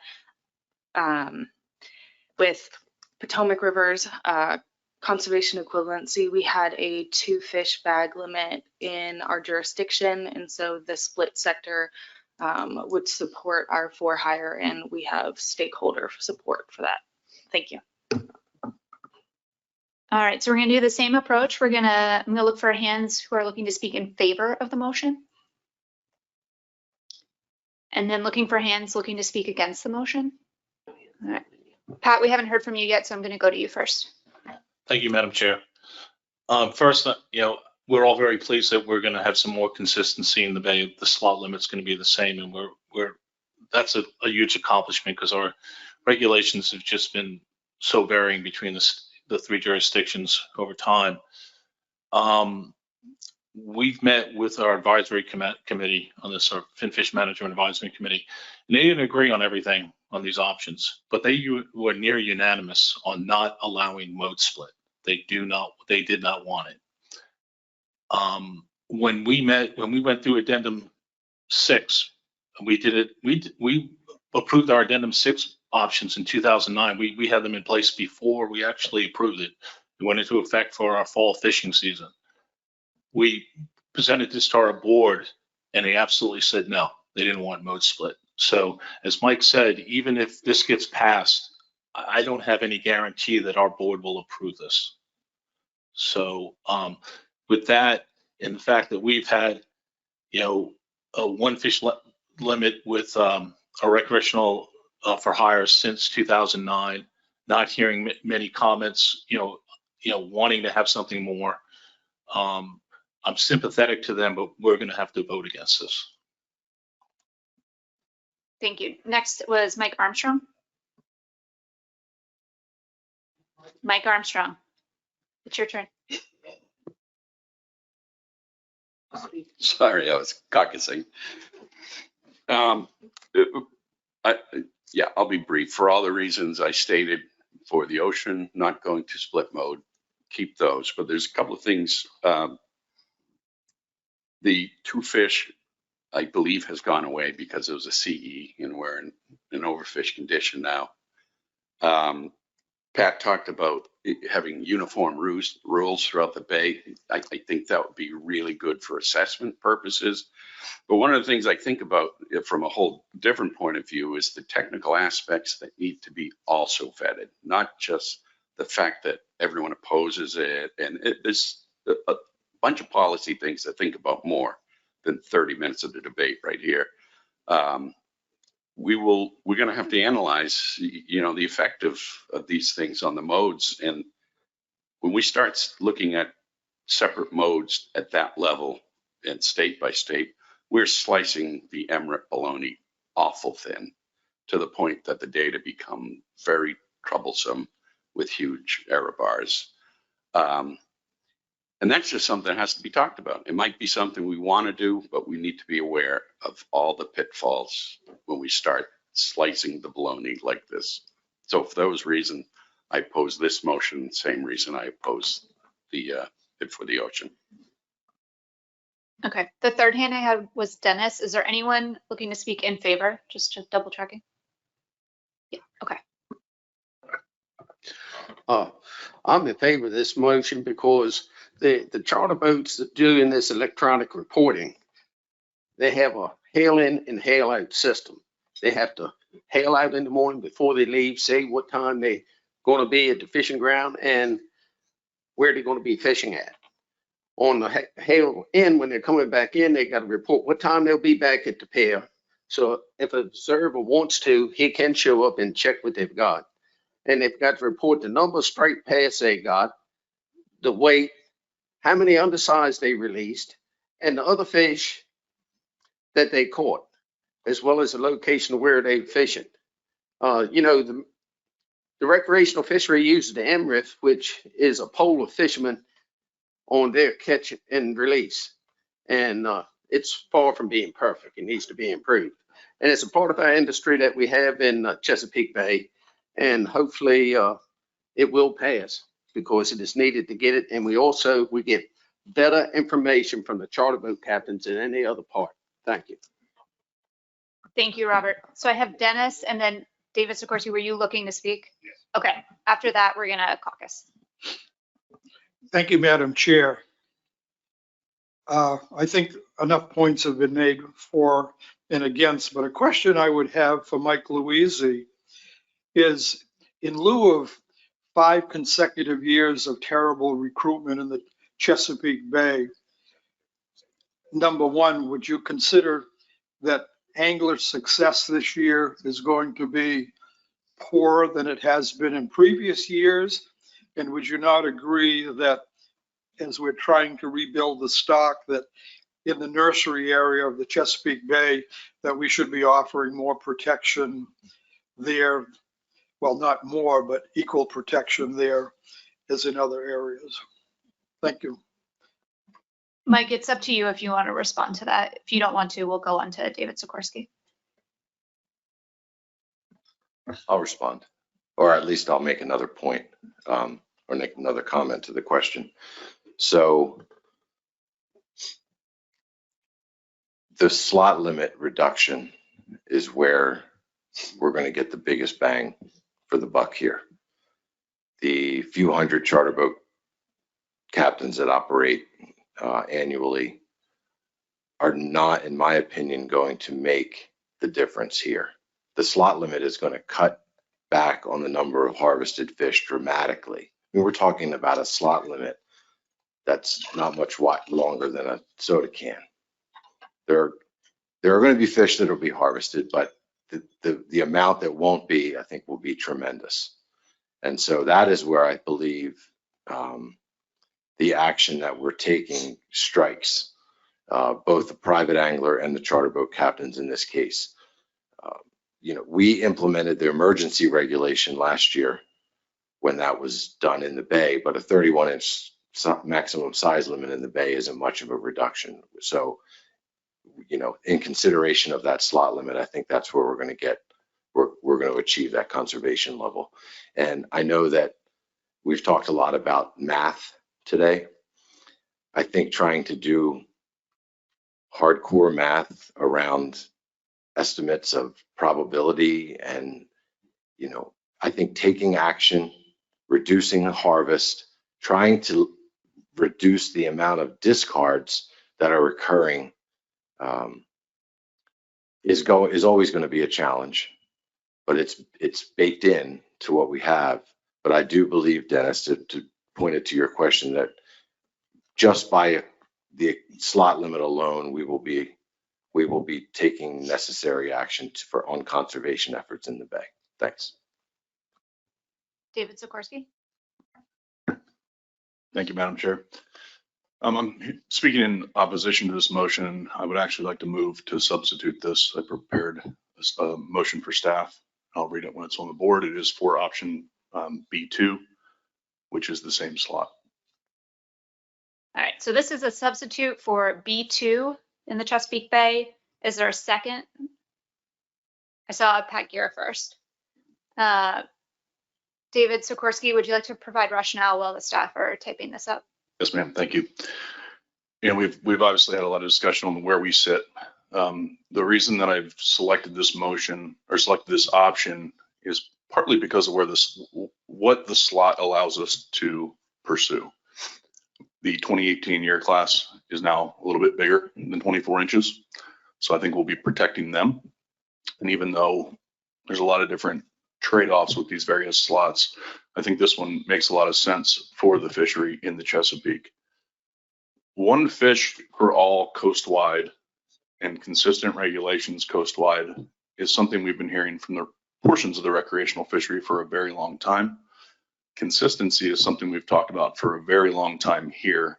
with Potomac River's conservation equivalency, we had a 2 fish bag limit in our jurisdiction, and so the split sector would support our for hire, and we have stakeholder support for that. Thank you.
All right, so we're gonna do the same approach. I'm gonna look for hands who are looking to speak in favor of the motion. And then looking for hands looking to speak against the motion. All right. Pat, we haven't heard from you yet, so I'm going to go to you first.
Thank you, Madam Chair. First, we're all very pleased that we're going to have some more consistency in the bay. The slot limit's going to be the same, and that's a huge accomplishment, because our regulations have just been so varying between the 3 jurisdictions over time. We've met with our advisory committee on this, our Finfish Management Advisory Committee, and they didn't agree on everything on these options, but they were near unanimous on not allowing mode split. They did not want it. When we went through Addendum 6, we approved our Addendum 6 options in 2009. We had them in place before we actually approved it. It went into effect for our fall fishing season. We presented this to our board, and they absolutely said no. They didn't want mode split. So as Mike said, even if this gets passed, I don't have any guarantee that our board will approve this. So with that, and the fact that we've had, a 1 fish limit with a recreational for hire since 2009, not hearing many comments, wanting to have something more. I'm sympathetic to them, but we're going to have to vote against this.
Thank you. Next was Mike Armstrong. Mike Armstrong, it's your turn.
Sorry, I was caucusing. I'll be brief. For all the reasons I stated, for the ocean, not going to split mode, keep those. But there's a couple of things. The 2 fish, I believe, has gone away because it was a CE, and we're in an overfish condition now. Pat talked about having uniform rules throughout the bay. I think that would be really good for assessment purposes. But one of the things I think about from a whole different point of view is the technical aspects that need to be also vetted, not just the fact that everyone opposes it. And there's a bunch of policy things to think about more than 30 minutes of the debate right here. We're going to have to analyze, the effect of these things on the modes. And when we start looking at separate modes at that level and state by state, we're slicing the emirate bologna awful thin, to the point that the data become very troublesome with huge error bars. And that's just something that has to be talked about. It might be something we want to do, but we need to be aware of all the pitfalls when we start slicing the bologna like this. So for those reasons, I oppose this motion, same reason I oppose the bid for the ocean.
Okay, the third hand I had was Dennis. Is there anyone looking to speak in favor? Just double checking. Yeah, okay.
I'm in favor of this motion because the charter boats that doing this electronic reporting, they have a hail in and hail out system. They have to hail out in the morning before they leave, say what time they're going to be at the fishing ground and where they're going to be fishing at. On the hail in, when they're coming back in, they got to report what time they'll be back at the pier. So if an observer wants to, he can show up and check what they've got. And they've got to report the number of striped bass they got, the weight, how many undersized they released, and the other fish that they caught, as well as the location of where they fishing. You know, the recreational fishery uses the MRIF, which is a poll of fishermen on their catch and release. And it's far from being perfect. It needs to be improved. And it's a part of our industry that we have in Chesapeake Bay. And hopefully it will pass because it is needed to get it. And we get better information from the charter boat captains than any other part. Thank you.
Thank you, Robert. So I have Dennis and then David Sikorsky. Were you looking to speak? Yes. Okay. After that, we're going to caucus.
Thank you, Madam Chair. I think enough points have been made for and against, but a question I would have for Mike Louisi is, in lieu of 5 consecutive years of terrible recruitment in the Chesapeake Bay, number one, would you consider that angler success this year is going to be poorer than it has been in previous years? And would you not agree that as we're trying to rebuild the stock, that in the nursery area of the Chesapeake Bay, that we should be offering more protection there? Well, not more, but equal protection there as in other areas. Thank you.
Mike, it's up to you if you want to respond to that. If you don't want to, we'll go on to David Sikorsky.
I'll respond, or at least I'll make another point or make another comment to the question. So the slot limit reduction is where we're going to get the biggest bang for the buck here. The few hundred charter boat captains that operate annually are not, in my opinion, going to make the difference here. The slot limit is going to cut back on the number of harvested fish dramatically. I mean, we're talking about a slot limit that's not much longer than a soda can. There are going to be fish that will be harvested, but the amount that won't be, I think, will be tremendous. And so that is where I believe the action that we're taking strikes both the private angler and the charter boat captains in this case. You know, we implemented the emergency regulation last year when that was done in the bay, but a 31-inch maximum size limit in the bay isn't much of a reduction. So, you know, in consideration of that slot limit, I think that's where we're going to get, we're going to achieve that conservation level. And I know that we've talked a lot about math today. I think trying to do hardcore math around estimates of probability and, you know, I think taking action, reducing harvest, trying to reduce the amount of discards that are occurring is always going to be a challenge, but it's baked in to what we have. But I do believe, Dennis, to point it to your question, that just by the slot limit alone, we will be taking necessary action on conservation efforts in the bay. Thanks.
David Sikorsky.
Thank you, Madam Chair. I'm speaking in opposition to this motion. I would actually like to move to substitute this. I prepared a motion for staff. I'll read it when it's on the board. It is for option B2, which is the same slot.
All right, so this is a substitute for B2 in the Chesapeake Bay. Is there a second? I saw Pat Gear first. David Sikorsky, would you like to provide rationale while the staff are typing this up?
Yes, ma'am. Thank you. You know, we've obviously had a lot of discussion on where we sit. The reason that I've selected this motion or selected this option is partly because of what the slot allows us to pursue. The 2018 year class is now a little bit bigger than 24 inches. So I think we'll be protecting them. And even though there's a lot of different trade-offs with these various slots, I think this one makes a lot of sense for the fishery in the Chesapeake. One fish for all coastwide and consistent regulations coastwide is something we've been hearing from the portions of the recreational fishery for a very long time. Consistency is something we've talked about for a very long time here.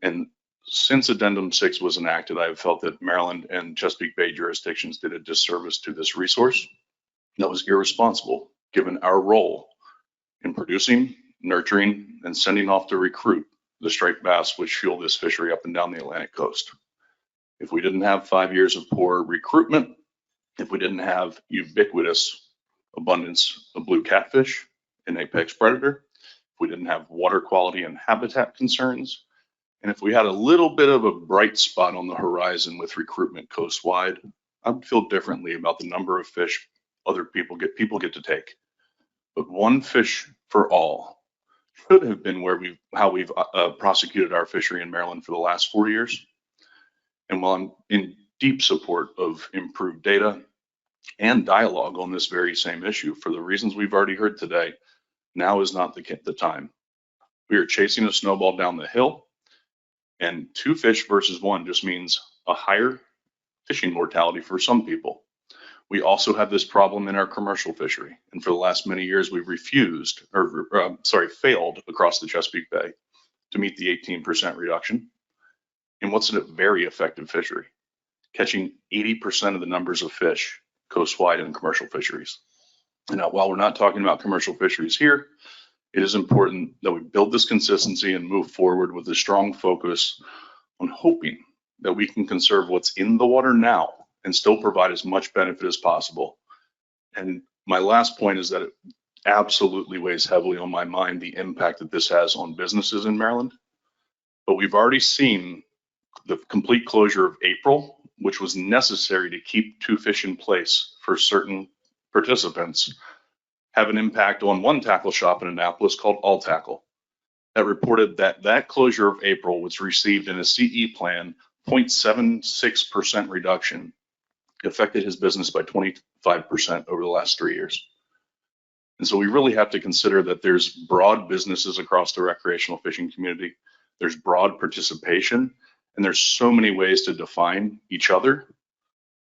And since Addendum 6 was enacted, I've felt that Maryland and Chesapeake Bay jurisdictions did a disservice to this resource. That was irresponsible, given our role in producing, nurturing, and sending off to recruit the striped bass which fuel this fishery up and down the Atlantic coast. If we didn't have 5 years of poor recruitment, if we didn't have ubiquitous abundance of blue catfish and apex predator, if we didn't have water quality and habitat concerns, and if we had a little bit of a bright spot on the horizon with recruitment coastwide, I would feel differently about the number of fish other people get to take. But one fish for all should have been how we've prosecuted our fishery in Maryland for the last 4 years. And while I'm in deep support of improved data and dialogue on this very same issue, for the reasons we've already heard today, now is not the time. We are chasing a snowball down the hill, and 2 fish versus 1 just means a higher fishing mortality for some people. We also have this problem in our commercial fishery, and for the last many years we've failed across the Chesapeake Bay to meet the 18% reduction in what's a very effective fishery, catching 80% of the numbers of fish coastwide in commercial fisheries. And now, while we're not talking about commercial fisheries here, it is important that we build this consistency and move forward with a strong focus on hoping that we can conserve what's in the water now and still provide as much benefit as possible. And my last point is that it absolutely weighs heavily on my mind the impact that this has on businesses in Maryland. But we've already seen the complete closure of April, which was necessary to keep 2 fish in place for certain participants, have an impact on one tackle shop in Annapolis called All Tackle that reported that closure of April was received in a CE plan 0.76% reduction, affected his business by 25% over the last 3 years. And so we really have to consider that there's broad businesses across the recreational fishing community. There's broad participation, and there's so many ways to define each other.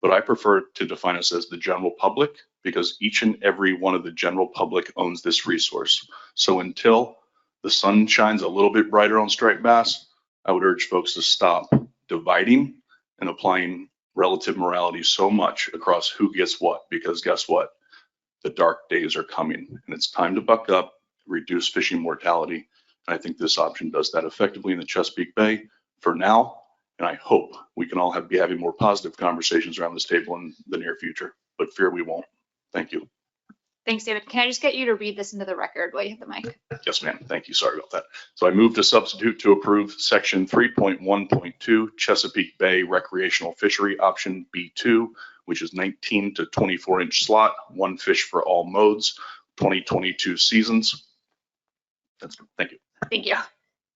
But I prefer to define us as the general public, because each and every one of the general public owns this resource. So until the sun shines a little bit brighter on striped bass, I would urge folks to stop dividing and applying relative morality so much across who gets what, because guess what? The dark days are coming, and it's time to buck up, reduce fishing mortality. And I think this option does that effectively in the Chesapeake Bay for now. And I hope we can all be having more positive conversations around this table in the near future, but fear we won't. Thank you.
Thanks, David. Can I just get you to read this into the record while you have the mic?
Yes, ma'am. Thank you. Sorry about that. So I move to substitute to approve section 3.1.2 Chesapeake Bay recreational fishery option B2, which is 19 to 24 inch slot, 1 fish for all modes, 2022 seasons. That's good. Thank you.
Thank you.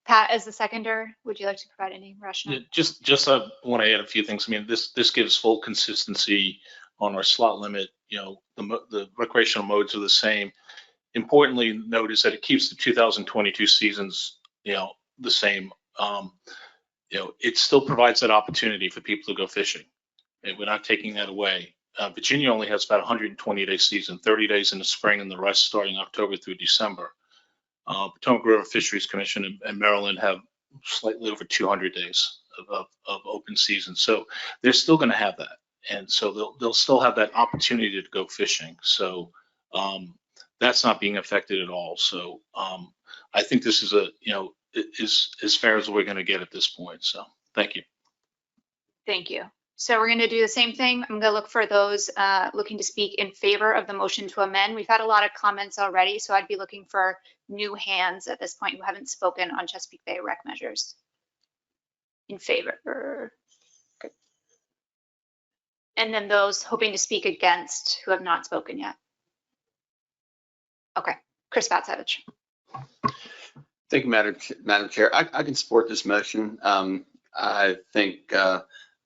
Pat, as the seconder, would you like to provide any rationale?
Yeah, just I want to add a few things. I mean, this gives full consistency on our slot limit. You know, the recreational modes are the same. Importantly, notice that it keeps the 2022 seasons, you know, the same. You know, it still provides that opportunity for people to go fishing, and we're not taking that away. Virginia only has about 120-day season, 30 days in the spring, and the rest starting October through December. Potomac River Fisheries Commission and Maryland have slightly over 200 days of open season. So they're still going to have that. And so they'll still have that opportunity to go fishing. So that's not being affected at all. So I think this is is as fair as we're going to get at this point. So thank you.
Thank you. So we're going to do the same thing. I'm going to look for those looking to speak in favor of the motion to amend. We've had a lot of comments already, so I'd be looking for new hands at this point who haven't spoken on Chesapeake Bay rec measures. In favor. And then those hoping to speak against who have not spoken yet. Okay, Chris Vatsevich.
Thank you, Madam Chair. I can support this motion. I think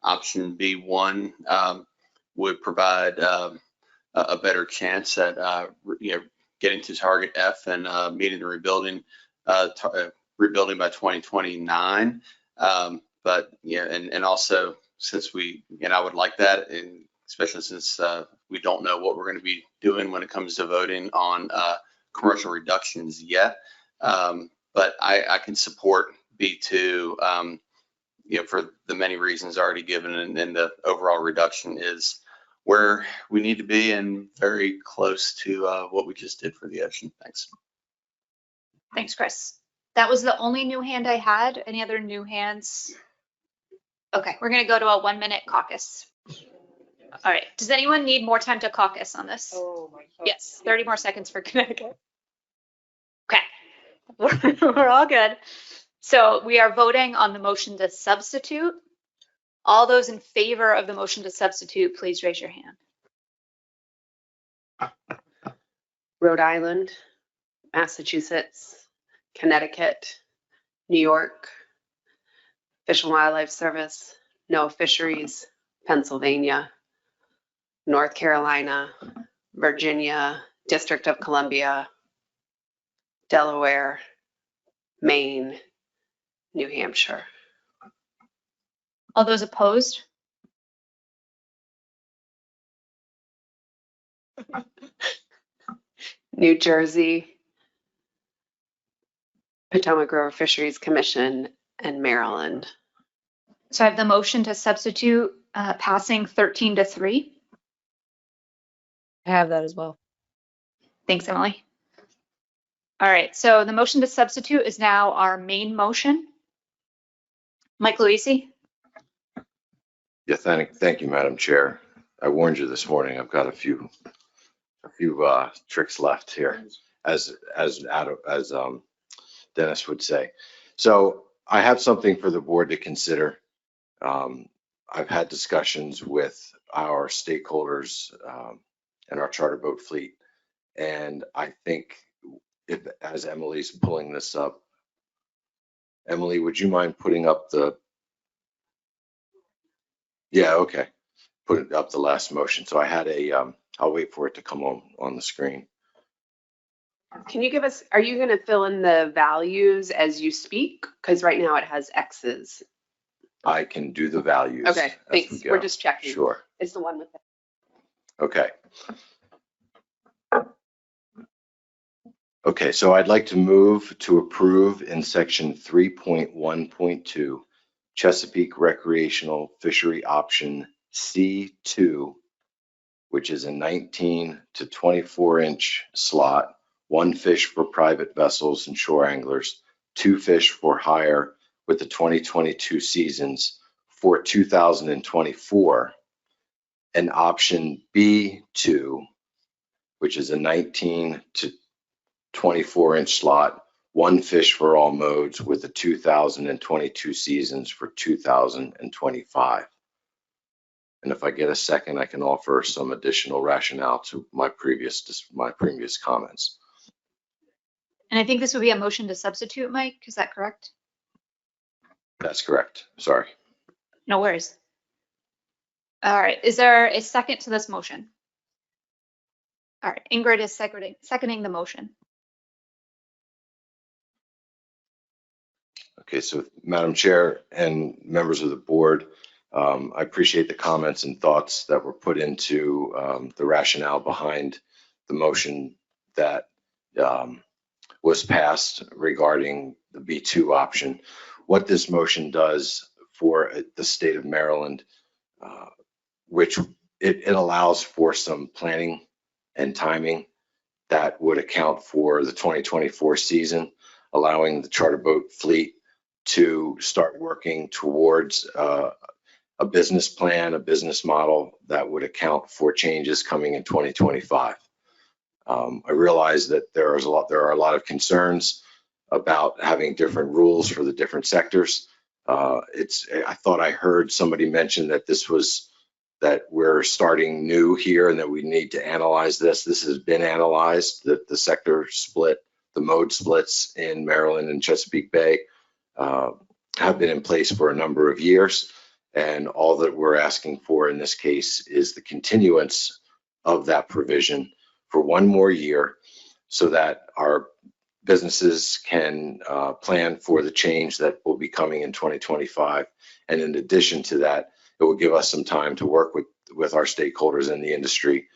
option B1 would provide a better chance at getting to target F and meeting the rebuilding by 2029. But yeah, and also since I would like that, and especially since we don't know what we're going to be doing when it comes to voting on commercial reductions yet. But I can support B2, for the many reasons already given, and the overall reduction is where we need to be and very close to what we just did for the ocean. Thanks.
Thanks, Chris. That was the only new hand I had. Any other new hands? Okay, we're going to go to a 1-minute caucus. All right. Does anyone need more time to caucus on this? Oh my God. Yes, 30 more seconds for Connecticut. Okay, we're all good. So we are voting on the motion to substitute. All those in favor of the motion to substitute, please raise your hand.
Rhode Island, Massachusetts, Connecticut, New York, Fish and Wildlife Service, NOAA Fisheries, Pennsylvania, North Carolina, Virginia, District of Columbia, Delaware, Maine, New Hampshire.
All those opposed?
New Jersey, Potomac River Fisheries Commission, and Maryland.
So I have the motion to substitute passing 13-3.
I have that as well.
Thanks, Emily. All right, so the motion to substitute is now our main motion. Mike Luisi?
Yeah, thank you, Madam Chair. I warned you this morning. I've got a few tricks left here, as Dennis would say. So I have something for the board to consider. I've had discussions with our stakeholders and our charter boat fleet, and I think as Emily's pulling this up, Emily, would you mind putting up yeah, okay, put up the last motion. So I had I'll wait for it to come on the screen.
Can you give us, are you going to fill in the values as you speak? Because right now it has X's.
I can do the values.
Okay, thanks. We're just checking.
Sure.
It's the one with it.
Okay. Okay, so I'd like to move to approve in section 3.1.2 Chesapeake Recreational Fishery Option C2, which is a 19 to 24 inch slot, 1 fish for private vessels and shore anglers, 2 fish for hire with the 2022 seasons for 2024, and option B2, which is a 19 to 24 inch slot, 1 fish for all modes with the 2022 seasons for 2025. And if I get a second, I can offer some additional rationale to my previous comments.
And I think this would be a motion to substitute, Mike. Is that correct?
That's correct. Sorry.
No worries. All right. Is there a second to this motion? All right. Ingrid is seconding the motion.
Okay, so Madam Chair and members of the board, I appreciate the comments and thoughts that were put into the rationale behind the motion that was passed regarding the B2 option. What this motion does for the state of Maryland, which it allows for some planning and timing that would account for the 2024 season, allowing the charter boat fleet to start working towards a business plan, a business model that would account for changes coming in 2025. I realize that there are a lot of concerns about having different rules for the different sectors. I thought I heard somebody mention that that we're starting new here and that we need to analyze this. This has been analyzed, that the sector split, the mode splits in Maryland and Chesapeake Bay have been in place for a number of years. And all that we're asking for in this case is the continuance of that provision for one more year so that our businesses can plan for the change that will be coming in 2025. And in addition to that, it will give us some time to work with our stakeholders in the industry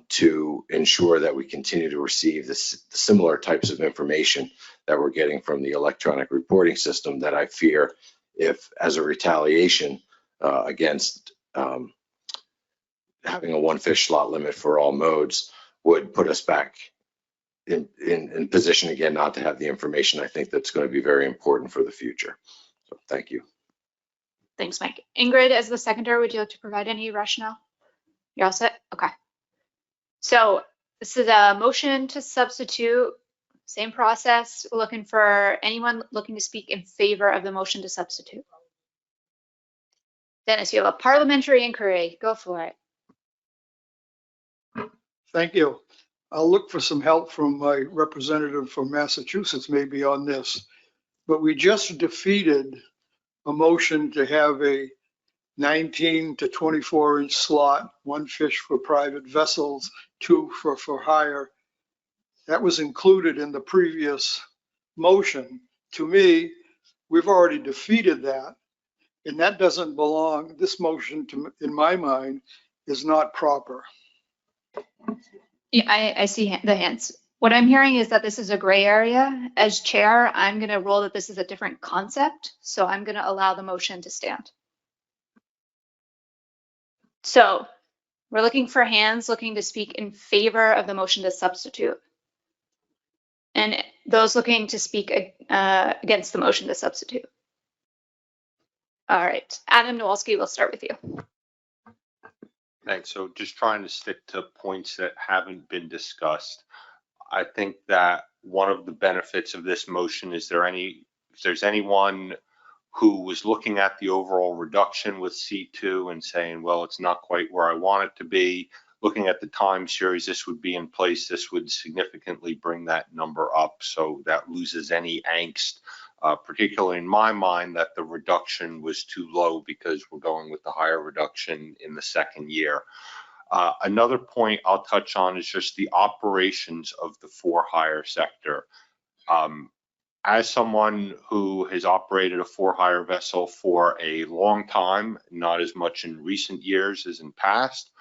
to ensure that we continue to receive this similar types of information that we're getting from the electronic reporting system that I fear, if as a retaliation against having a one fish slot limit for all modes, would put us back in position again not to have the information. I think that's going to be very important for the future. So thank you.
Thanks, Mike. Ingrid, as the seconder, would you like to provide any rationale? You're all set? Okay. So this is a motion to substitute, same process. We're looking for anyone looking to speak in favor of the motion to substitute. Dennis, you have a parliamentary inquiry. Go for it.
Thank you. I'll look for some help from my representative from Massachusetts maybe on this, but we just defeated a motion to have a 19 to 24 inch slot, one fish for private vessels, two for hire. That was included in the previous motion. To me, we've already defeated that, and that doesn't belong. This motion, in my mind, is not proper.
Yeah, I see the hands. What I'm hearing is that this is a gray area. As chair, I'm going to rule that this is a different concept, so I'm going to allow the motion to stand. So we're looking for hands looking to speak in favor of the motion to substitute. And those looking to speak against the motion to substitute. All right, Adam Nowalski, we'll start with you.
Thanks. So just trying to stick to points that haven't been discussed. I think that one of the benefits of this motion is if there's anyone who was looking at the overall reduction with C2 and saying, well, it's not quite where I want it to be, looking at the time series this would be in place, this would significantly bring that number up. So that loses any angst, particularly in my mind, that the reduction was too low because we're going with the higher reduction in the second year. Another point I'll touch on is just the operations of the for-hire sector. As someone who has operated a for-hire vessel for a long time, not as much in recent years as in past,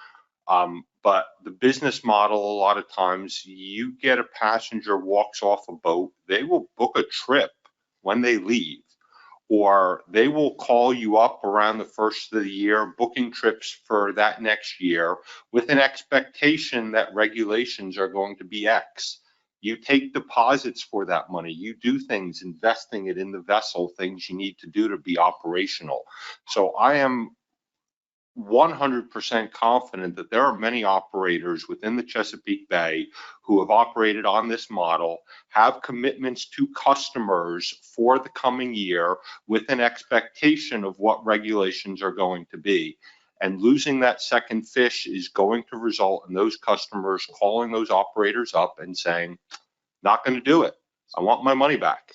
but the business model, a lot of times you get a passenger walks off a boat, they will book a trip when they leave, or they will call you up around the first of the year, booking trips for that next year with an expectation that regulations are going to be X. You take deposits for that money. You do things, investing it in the vessel, things you need to do to be operational. So I am 100% confident that there are many operators within the Chesapeake Bay who have operated on this model, have commitments to customers for the coming year with an expectation of what regulations are going to be. And losing that second fish is going to result in those customers calling those operators up and saying, not going to do it. I want my money back.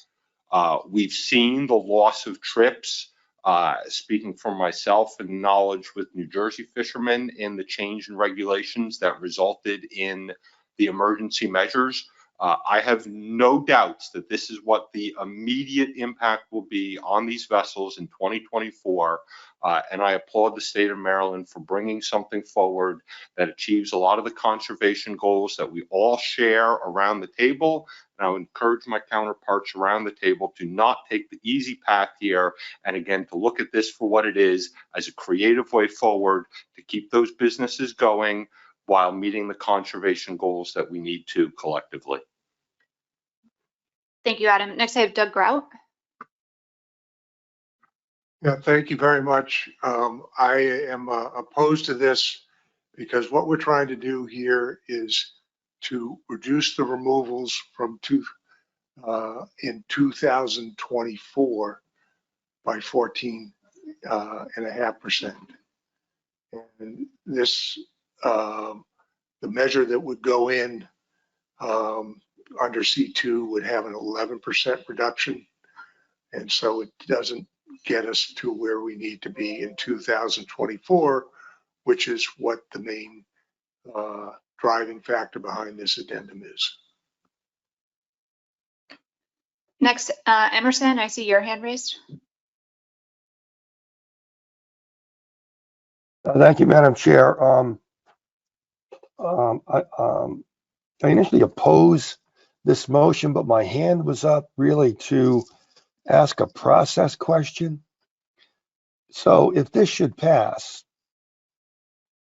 We've seen the loss of trips. Speaking for myself and knowledge with New Jersey fishermen in the change in regulations that resulted in the emergency measures. I have no doubts that this is what the immediate impact will be on these vessels in 2024. And I applaud the state of Maryland for bringing something forward that achieves a lot of the conservation goals that we all share around the table. And I would encourage my counterparts around the table to not take the easy path here, and again, to look at this for what it is, as a creative way forward to keep those businesses going while meeting the conservation goals that we need to collectively.
Thank you, Adam. Next, I have Doug Grout.
Yeah, thank you very much. I am opposed to this because what we're trying to do here is to reduce the removals from in 2024 by 14.5%. And this, the measure that would go in under C2 would have an 11% reduction. And so it doesn't get us to where we need to be in 2024, which is what the main driving factor behind this addendum is.
Next, Emerson, I see your hand raised.
Thank you, Madam Chair. I initially oppose this motion, but my hand was up really to ask a process question. So if this should pass,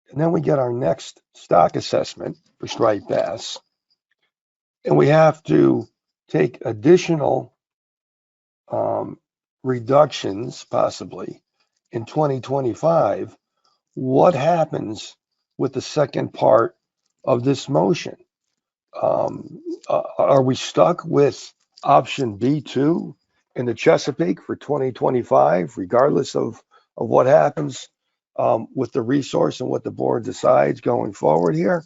and then we get our next stock assessment for striped bass, and we have to take additional reductions possibly in 2025, what happens with the second part of this motion? Are we stuck with option B2 in the Chesapeake for 2025, regardless of what happens with the resource and what the board decides going forward here?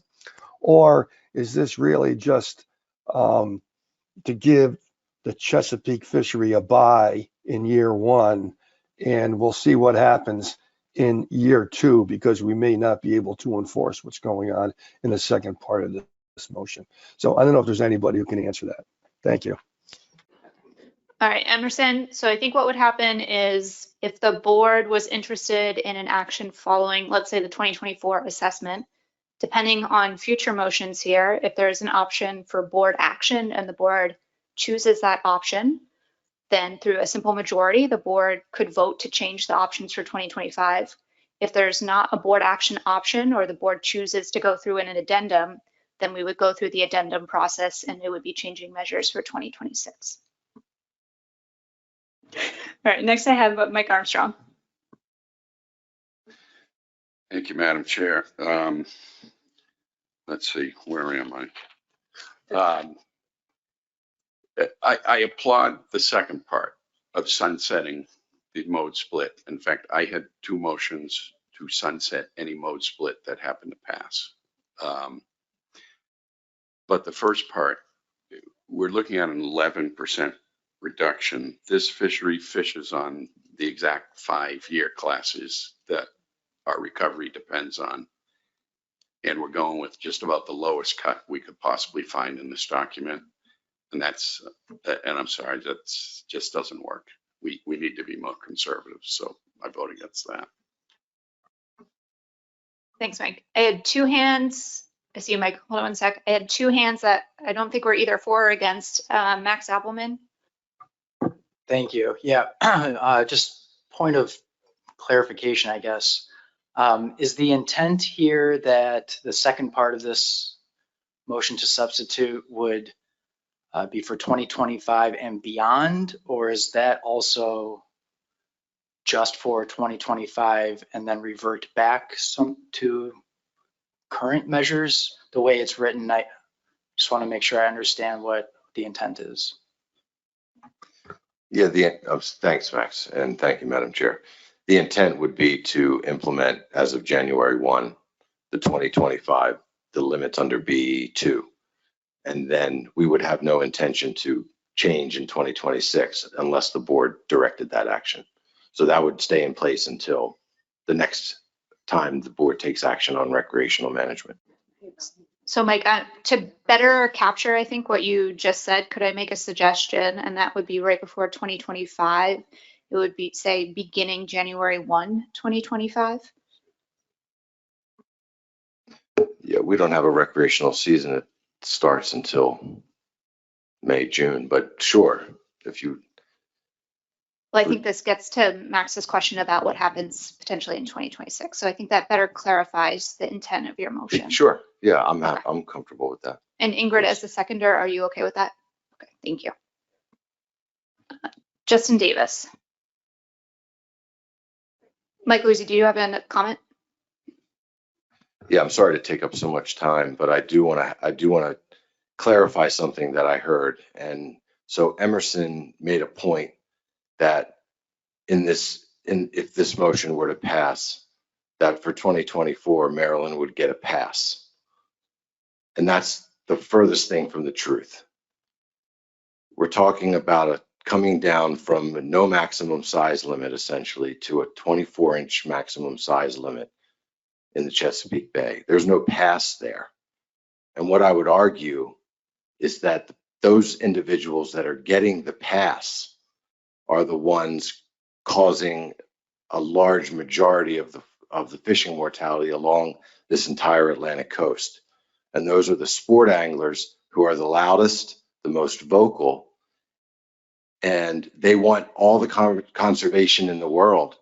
Or is this really just to give the Chesapeake fishery a buy in year one, and we'll see what happens in year two, because we may not be able to enforce what's going on in the second part of this motion. So I don't know if there's anybody who can answer that. Thank you.
All right, Emerson. So I think what would happen is if the board was interested in an action following, let's say, the 2024 assessment, depending on future motions here, if there's an option for board action and the board chooses that option, then through a simple majority, the board could vote to change the options for 2025. If there's not a board action option or the board chooses to go through in an addendum, then we would go through the addendum process and it would be changing measures for 2026. All right, next I have Mike Armstrong.
Thank you, Madam Chair. Let's see, where am I? I applaud the second part of sunsetting the mode split. In fact, I had two motions to sunset any mode split that happened to pass. But the first part, we're looking at an 11% reduction. This fishery fishes on the exact 5-year classes that our recovery depends on. And we're going with just about the lowest cut we could possibly find in this document. And that's, and I'm sorry, that's just doesn't work. We need to be more conservative. So I vote against that.
Thanks, Mike. I had two hands. I see you, Mike. Hold on one sec. I had two hands that I don't think were either for or against. Max Appelman.
Thank you. Yeah, just point of clarification, I guess. Is the intent here that the second part of this motion to substitute would be for 2025 and beyond, or is that also just for 2025 and then revert back to current measures? The way it's written, I just want to make sure I understand what the intent is.
Yeah, thanks, Max, and thank you, Madam Chair. The intent would be to implement as of January 1, the 2025, the limits under B2. And then we would have no intention to change in 2026 unless the board directed that action. So that would stay in place until the next time the board takes action on recreational management.
So Mike, to better capture, I think, what you just said, could I make a suggestion? And that would be right before 2025. It would be, say, beginning January 1, 2025.
Yeah, we don't have a recreational season that starts until May, June, but sure, if you.
Well, I think this gets to Max's question about what happens potentially in 2026. So I think that better clarifies the intent of your motion.
Sure. Yeah, I'm comfortable with that.
And Ingrid, as the seconder, are you okay with that? Okay, thank you. Justin Davis. Mike Luzzi, do you have a comment?
Yeah, I'm sorry to take up so much time, but I do want to clarify something that I heard. And so Emerson made a point that if this motion were to pass, that for 2024, Maryland would get a pass. And that's the furthest thing from the truth. We're talking about coming down from no maximum size limit essentially to a 24-inch maximum size limit in the Chesapeake Bay. There's no pass there. And what I would argue is that those individuals that are getting the pass are the ones causing a large majority of the fishing mortality along this entire Atlantic coast. And those are the sport anglers who are the loudest, the most vocal, and they want all the conservation in the world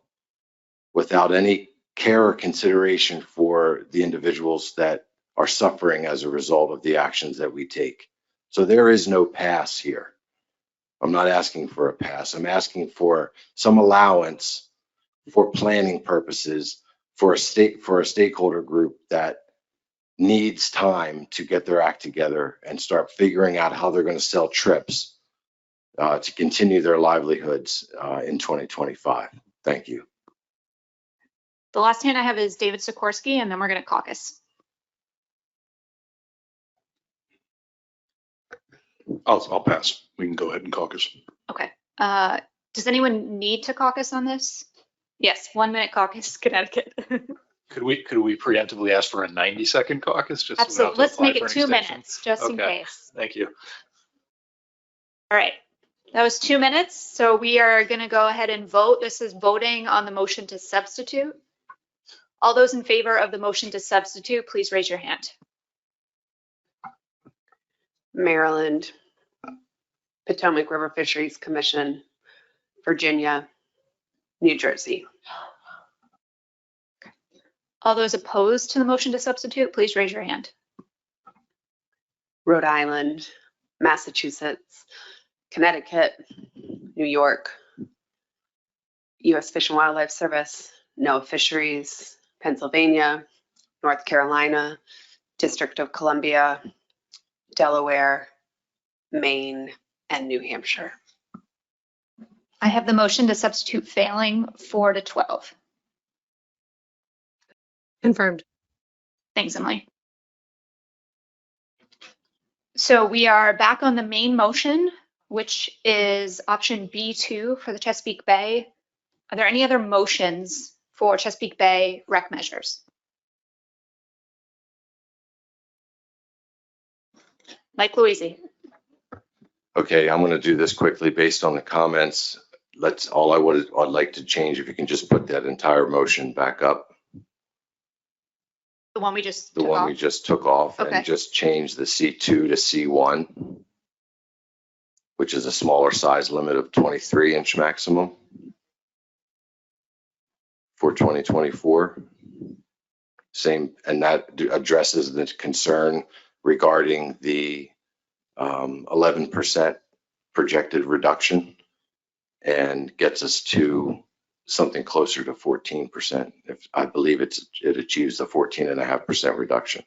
without any care or consideration for the individuals that are suffering as a result of the actions that we take. So there is no pass here. I'm not asking for a pass. I'm asking for some allowance for planning purposes for a stakeholder group that needs time to get their act together and start figuring out how they're going to sell trips to continue their livelihoods in 2025. Thank you.
The last hand I have is David Sikorsky, and then we're going to caucus.
I'll pass. We can go ahead and caucus.
Okay. Does anyone need to caucus on this? Yes, 1 minute caucus, Connecticut.
Could we preemptively ask for a 90-second caucus? Just so we don't have
Absolutely.
to
Let's
apply
make
for
it
an
2
extension?
minutes, just in
Okay.
case.
Thank you.
All right. That was 2 minutes. So we are going to go ahead and vote. This is voting on the motion to substitute. All those in favor of the motion to substitute, please raise your hand.
Maryland, Potomac River Fisheries Commission, Virginia, New Jersey.
All those opposed to the motion to substitute, please raise your hand.
Rhode Island, Massachusetts, Connecticut, New York, U.S. Fish and Wildlife Service, NOAA Fisheries, Pennsylvania, North Carolina, District of Columbia, Delaware, Maine, and New Hampshire.
I have the motion to substitute failing 4-12.
Confirmed.
Thanks, Emily. So we are back on the main motion, which is option B2 for the Chesapeake Bay. Are there any other motions for Chesapeake Bay rec measures? Mike Louisi.
Okay, I'm going to do this quickly based on the comments. I'd like to change, if you can just put that entire motion back up.
The one we just
The
took
one
off?
we just took off,
Okay.
and just change the C2 to C1, which is a smaller size limit of 23-inch maximum for 2024. Same, and that addresses the concern regarding the 11% projected reduction and gets us to something closer to 14%. If I believe it achieves the 14.5% reduction.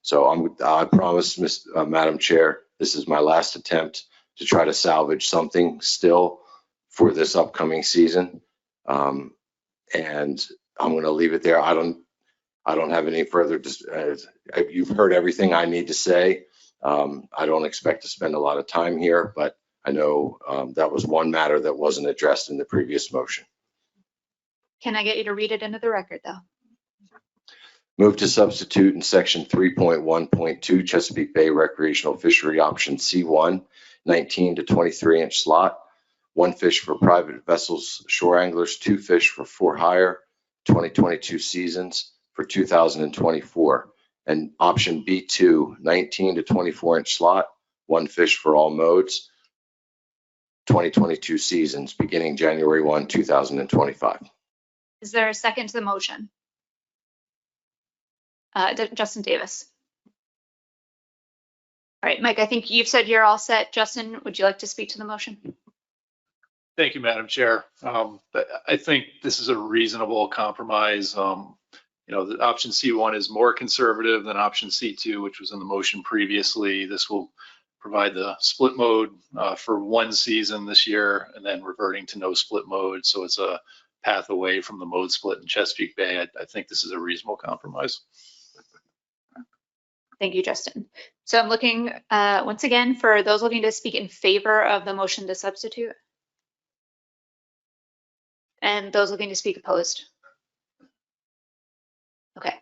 So I promise, Madam Chair, this is my last attempt to try to salvage something still for this upcoming season. And I'm going to leave it there. I don't have any further. You've heard everything I need to say. I don't expect to spend a lot of time here, but I know that was one matter that wasn't addressed in the previous motion.
Can I get you to read it into the record, though?
Move to substitute in section 3.1.2 Chesapeake Bay Recreational Fishery option C1, 19 to 23-inch slot, 1 fish for private vessels, shore anglers, 2 fish for hire, 2022 seasons for 2024. And option B2, 19 to 24-inch slot, 1 fish for all modes, 2022 seasons beginning January 1, 2025.
Is there a second to the motion? Justin Davis. All right, Mike, I think you've said you're all set. Justin, would you like to speak to the motion?
Thank you, Madam Chair. I think this is a reasonable compromise. The option C1 is more conservative than option C2, which was in the motion previously. This will provide the split mode for 1 season this year, and then reverting to no split mode. So it's a path away from the mode split in Chesapeake Bay. I think this is a reasonable compromise.
Thank you, Justin. So I'm looking once again for those looking to speak in favor of the motion to substitute. And those looking to speak opposed? Okay.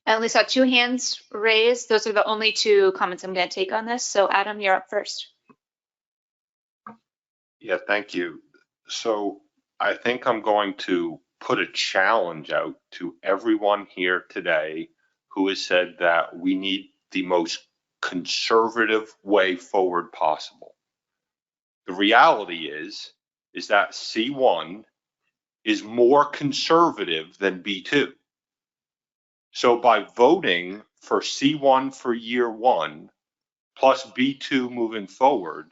I only saw 2 hands raised. Those are the only 2 comments I'm going to take on this. So Adam, you're up first.
Yeah, thank you. So I think I'm going to put a challenge out to everyone here today who has said that we need the most conservative way forward possible. The reality is that C1 is more conservative than B2. So by voting for C1 for year 1 plus B2 moving forward,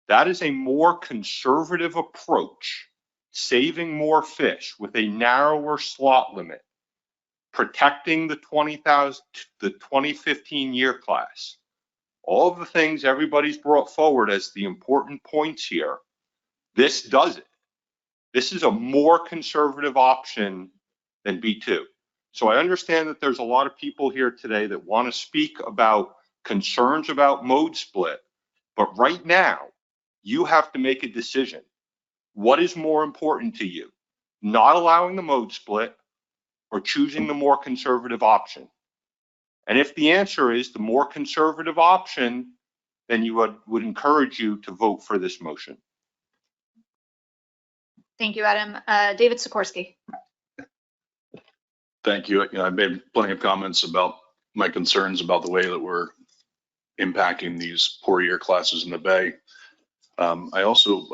that is a more conservative approach, saving more fish with a narrower slot limit, protecting the 2015 year class. All of the things everybody's brought forward as the important points here, this does it. This is a more conservative option than B2. So I understand that there's a lot of people here today that want to speak about concerns about mode split, but right now, you have to make a decision. What is more important to you? Not allowing the mode split or choosing the more conservative option? And if the answer is the more conservative option, then you would encourage you to vote for this motion.
Thank you, Adam. David Sikorsky.
Thank you. I made plenty of comments about my concerns about the way that we're impacting these poor year classes in the Bay. I also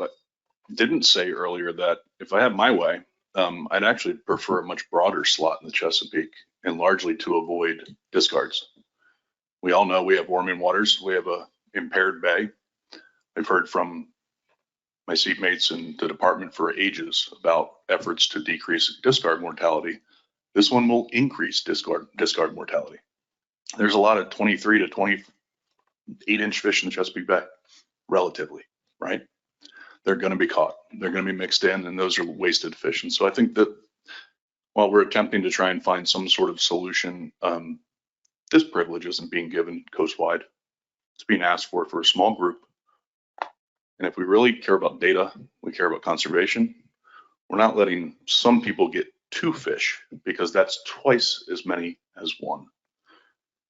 didn't say earlier that if I had my way, I'd actually prefer a much broader slot in the Chesapeake, and largely to avoid discards. We all know we have warming waters. We have a impaired bay. I've heard from my seatmates in the department for ages about efforts to decrease discard mortality. This one will increase discard mortality. There's a lot of 23 to 28 inch fish in the Chesapeake Bay, relatively, right? They're going to be caught. They're going to be mixed in, and those are wasted fish. And so I think that while we're attempting to try and find some sort of solution, this privilege isn't being given coastwide. It's being asked for a small group. And if we really care about data, we care about conservation, we're not letting some people get 2 fish, because that's twice as many as 1.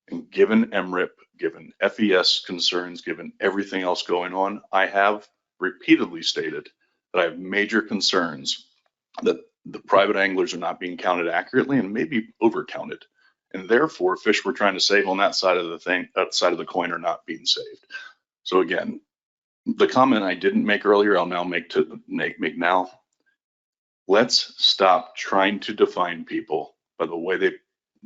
And given MRIP, given FES concerns, given everything else going on, I have repeatedly stated that I have major concerns that the private anglers are not being counted accurately and maybe overcounted. And therefore, fish we're trying to save on that side of the thing, that side of the coin, are not being saved. So again, the comment I didn't make earlier, I'll now make now. Let's stop trying to define people by the way they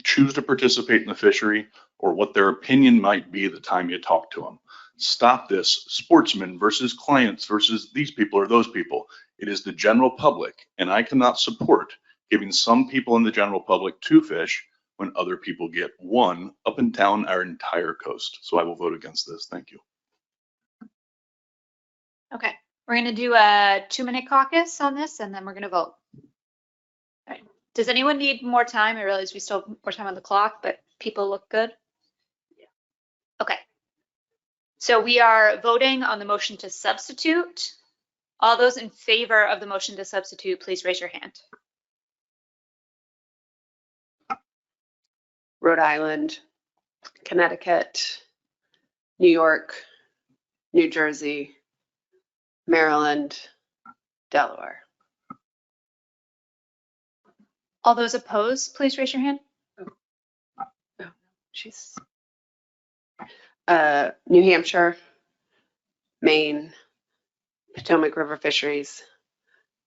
choose to participate in the fishery or what their opinion might be the time you talk to them. Stop this sportsmen versus clients versus these people or those people. It is the general public, and I cannot support giving some people in the general public 2 fish when other people get 1 up and down our entire coast. So I will vote against this. Thank you.
Okay, we're going to do a 2-minute caucus on this, and then we're going to vote. All right. Does anyone need more time? I realize we still have more time on the clock, but people look good. Okay. So we are voting on the motion to substitute. All those in favor of the motion to substitute, please raise your hand.
Rhode Island, Connecticut, New York, New Jersey, Maryland, Delaware.
All those opposed, please raise your hand.
Jeez. New Hampshire, Maine, Potomac River Fisheries,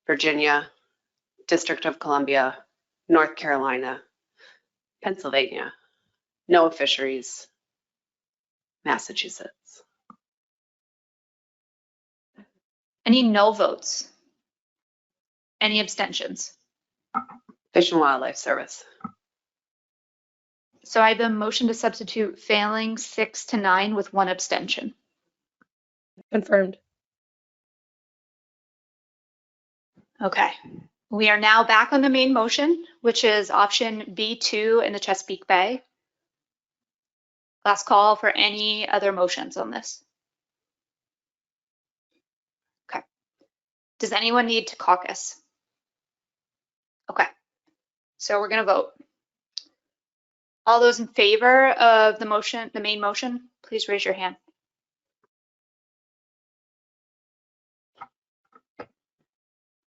Virginia, District of Columbia, North Carolina, Pennsylvania, NOAA Fisheries, Massachusetts.
Any no votes? Any abstentions?
Fish and Wildlife Service.
So I have a motion to substitute failing 6 to 9 with 1 abstention.
Confirmed.
Okay. We are now back on the main motion, which is option B2 in the Chesapeake Bay. Last call for any other motions on this. Okay. Does anyone need to caucus? Okay, so we're gonna vote. All those in favor of the motion, the main motion, please raise your hand.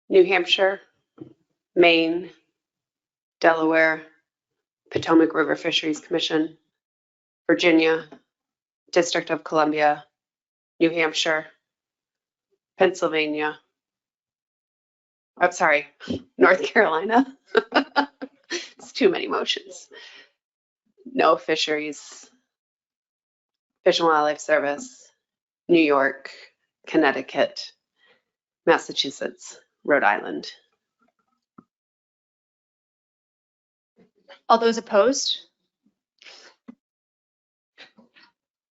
New Hampshire, Maine, Delaware, Potomac River Fisheries Commission, Virginia, District of Columbia, New Hampshire, Pennsylvania. I'm sorry, North Carolina. It's too many motions. No fisheries, Fish and Wildlife Service, New York, Connecticut, Massachusetts, Rhode Island.
All those opposed?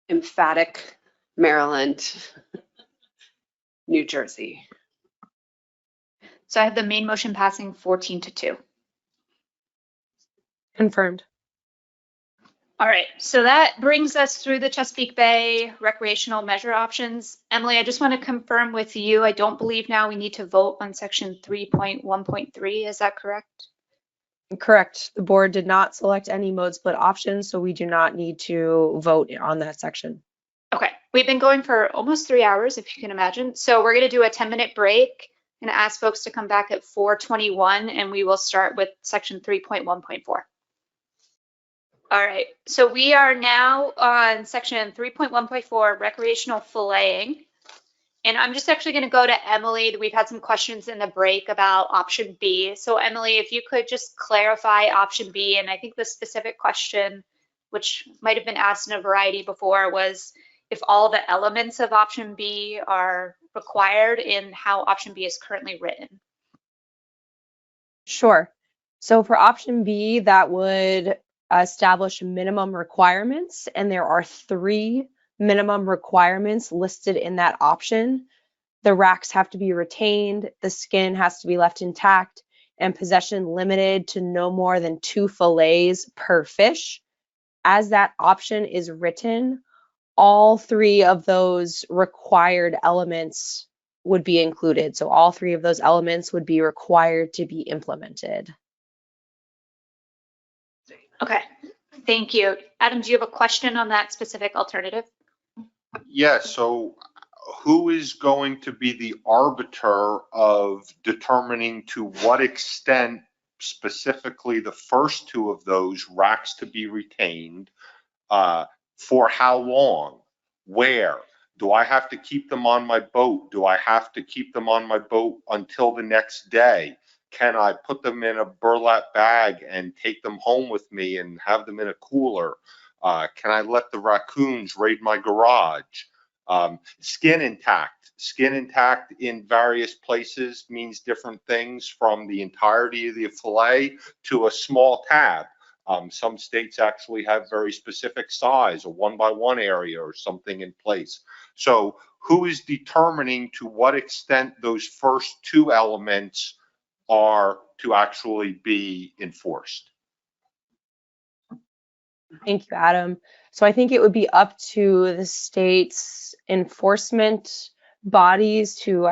Emphatic, Maryland, New Jersey.
So I have the main motion passing 14-2.
Confirmed.
All right, so that brings us through the Chesapeake Bay recreational measure options. Emily, I just want to confirm with you, I don't believe now we need to vote on section 3.1.3, is that correct?
Correct. The board did not select any mode split options, so we do not need to vote on that section.
Okay, we've been going for almost 3 hours, if you can imagine. So we're going to do a 10-minute break. I'm going to ask folks to come back at 4:21, and we will start with section 3.1.4. All right, so we are now on section 3.1.4, recreational filleting. And I'm just actually going to go to Emily. We've had some questions in the break about option B. So Emily, if you could just clarify option B, and I think the specific question, which might have been asked in a variety before, was if all the elements of option B are required in how option B is currently written.
Sure. So for option B, that would establish minimum requirements, and there are 3 minimum requirements listed in that option. The racks have to be retained, the skin has to be left intact, and possession limited to no more than 2 fillets per fish. As that option is written, all 3 of those required elements would be included. So all 3 of those elements would be required to be implemented.
Okay, thank you. Adam, do you have a question on that specific alternative?
Yeah, so who is going to be the arbiter of determining to what extent specifically the first 2 of those racks to be retained, for how long, where? Do I have to keep them on my boat? Do I have to keep them on my boat until the next day? Can I put them in a burlap bag and take them home with me and have them in a cooler? Can I let the raccoons raid my garage? Skin intact. Skin intact in various places means different things, from the entirety of the fillet to a small tab. Some states actually have very specific size, a 1-by-1 area or something in place. So who is determining to what extent those first 2 elements are to actually be enforced?
Thank you, Adam. So I think it would be up to the state's enforcement bodies to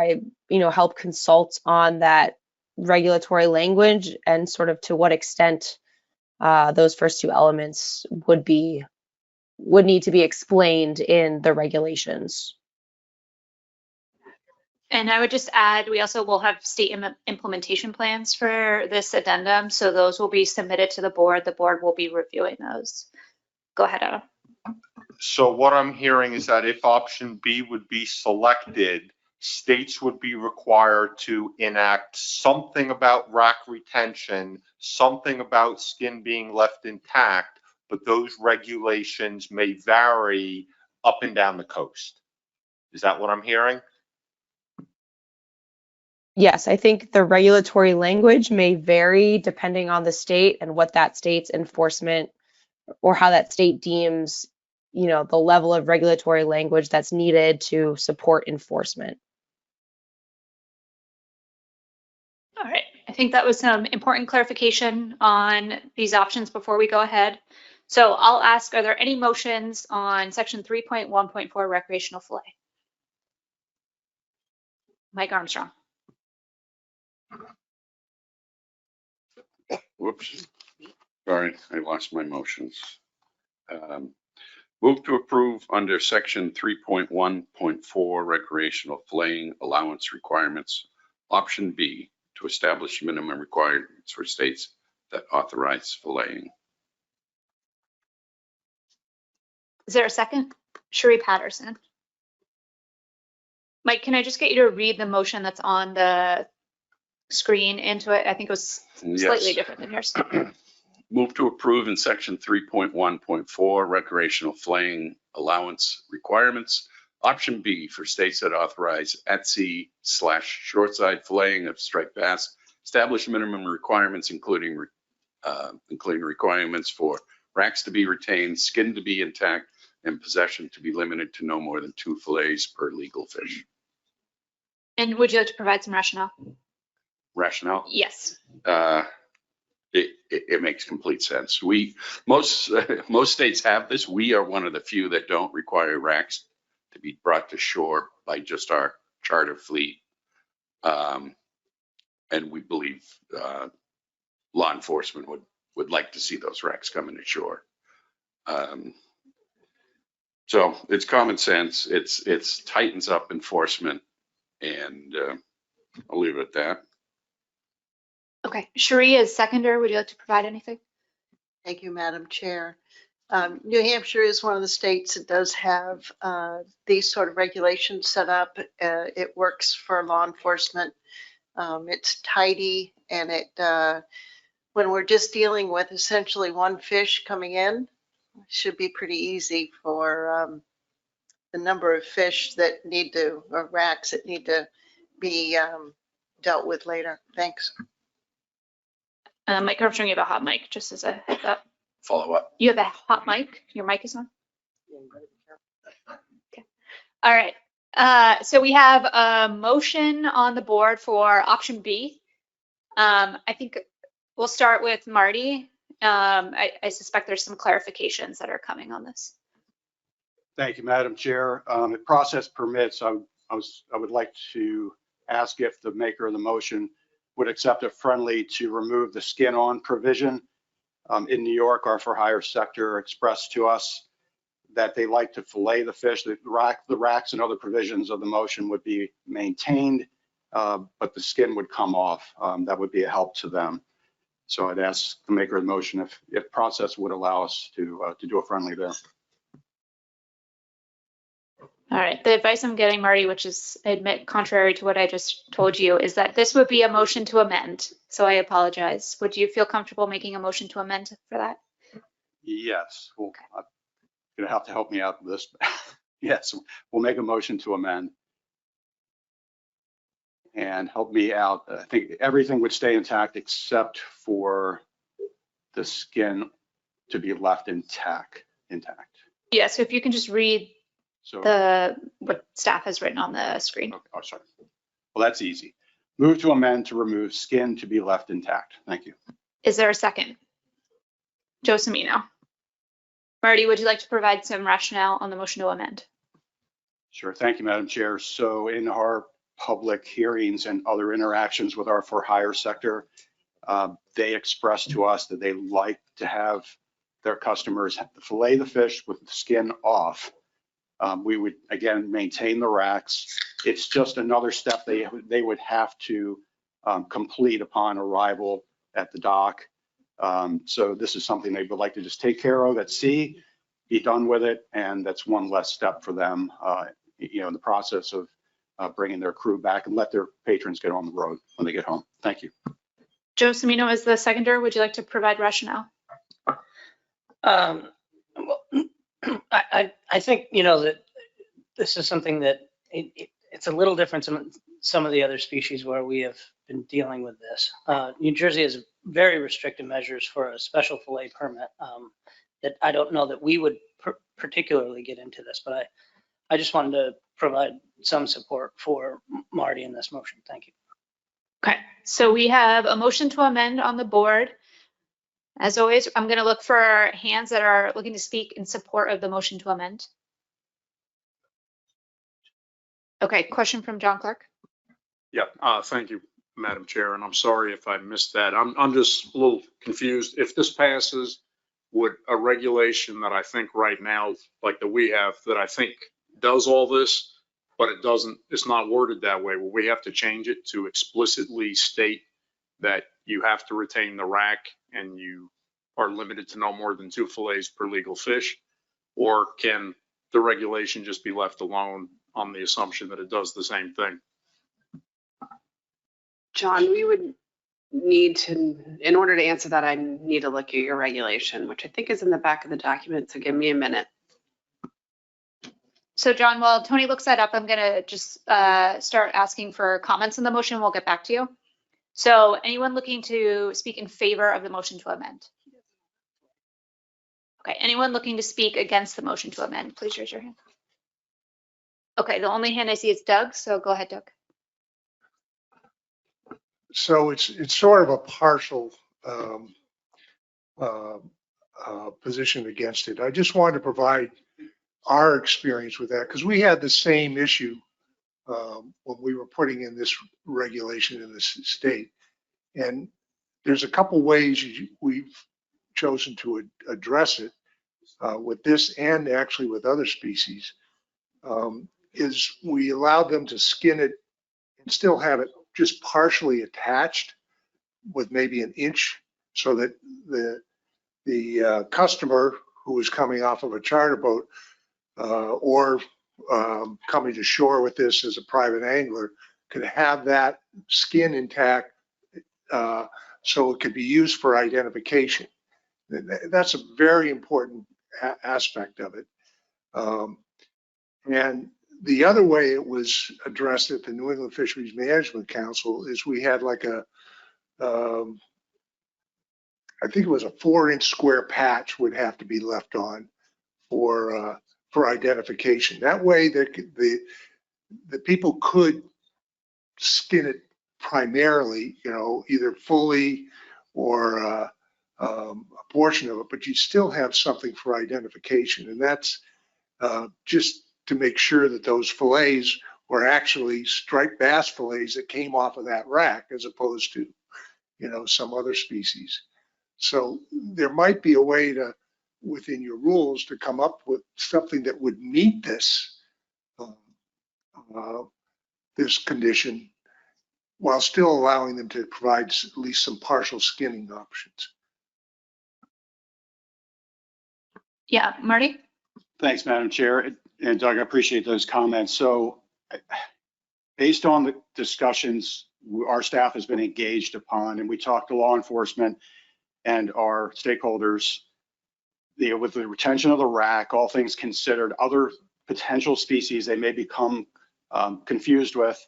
help consult on that regulatory language and sort of to what extent those first 2 elements would need to be explained in the regulations.
And I would just add, we also will have state implementation plans for this addendum. So those will be submitted to the board. The board will be reviewing those. Go ahead, Adam.
So what I'm hearing is that if option B would be selected, states would be required to enact something about rack retention, something about skin being left intact, but those regulations may vary up and down the coast. Is that what I'm hearing?
Yes, I think the regulatory language may vary depending on the state and what that state's enforcement or how that state deems, the level of regulatory language that's needed to support enforcement.
All right, I think that was some important clarification on these options before we go ahead. So I'll ask, are there any motions on section 3.1.4 recreational fillet? Mike Armstrong.
Whoops. Sorry, I lost my motions. Move to approve under section 3.1.4 recreational filleting allowance requirements. Option B, to establish minimum requirements for states that authorize filleting.
Is there a second? Sheree Patterson. Mike, can I just get you to read the motion that's on the screen into it? I think it was slightly different than yours.
Move to approve in section 3.1.4 recreational filleting allowance requirements. Option B, for states that authorize at-sea / shoreside filleting of striped bass, establish minimum requirements, including requirements for racks to be retained, skin to be intact, and possession to be limited to no more than 2 fillets per legal fish.
And would you like to provide some rationale?
Rationale?
Yes.
It makes complete sense. Most states have this. We are one of the few that don't require racks to be brought to shore by just our charter fleet. And we believe law enforcement would like to see those racks coming to shore. So it's common sense. It's tightens up enforcement, and I'll leave it at that.
Okay, Sheree as seconder, would you like to provide anything?
Thank you, Madam Chair. New Hampshire is one of the states that does have these sort of regulations set up. It works for law enforcement. It's tidy, and when we're just dealing with essentially one fish coming in, it should be pretty easy for the number of fish that need to, or racks that need to be dealt with later. Thanks.
Mike Armstrong, you have a hot mic, just as a heads up.
Follow up.
You have a hot mic? Your mic is on? Okay. All right. So we have a motion on the board for option B. I think we'll start with Marty. I suspect there's some clarifications that are coming on this.
Thank you, Madam Chair. If process permits, I would like to ask if the maker of the motion would accept it friendly to remove the skin on provision. In New York, our for hire sector expressed to us that they like to fillet the fish. The racks and other provisions of the motion would be maintained, but the skin would come off. That would be a help to them. So I'd ask the maker of the motion if process would allow us to do a friendly there.
All right, the advice I'm getting, Marty, which is, I admit, contrary to what I just told you, is that this would be a motion to amend. So I apologize. Would you feel comfortable making a motion to amend for that?
Yes, well, I'm gonna have to help me out with this. Yes, we'll make a motion to amend. And help me out. I think everything would stay intact except for the skin to be left intact.
Yeah, so if you can just read what staff has written on the screen.
Okay. Oh, sorry. Well, that's easy. Move to amend to remove skin to be left intact. Thank you.
Is there a second? Joe Semino. Marty, would you like to provide some rationale on the motion to amend?
Sure. Thank you, Madam Chair. So in our public hearings and other interactions with our for hire sector, they expressed to us that they like to have their customers fillet the fish with the skin off. We would, again, maintain the racks. It's just another step they would have to complete upon arrival at the dock. So this is something they would like to just take care of at sea, be done with it, and that's one less step for them, in the process of bringing their crew back and let their patrons get on the road when they get home. Thank you.
Joe Semino is the seconder. Would you like to provide rationale?
Well, I think, that this is something that it's a little different from some of the other species where we have been dealing with this. New Jersey has very restrictive measures for a special fillet permit that I don't know that we would particularly get into this, but I just wanted to provide some support for Marty in this motion. Thank you.
Okay, so we have a motion to amend on the board. As always, I'm going to look for hands that are looking to speak in support of the motion to amend. Okay, question from John Clark.
Yeah, thank you. Madam Chair, and I'm sorry if I missed that. I'm just a little confused. If this passes, would a regulation that I think right now, like that we have, that I think does all this, but it doesn't, it's not worded that way, will we have to change it to explicitly state that you have to retain the rack and you are limited to no more than 2 fillets per legal fish? Or can the regulation just be left alone on the assumption that it does the same thing?
John, we would need to, in order to answer that, I need to look at your regulation, which I think is in the back of the document. So give me a minute.
So John, while Tony looks that up, I'm going to just start asking for comments on the motion. We'll get back to you. So anyone looking to speak in favor of the motion to amend? Okay, anyone looking to speak against the motion to amend, please raise your hand. Okay, the only hand I see is Doug, so go ahead, Doug.
So it's sort of a partial position against it. I just wanted to provide our experience with that because we had the same issue when we were putting in this regulation in this state. And there's a couple ways we've chosen to address it with this and actually with other species, is we allowed them to skin it and still have it just partially attached with maybe an inch so that the customer who was coming off of a charter boat or coming to shore with this as a private angler could have that skin intact so it could be used for identification. That's a very important aspect of it. And the other way it was addressed at the New England Fisheries Management Council is we had like a, I think it was a 4-inch square patch would have to be left on for identification. That way the people could skin it primarily, you know, either fully or a portion of it, but you still have something for identification. And that's just to make sure that those fillets were actually striped bass fillets that came off of that rack as opposed to, you know, some other species. So there might be a way to, within your rules, to come up with something that would meet this this condition while still allowing them to provide at least some partial skinning options.
Yeah, Marty?
Thanks, Madam Chair. And Doug, I appreciate those comments. So based on the discussions our staff has been engaged upon, and we talked to law enforcement and our stakeholders, with the retention of the rack, all things considered, other potential species they may become confused with,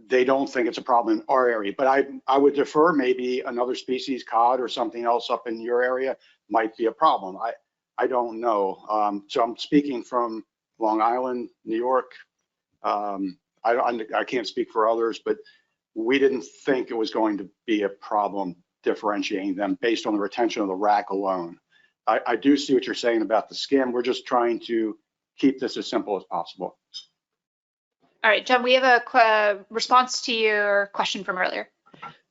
they don't think it's a problem in our area. But I would defer, maybe another species, cod or something else up in your area might be a problem. I don't know. So I'm speaking from Long Island, New York. I can't speak for others, but we didn't think it was going to be a problem differentiating them based on the retention of the rack alone. I do see what you're saying about the skin. We're just trying to keep this as simple as possible.
All right, John, we have a response to your question from earlier.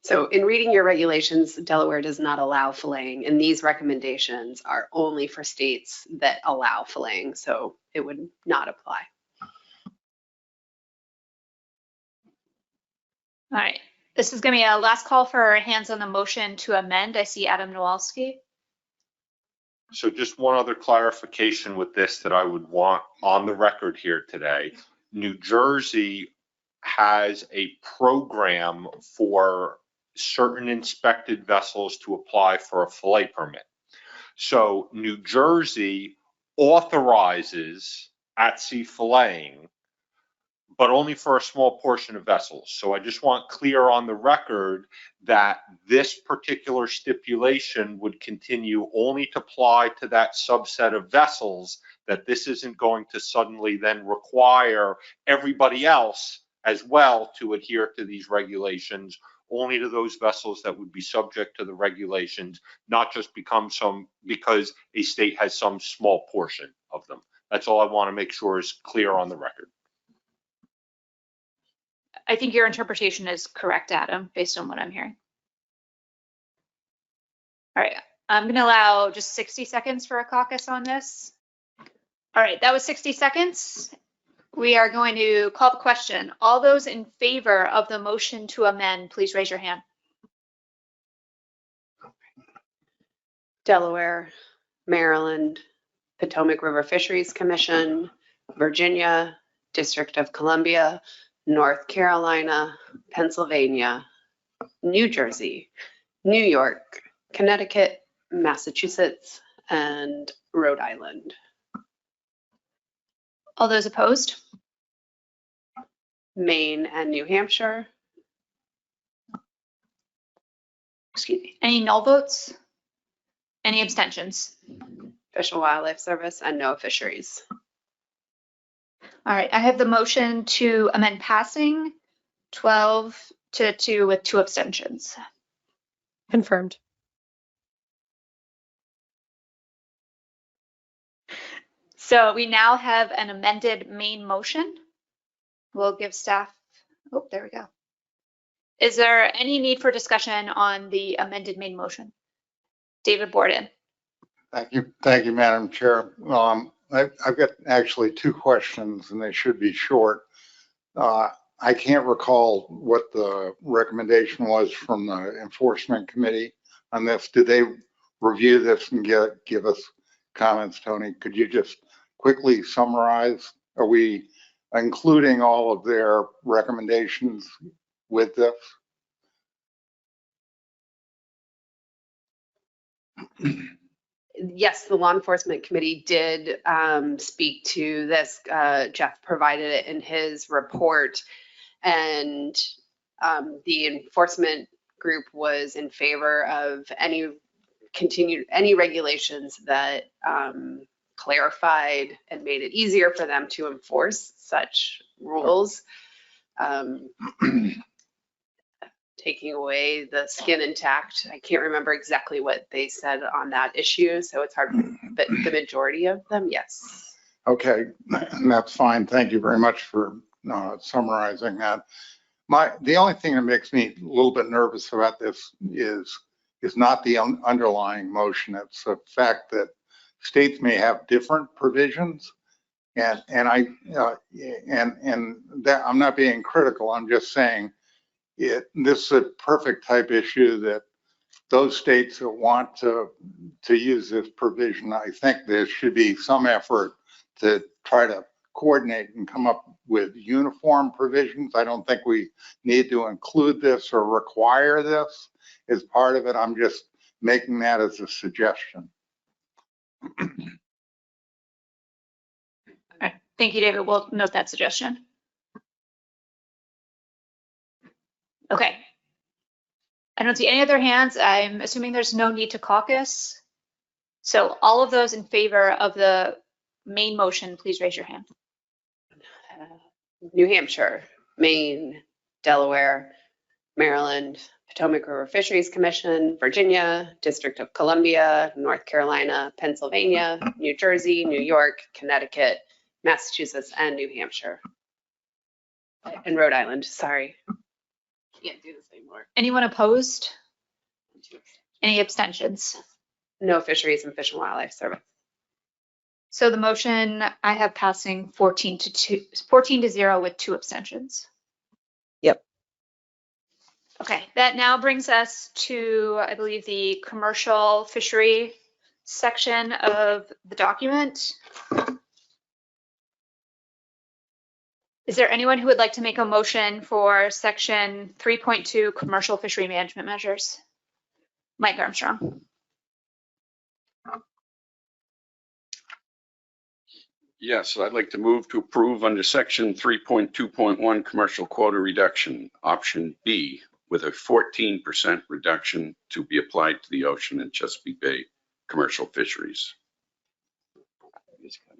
So in reading your regulations, Delaware does not allow filleting, and these recommendations are only for states that allow filleting, so it would not apply.
All right, this is going to be a last call for hands on the motion to amend. I see Adam Nowalski.
So just one other clarification with this that I would want on the record here today. New Jersey has a program for certain inspected vessels to apply for a fillet permit. So New Jersey authorizes at-sea filleting, but only for a small portion of vessels. So I just want clear on the record that this particular stipulation would continue only to apply to that subset of vessels, that this isn't going to suddenly then require everybody else as well to adhere to these regulations, only to those vessels that would be subject to the regulations, not just because a state has some small portion of them. That's all I want to make sure is clear on the record.
I think your interpretation is correct, Adam, based on what I'm hearing. All right, I'm going to allow just 60 seconds for a caucus on this. All right, that was 60 seconds. We are going to call the question. All those in favor of the motion to amend, please raise your hand.
Delaware, Maryland, Potomac River Fisheries Commission, Virginia, District of Columbia, North Carolina, Pennsylvania, New Jersey, New York, Connecticut, Massachusetts, and Rhode Island.
All those opposed?
Maine and New Hampshire.
Excuse me. Any null votes? Any abstentions?
Fish and Wildlife Service and no fisheries.
All right, I have the motion to amend passing 12-2 with 2 abstentions.
Confirmed.
So we now have an amended main motion. We'll give staff, oh, there we go. Is there any need for discussion on the amended main motion? David Borden.
Thank you, Madam Chair. I've got actually 2 questions and they should be short. I can't recall what the recommendation was from the Enforcement Committee on this. Did they review this and give us comments, Tony? Could you just quickly summarize? Are we including all of their recommendations with this?
Yes, the Law Enforcement Committee did speak to this. Jeff provided it in his report, and the enforcement group was in favor of any regulations that clarified and made it easier for them to enforce such rules. Taking away the skin intact. I can't remember exactly what they said on that issue, so it's hard, but the majority of them, yes.
Okay, that's fine. Thank you very much for summarizing that. The only thing that makes me a little bit nervous about this is not the underlying motion. It's the fact that states may have different provisions, and that I'm not being critical. I'm just saying this is a perfect type issue that those states that want to use this provision, I think there should be some effort to try to coordinate and come up with uniform provisions. I don't think we need to include this or require this as part of it. I'm just making that as a suggestion.
All right. Thank you, David. We'll note that suggestion. Okay. I don't see any other hands. I'm assuming there's no need to caucus. So all of those in favor of the main motion, please raise your hand.
New Hampshire, Maine, Delaware, Maryland, Potomac River Fisheries Commission, Virginia, District of Columbia, North Carolina, Pennsylvania, New Jersey, New York, Connecticut, Massachusetts, and New Hampshire. And Rhode Island, sorry. Can't do this anymore.
Anyone opposed? Any abstentions?
No fisheries and Fish and Wildlife Service.
So the motion I have passing 14-0 with 2 abstentions.
Yep.
Okay, that now brings us to, I believe, the commercial fishery section of the document. Is there anyone who would like to make a motion for section 3.2 commercial fishery management measures? Mike Armstrong.
Yes, I'd like to move to approve under section 3.2.1 commercial quota reduction, option B, with a 14% reduction to be applied to the ocean and Chesapeake Bay commercial fisheries.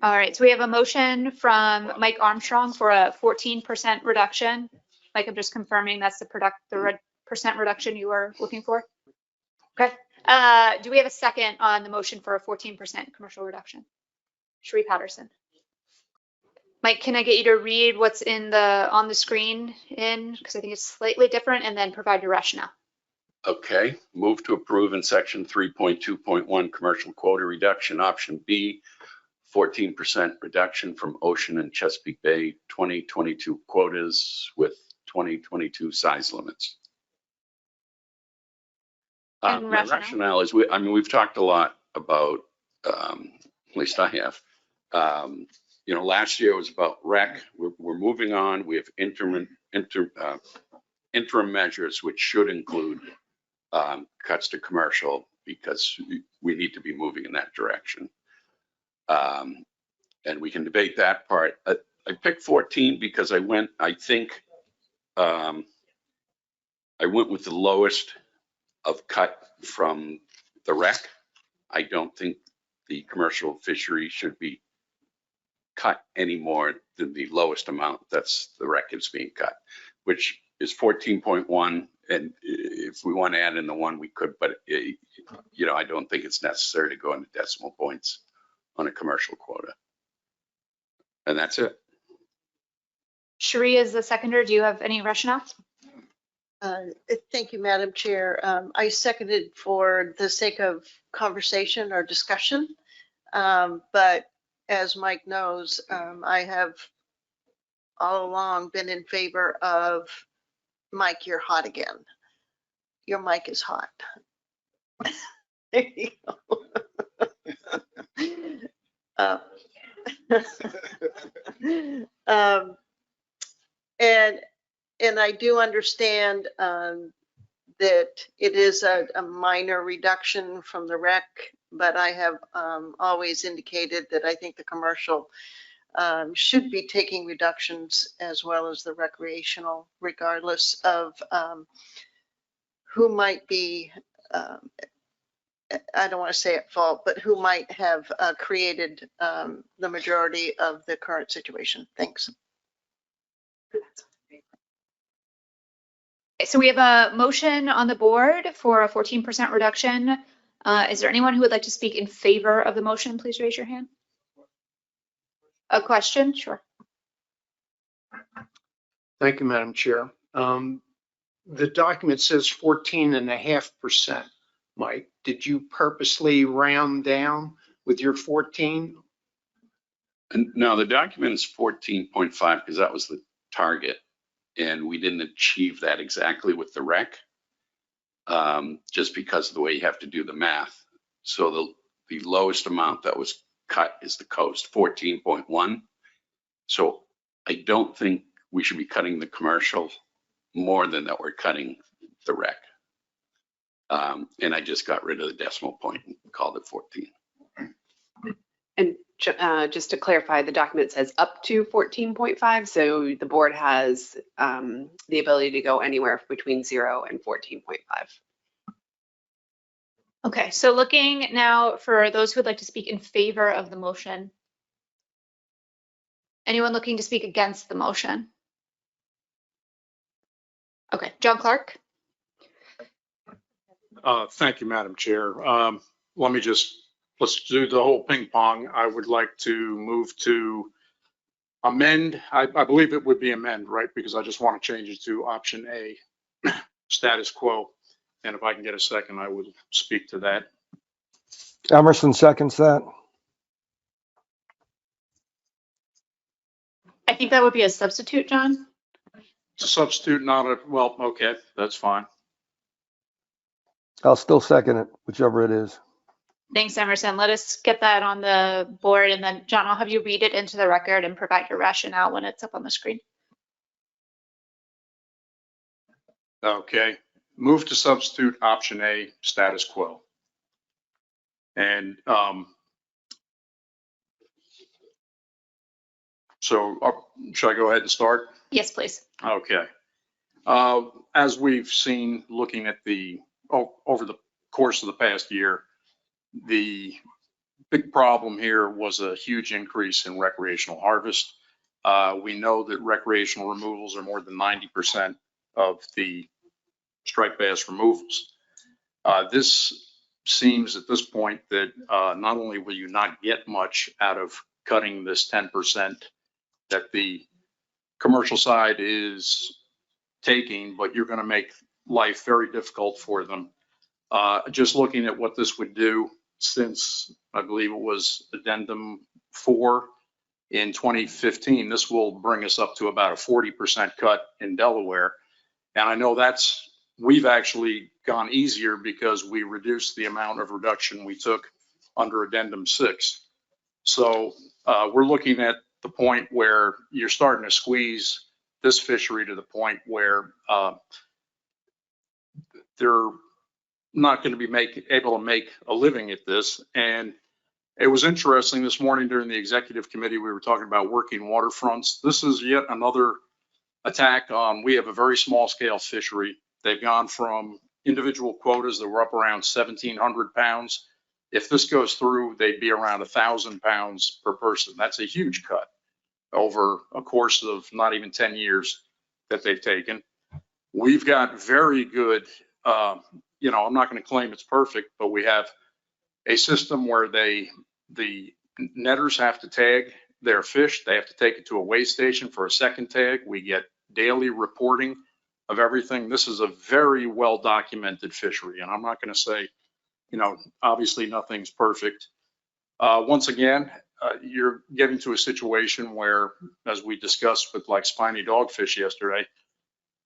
All right, so we have a motion from Mike Armstrong for a 14% reduction. Mike, I'm just confirming that's the percent reduction you were looking for. Okay. Do we have a second on the motion for a 14% commercial reduction? Sheree Patterson. Mike, can I get you to read what's on the screen because I think it's slightly different, and then provide your rationale.
Okay, move to approve in section 3.2.1 commercial quota reduction, option B, 14% reduction from Ocean and Chesapeake Bay 2022 quotas with 2022 size limits.
And
My rationale is, we've talked a lot about, at least I have, last year was about rec. We're moving on. We have interim measures, which should include cuts to commercial, because we need to be moving in that direction. And we can debate that part. I picked 14 because I went with the lowest of cut from the rec. I don't think the commercial fishery should be cut any more than the lowest amount that's the rec is being cut, which is 14.1. And if we want to add in the one, we could, but I don't think it's necessary to go into decimal points on a commercial quota. And that's it.
Sheree is the seconder. Do you have any rationale?
Thank you, Madam Chair. I seconded for the sake of conversation or discussion. But as Mike knows, I have all along been in favor of, Mike, you're hot again. Your mic is hot. There you go. And I do understand that it is a minor reduction from the rec, but I have always indicated that I think the commercial should be taking reductions as well as the recreational, regardless of who might be, I don't want to say at fault, but who might have created the majority of the current situation. Thanks.
So we have a motion on the board for a 14% reduction. Is there anyone who would like to speak in favor of the motion? Please raise your hand. A question? Sure.
Thank you, Madam Chair. The document says 14.5%. Mike, did you purposely round down with your 14?
No, the document is 14.5 because that was the target. And we didn't achieve that exactly with the rec, just because of the way you have to do the math. So the lowest amount that was cut is the coast, 14.1. So I don't think we should be cutting the commercial more than that we're cutting the rec. And I just got rid of the decimal point and called it 14.
And just to clarify, the document says up to 14.5. So the board has the ability to go anywhere between 0 and 14.5.
Okay, so looking now for those who would like to speak in favor of the motion. Anyone looking to speak against the motion? Okay, John Clark.
Thank you, Madam Chair. Let's do the whole ping pong. I would like to move to amend. I believe it would be amend, right? Because I just want to change it to option A, status quo. And if I can get a second, I would speak to that.
Emerson seconds that.
I think that would be a substitute, John.
Substitute, not a, well, okay, that's fine.
I'll still second it, whichever it is.
Thanks, Emerson. Let us get that on the board. And then, John, I'll have you read it into the record and provide your rationale when it's up on the screen.
Okay. Move to substitute option A, status quo. And so should I go ahead and start?
Yes, please.
Okay. As we've seen looking at over the course of the past year, the big problem here was a huge increase in recreational harvest. We know that recreational removals are more than 90% of the striped bass removals. This seems at this point that not only will you not get much out of cutting this 10% that the commercial side is taking, but you're going to make life very difficult for them. Just looking at what this would do since I believe it was addendum 4 in 2015, this will bring us up to about a 40% cut in Delaware. And I know we've actually gone easier because we reduced the amount of reduction we took under addendum 6. So we're looking at the point where you're starting to squeeze this fishery to the point where they're not going to be able to make a living at this. And it was interesting this morning during the executive committee, we were talking about working waterfronts. This is yet another attack on, we have a very small scale fishery. They've gone from individual quotas that were up around 1,700 pounds. If this goes through, they'd be around 1,000 pounds per person. That's a huge cut over a course of not even 10 years that they've taken. We've got very good, I'm not going to claim it's perfect, but we have a system where the netters have to tag their fish. They have to take it to a weigh station for a second tag. We get daily reporting of everything. This is a very well documented fishery. And I'm not going to say, obviously nothing's perfect. Once again, you're getting to a situation where, as we discussed with like spiny dogfish yesterday,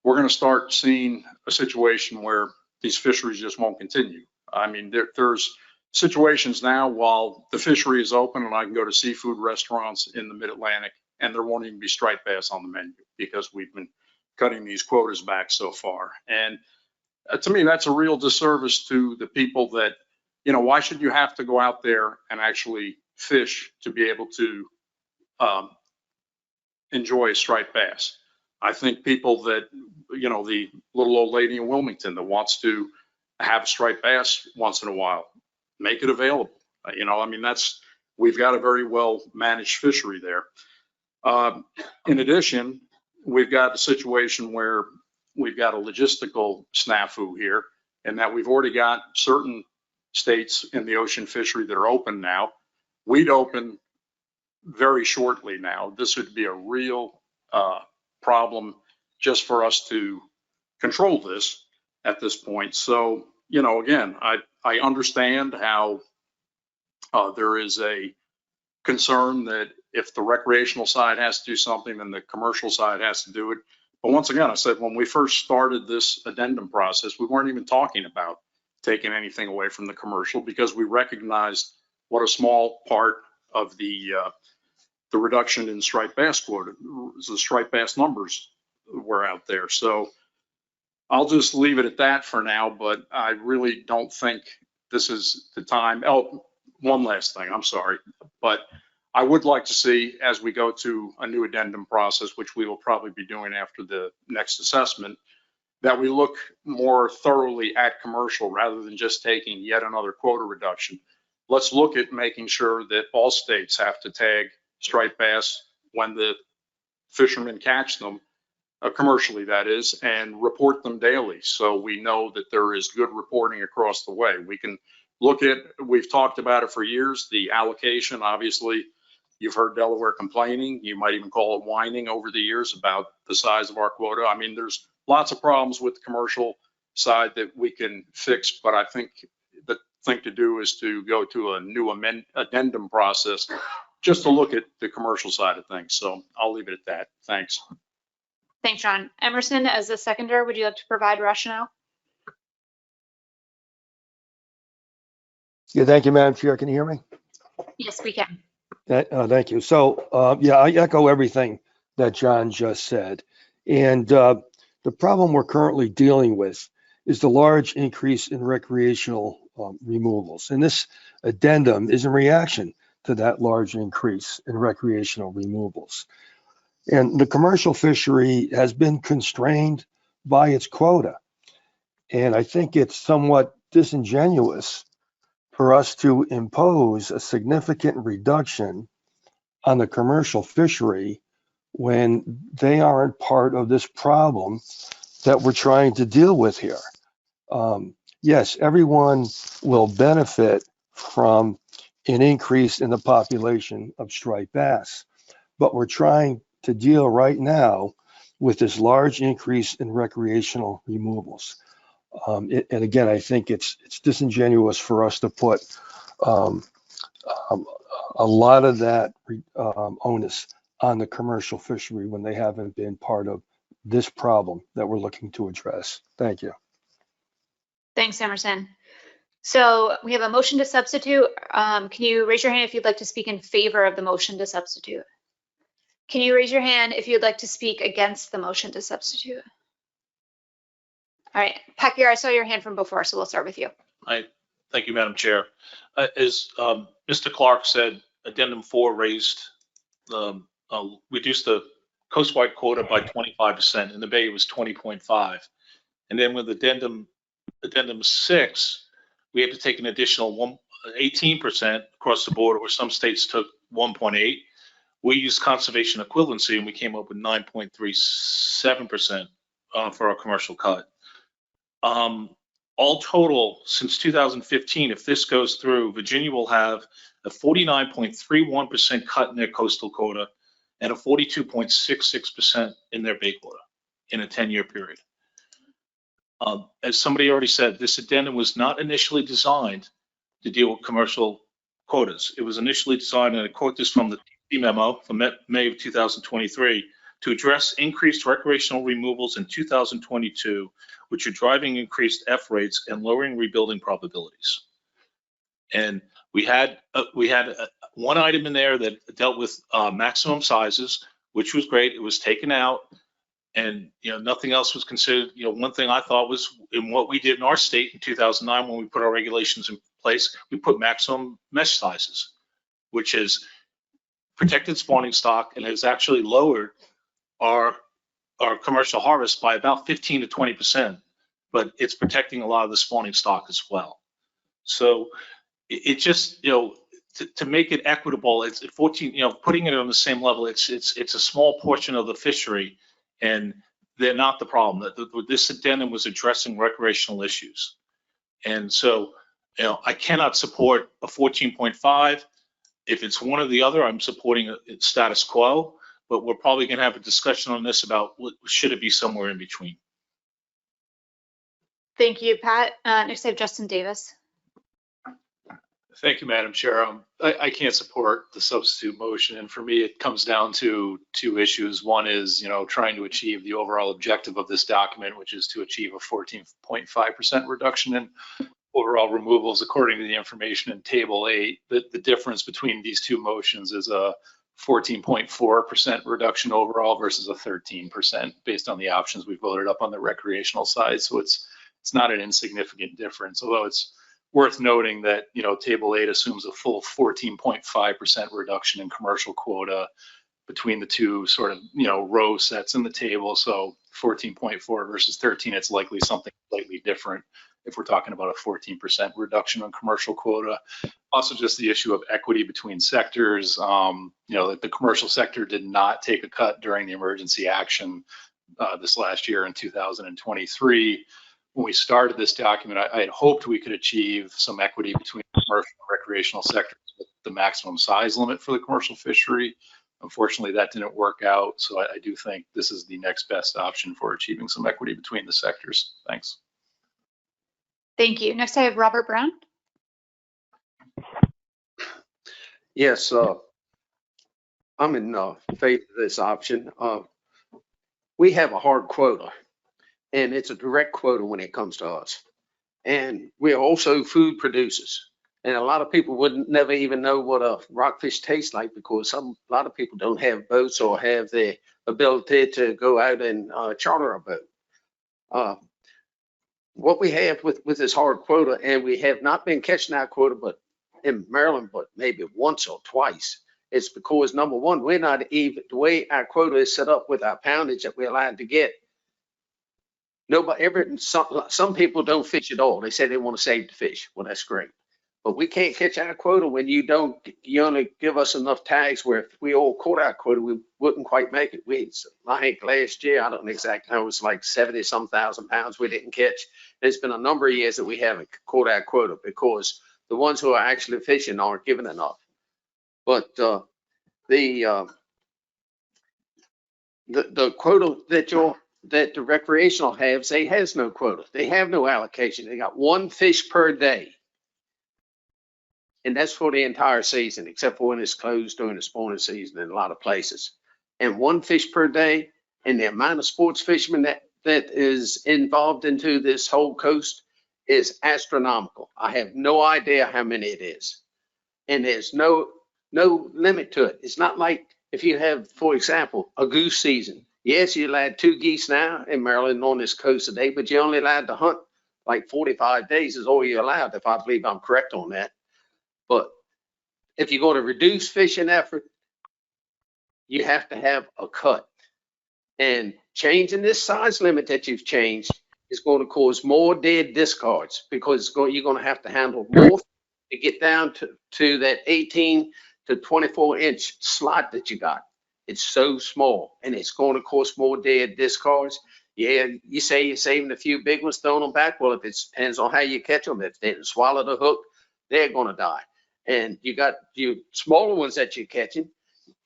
we're going to start seeing a situation where these fisheries just won't continue. I mean, there's situations now while the fishery is open and I can go to seafood restaurants in the mid-Atlantic and there won't even be striped bass on the menu because we've been cutting these quotas back so far. And to me, that's a real disservice to the people that, why should you have to go out there and actually fish to be able to enjoy a striped bass? I think people that, the little old lady in Wilmington that wants to have a striped bass once in a while, make it available. We've got a very well managed fishery there. In addition, we've got a situation where we've got a logistical snafu here, and that we've already got certain states in the ocean fishery that are open now. We'd open very shortly now. This would be a real problem just for us to control this at this point. So, again, I understand how there is a concern that if the recreational side has to do something, then the commercial side has to do it. But once again, I said, when we first started this addendum process, we weren't even talking about taking anything away from the commercial because we recognized what a small part of the reduction in striped bass quota, the striped bass numbers were out there. So I'll just leave it at that for now, but I really don't think this is the time. Oh, one last thing, I'm sorry, but I would like to see, as we go to a new addendum process, which we will probably be doing after the next assessment, that we look more thoroughly at commercial rather than just taking yet another quota reduction. Let's look at making sure that all states have to tag striped bass when the fishermen catch them, commercially that is, and report them daily so we know that there is good reporting across the way. We can look at, we've talked about it for years, the allocation. Obviously, you've heard Delaware complaining. You might even call it whining over the years about the size of our quota. I mean, there's lots of problems with the commercial side that we can fix, but I think the thing to do is to go to a new addendum process just to look at the commercial side of things. So I'll leave it at that. Thanks.
Thanks, John. Emerson, as the seconder, would you like to provide rationale?
Yeah, thank you, Madam Chair. Can you hear me?
Yes, we can.
Thank you. So, yeah, I echo everything that John just said. And the problem we're currently dealing with is the large increase in recreational removals. And this addendum is in reaction to that large increase in recreational removals. And the commercial fishery has been constrained by its quota. And I think it's somewhat disingenuous for us to impose a significant reduction on the commercial fishery when they aren't part of this problem that we're trying to deal with here. Yes, everyone will benefit from an increase in the population of striped bass, but we're trying to deal right now with this large increase in recreational removals. And again, I think it's disingenuous for us to put a lot of that onus on the commercial fishery when they haven't been part of this problem that we're looking to address. Thank you.
Thanks, Emerson. So we have a motion to substitute. Can you raise your hand if you'd like to speak in favor of the motion to substitute? Can you raise your hand if you'd like to speak against the motion to substitute? All right, Pekir, I saw your hand from before, so we'll start with you.
Thank you, Madam Chair. As Mr. Clark said, Addendum 4 reduced the coastwide quota by 25%. In the Bay, it was 20.5. And then with Addendum 6, we had to take an additional 18% across the board, where some states took 1.8. We used conservation equivalency, and we came up with 9.37% for our commercial cut. All total, since 2015, if this goes through, Virginia will have a 49.31% cut in their coastal quota and a 42.66% in their bay quota in a 10-year period. As somebody already said, this addendum was not initially designed to deal with commercial quotas. It was initially designed, and I quote this from the memo from May of 2023, to address increased recreational removals in 2022, which are driving increased F rates and lowering rebuilding probabilities. And we had one item in there that dealt with maximum sizes, which was great. It was taken out, and nothing else was considered. One thing I thought was, in what we did in our state in 2009 when we put our regulations in place, we put maximum mesh sizes, which is protected spawning stock and has actually lowered our commercial harvest by about 15 to 20%, but it's protecting a lot of the spawning stock as well. So it just, to make it equitable, it's 14, putting it on the same level, it's a small portion of the fishery, and they're not the problem. This addendum was addressing recreational issues. And so, I cannot support a 14.5. If it's one or the other, I'm supporting a status quo, but we're probably going to have a discussion on this about should it be somewhere in between.
Thank you, Pat. Next I have Justin Davis.
Thank you, Madam Chair. I can't support the substitute motion, and for me, it comes down to two issues. One is, trying to achieve the overall objective of this document, which is to achieve a 14.5% reduction in overall removals according to the information in Table 8. The difference between these two motions is a 14.4% reduction overall versus a 13% based on the options we voted up on the recreational side. So it's not an insignificant difference, although it's worth noting that, Table 8 assumes a full 14.5% reduction in commercial quota between the two sort of, row sets in the table. So 14.4 versus 13, it's likely something slightly different if we're talking about a 14% reduction on commercial quota. Also, just the issue of equity between sectors. The commercial sector did not take a cut during the emergency action this last year in 2023. When we started this document, I had hoped we could achieve some equity between the commercial and recreational sectors with the maximum size limit for the commercial fishery. Unfortunately, that didn't work out. So I do think this is the next best option for achieving some equity between the sectors. Thanks.
Thank you. Next I have Robert Brown.
Yes, I'm in favor of this option. We have a hard quota, and it's a direct quota when it comes to us. And we're also food producers. And a lot of people wouldn't never even know what a rockfish tastes like, because a lot of people don't have boats or have the ability to go out and charter a boat. What we have with this hard quota, and we have not been catching our quota, but in Maryland, but maybe once or twice, it's because, number one, we're not even, the way our quota is set up with our poundage that we're allowed to get, some people don't fish at all. They say they want to save the fish. Well, that's great. But we can't catch our quota when you only give us enough tags where if we all caught our quota, we wouldn't quite make it. I think last year, I don't know exactly how, it was like 70-some thousand pounds we didn't catch. There's been a number of years that we haven't caught our quota because the ones who are actually fishing aren't given enough. But the quota that the recreational has, they has no quota. They have no allocation. They got one fish per day. And that's for the entire season, except for when it's closed during the spawning season in a lot of places. And one fish per day, and the amount of sports fishermen that is involved into this whole coast is astronomical. I have no idea how many it is. And there's no limit to it. It's not like if you have, for example, a goose season. Yes, you're allowed 2 geese now in Maryland on this coast today, but you're only allowed to hunt like 45 days is all you're allowed, if I believe I'm correct on that. But if you're going to reduce fishing effort, you have to have a cut. And changing this size limit that you've changed is going to cause more dead discards because you're going to have to handle more to get down to that 18 to 24 inch slot that you got. It's so small and it's going to cost more dead discards. Yeah, you say you're saving a few big ones, throwing them back. Well, if it depends on how you catch them, if they didn't swallow the hook, they're going to die. And you got your smaller ones that you're catching,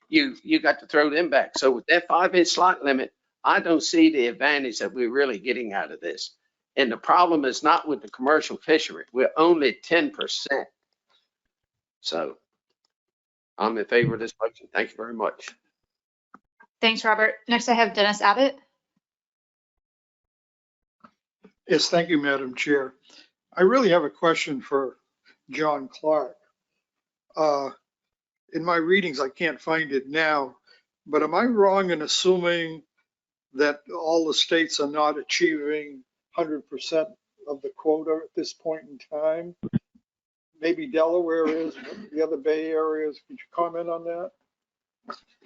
you got to throw them back. So with that 5-inch slot limit, I don't see the advantage that we're really getting out of this. And the problem is not with the commercial fishery. We're only 10%. So I'm in favor of this motion. Thank you very much.
Thanks, Robert. Next, I have Dennis Abbott.
Yes, thank you, Madam Chair. I really have a question for John Clark. In my readings, I can't find it now, but am I wrong in assuming that all the states are not achieving 100% of the quota at this point in time? Maybe Delaware is, the other Bay areas. Could you comment on that?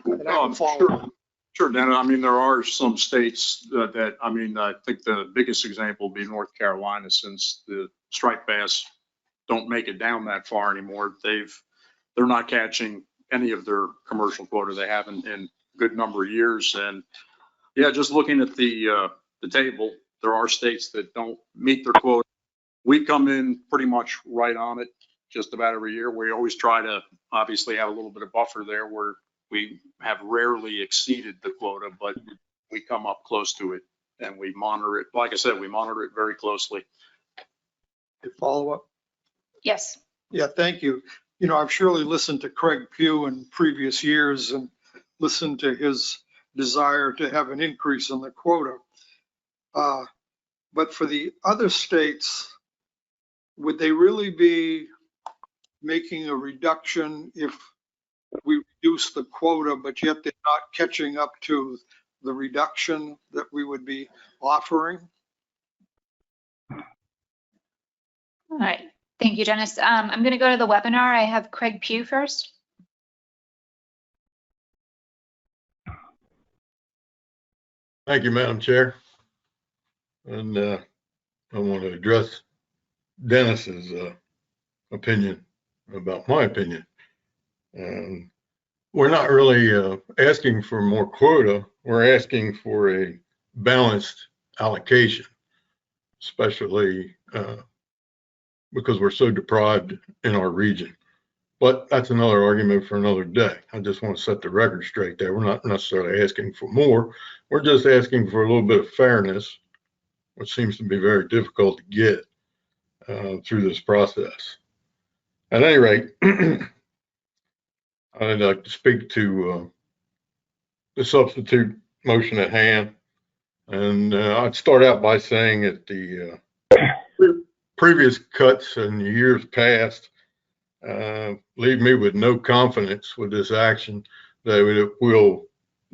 And I can follow.
Sure, Dan. I mean, there are some states that, I mean, I think the biggest example would be North Carolina, since the striped bass don't make it down that far anymore. They're not catching any of their commercial quota. They haven't in a good number of years. And yeah, just looking at the table, there are states that don't meet their quota. We come in pretty much right on it just about every year. We always try to obviously have a little bit of buffer there where we have rarely exceeded the quota, but we come up close to it and we monitor it. Like I said, we monitor it very closely.
Follow up?
Yes.
Yeah, thank you. You know, I've surely listened to Craig Pugh in previous years and listened to his desire to have an increase in the quota. But for the other states, would they really be making a reduction if we reduce the quota, but yet they're not catching up to the reduction that we would be offering?
All right. Thank you, Dennis. I'm going to go to the webinar. I have Craig Pugh first.
Thank you, Madam Chair. And I want to address Dennis's opinion about my opinion. We're not really asking for more quota. We're asking for a balanced allocation, especially because we're so deprived in our region. But that's another argument for another day. I just want to set the record straight there. We're not necessarily asking for more. We're just asking for a little bit of fairness, which seems to be very difficult to get through this process. At any rate, I'd like to speak to the substitute motion at hand. And I'd start out by saying that the previous cuts in years past leave me with no confidence with this action that it will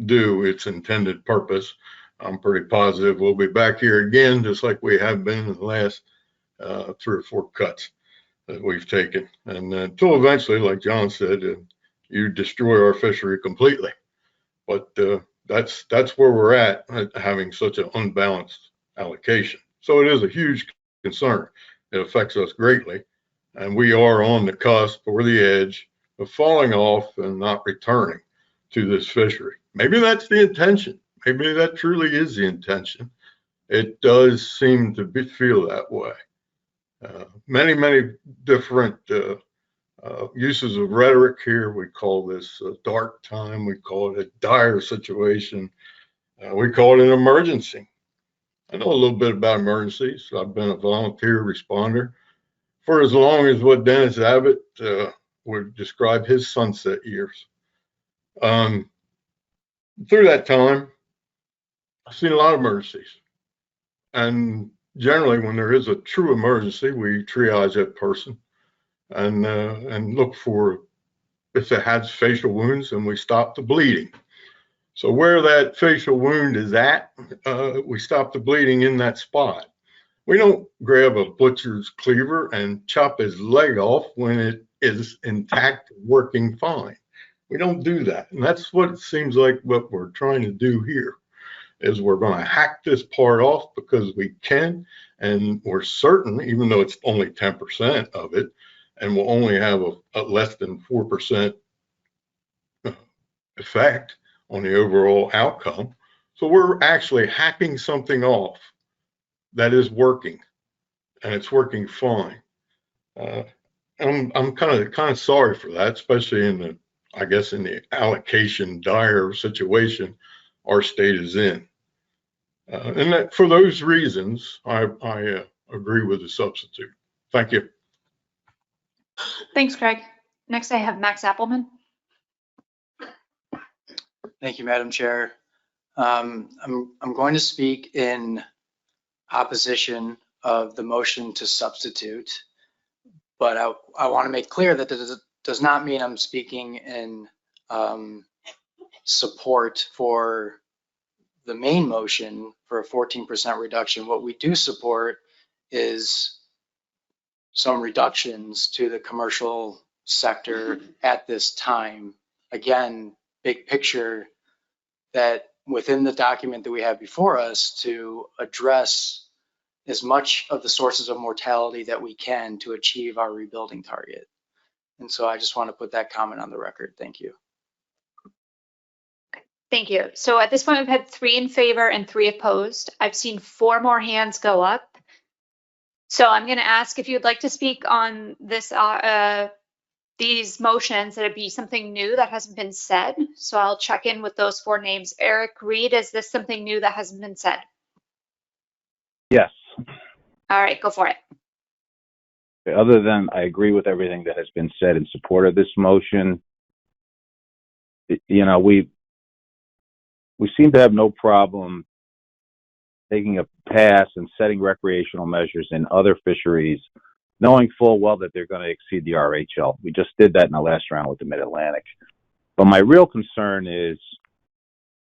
do its intended purpose. I'm pretty positive we'll be back here again, just like we have been in the last 3 or 4 cuts that we've taken. And until eventually, like John said, you destroy our fishery completely. But that's where we're at, having such an unbalanced allocation. So it is a huge concern. It affects us greatly. And we are on the cusp or the edge of falling off and not returning to this fishery. Maybe that's the intention. Maybe that truly is the intention. It does seem to feel that way. Many different uses of rhetoric here. We call this a dark time. We call it a dire situation. We called it an emergency. I know a little bit about emergencies. I've been a volunteer responder for as long as what Dennis Abbott would describe his sunset years. Through that time, I've seen a lot of emergencies. And generally, when there is a true emergency, we triage that person and look for if it has facial wounds, and we stop the bleeding. So where that facial wound is at, we stop the bleeding in that spot. We don't grab a butcher's cleaver and chop his leg off when it is intact, working fine. We don't do that. And that's what it seems like what we're trying to do here is we're going to hack this part off because we can. And we're certain, even though it's only 10% of it, and will only have a less than 4% effect on the overall outcome. So we're actually hacking something off that is working, and it's working fine. I'm kind of sorry for that, especially in the, I guess, in the allocation dire situation our state is in. And that for those reasons, I agree with the substitute. Thank you.
Thanks, Craig. Next, I have Max Appelman.
Thank you, Madam Chair. I'm going to speak in opposition of the motion to substitute, but I want to make clear that this does not mean I'm speaking in support for the main motion for a 14% reduction. What we do support is some reductions to the commercial sector at this time. Again, big picture, that within the document that we have before us to address as much of the sources of mortality that we can to achieve our rebuilding target. And so I just want to put that comment on the record. Thank you.
Thank you. So at this point, we've had 3 in favor and 3 opposed. I've seen 4 more hands go up. So I'm going to ask if you'd like to speak on this, these motions, that it be something new that hasn't been said. So I'll check in with those 4 names. Eric Reed, is this something new that hasn't been said?
Yes.
All right, go for it.
Other than I agree with everything that has been said in support of this motion, you know, we seem to have no problem taking a pass and setting recreational measures in other fisheries, knowing full well that they're going to exceed the RHL. We just did that in the last round with the Mid-Atlantic. But my real concern is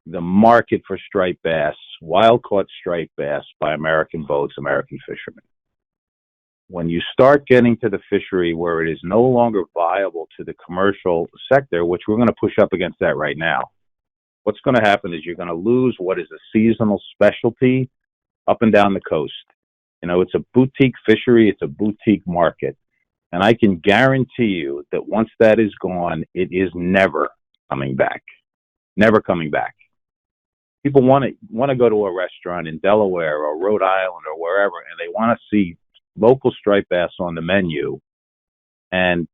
the market for striped bass, wild-caught striped bass by American boats, American fishermen. When you start getting to the fishery where it is no longer viable to the commercial sector, which we're going to push up against that right now, what's going to happen is you're going to lose what is a seasonal specialty up and down the coast. You know, it's a boutique fishery, it's a boutique market. And I can guarantee you that once that is gone, it is never coming back. Never coming back. People want to go to a restaurant in Delaware or Rhode Island or wherever, and they want to see local striped bass on the menu. And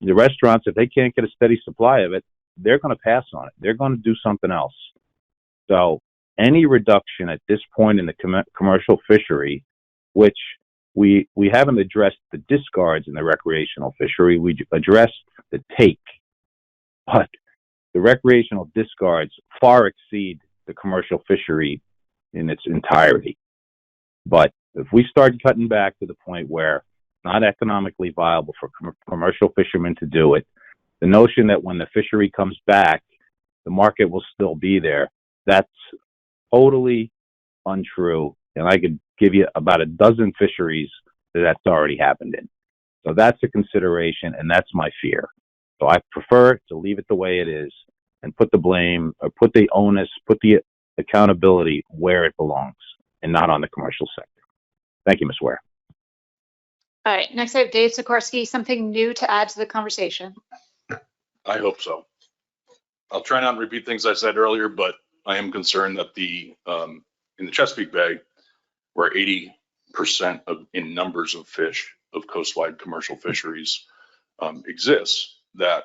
the restaurants, if they can't get a steady supply of it, they're going to pass on it. They're going to do something else. So any reduction at this point in the commercial fishery, which we haven't addressed the discards in the recreational fishery, we addressed the take, but the recreational discards far exceed the commercial fishery in its entirety. But if we start cutting back to the point where it's not economically viable for commercial fishermen to do it, the notion that when the fishery comes back, the market will still be there, that's totally untrue. And I could give you about a dozen fisheries that that's already happened in. So that's a consideration, and that's my fear. So I prefer to leave it the way it is and put the blame, or put the onus, put the accountability where it belongs and not on the commercial sector. Thank you, Ms. Ware.
All right, next I have Dave Sikorsky. Something new to add to the conversation?
I hope so. I'll try not to repeat things I said earlier, but I am concerned that in the Chesapeake Bay, where 80% in numbers of fish of coastwide commercial fisheries exists, that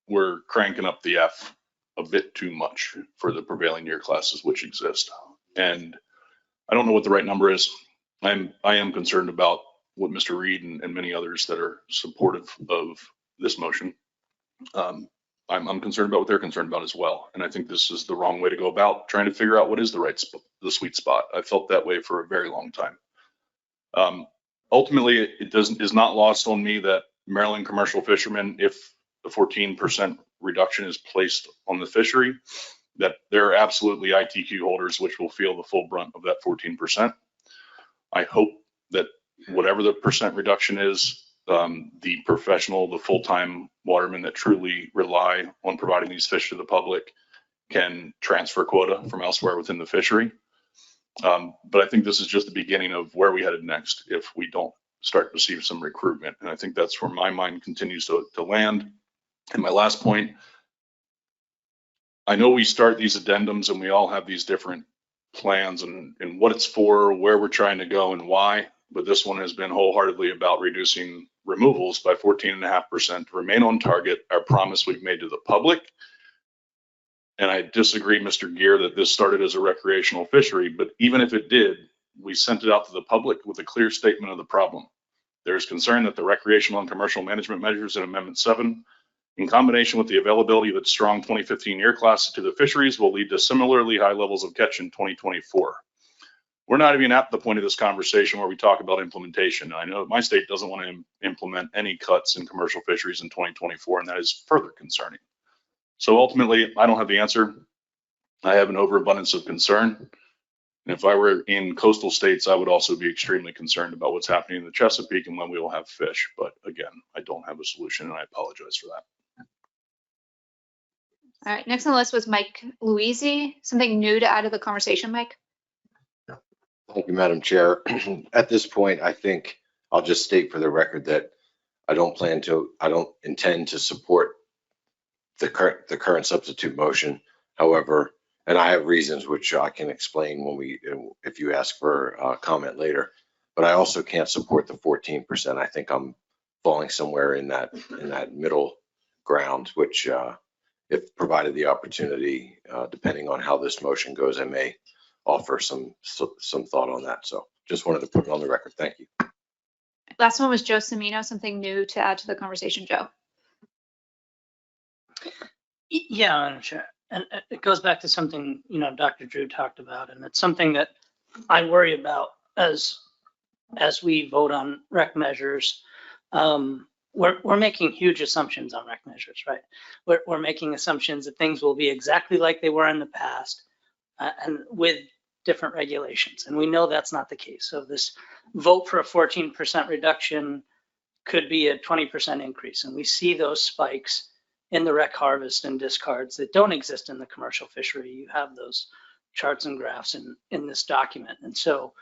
we're cranking up the F a bit too much for the prevailing year classes which exist. And I don't know what the right number is. I am concerned about what Mr. Reed and many others that are supportive of this motion. I'm concerned about what they're concerned about as well. And I think this is the wrong way to go about trying to figure out what is the sweet spot. I felt that way for a very long time. Ultimately, it is not lost on me that Maryland commercial fishermen, if the 14% reduction is placed on the fishery, that there are absolutely ITQ holders which will feel the full brunt of that 14%. I hope that whatever the percent reduction is, the professional, the full-time watermen that truly rely on providing these fish to the public can transfer quota from elsewhere within the fishery. But I think this is just the beginning of where we headed next if we don't start to see some recruitment. And I think that's where my mind continues to land. And my last point, I know we start these addendums and we all have these different plans and what it's for, where we're trying to go and why, but this one has been wholeheartedly about reducing removals by 14.5% to remain on target, our promise we've made to the public. And I disagree, Mr. Gear, that this started as a recreational fishery, but even if it did, we sent it out to the public with a clear statement of the problem. There's concern that the recreational and commercial management measures in Amendment 7, in combination with the availability of its strong 2015 year class to the fisheries, will lead to similarly high levels of catch in 2024. We're not even at the point of this conversation where we talk about implementation. I know my state doesn't want to implement any cuts in commercial fisheries in 2024, and that is further concerning. So ultimately, I don't have the answer. I have an overabundance of concern. And if I were in coastal states, I would also be extremely concerned about what's happening in the Chesapeake and when we will have fish. But again, I don't have a solution, and I apologize for that.
All right, next on the list was Mike Louisi. Something new to add to the conversation, Mike?
Thank you, Madam Chair. At this point, I think I'll just state for the record that I don't intend to support the current substitute motion. However, and I have reasons which I can explain if you ask for a comment later, but I also can't support the 14%. I think I'm falling somewhere in that middle ground, which if provided the opportunity, depending on how this motion goes, I may offer some thought on that. So just wanted to put it on the record. Thank you.
Last one was Joe Semino. Something new to add to the conversation, Joe?
Yeah, I'm sure. And it goes back to something, Dr. Drew talked about, and it's something that I worry about as we vote on rec measures. We're making huge assumptions on rec measures, right? We're making assumptions that things will be exactly like they were in the past and with different regulations. And we know that's not the case. So this vote for a 14% reduction could be a 20% increase. And we see those spikes in the rec harvest and discards that don't exist in the commercial fishery. You have those charts and graphs in this document. And so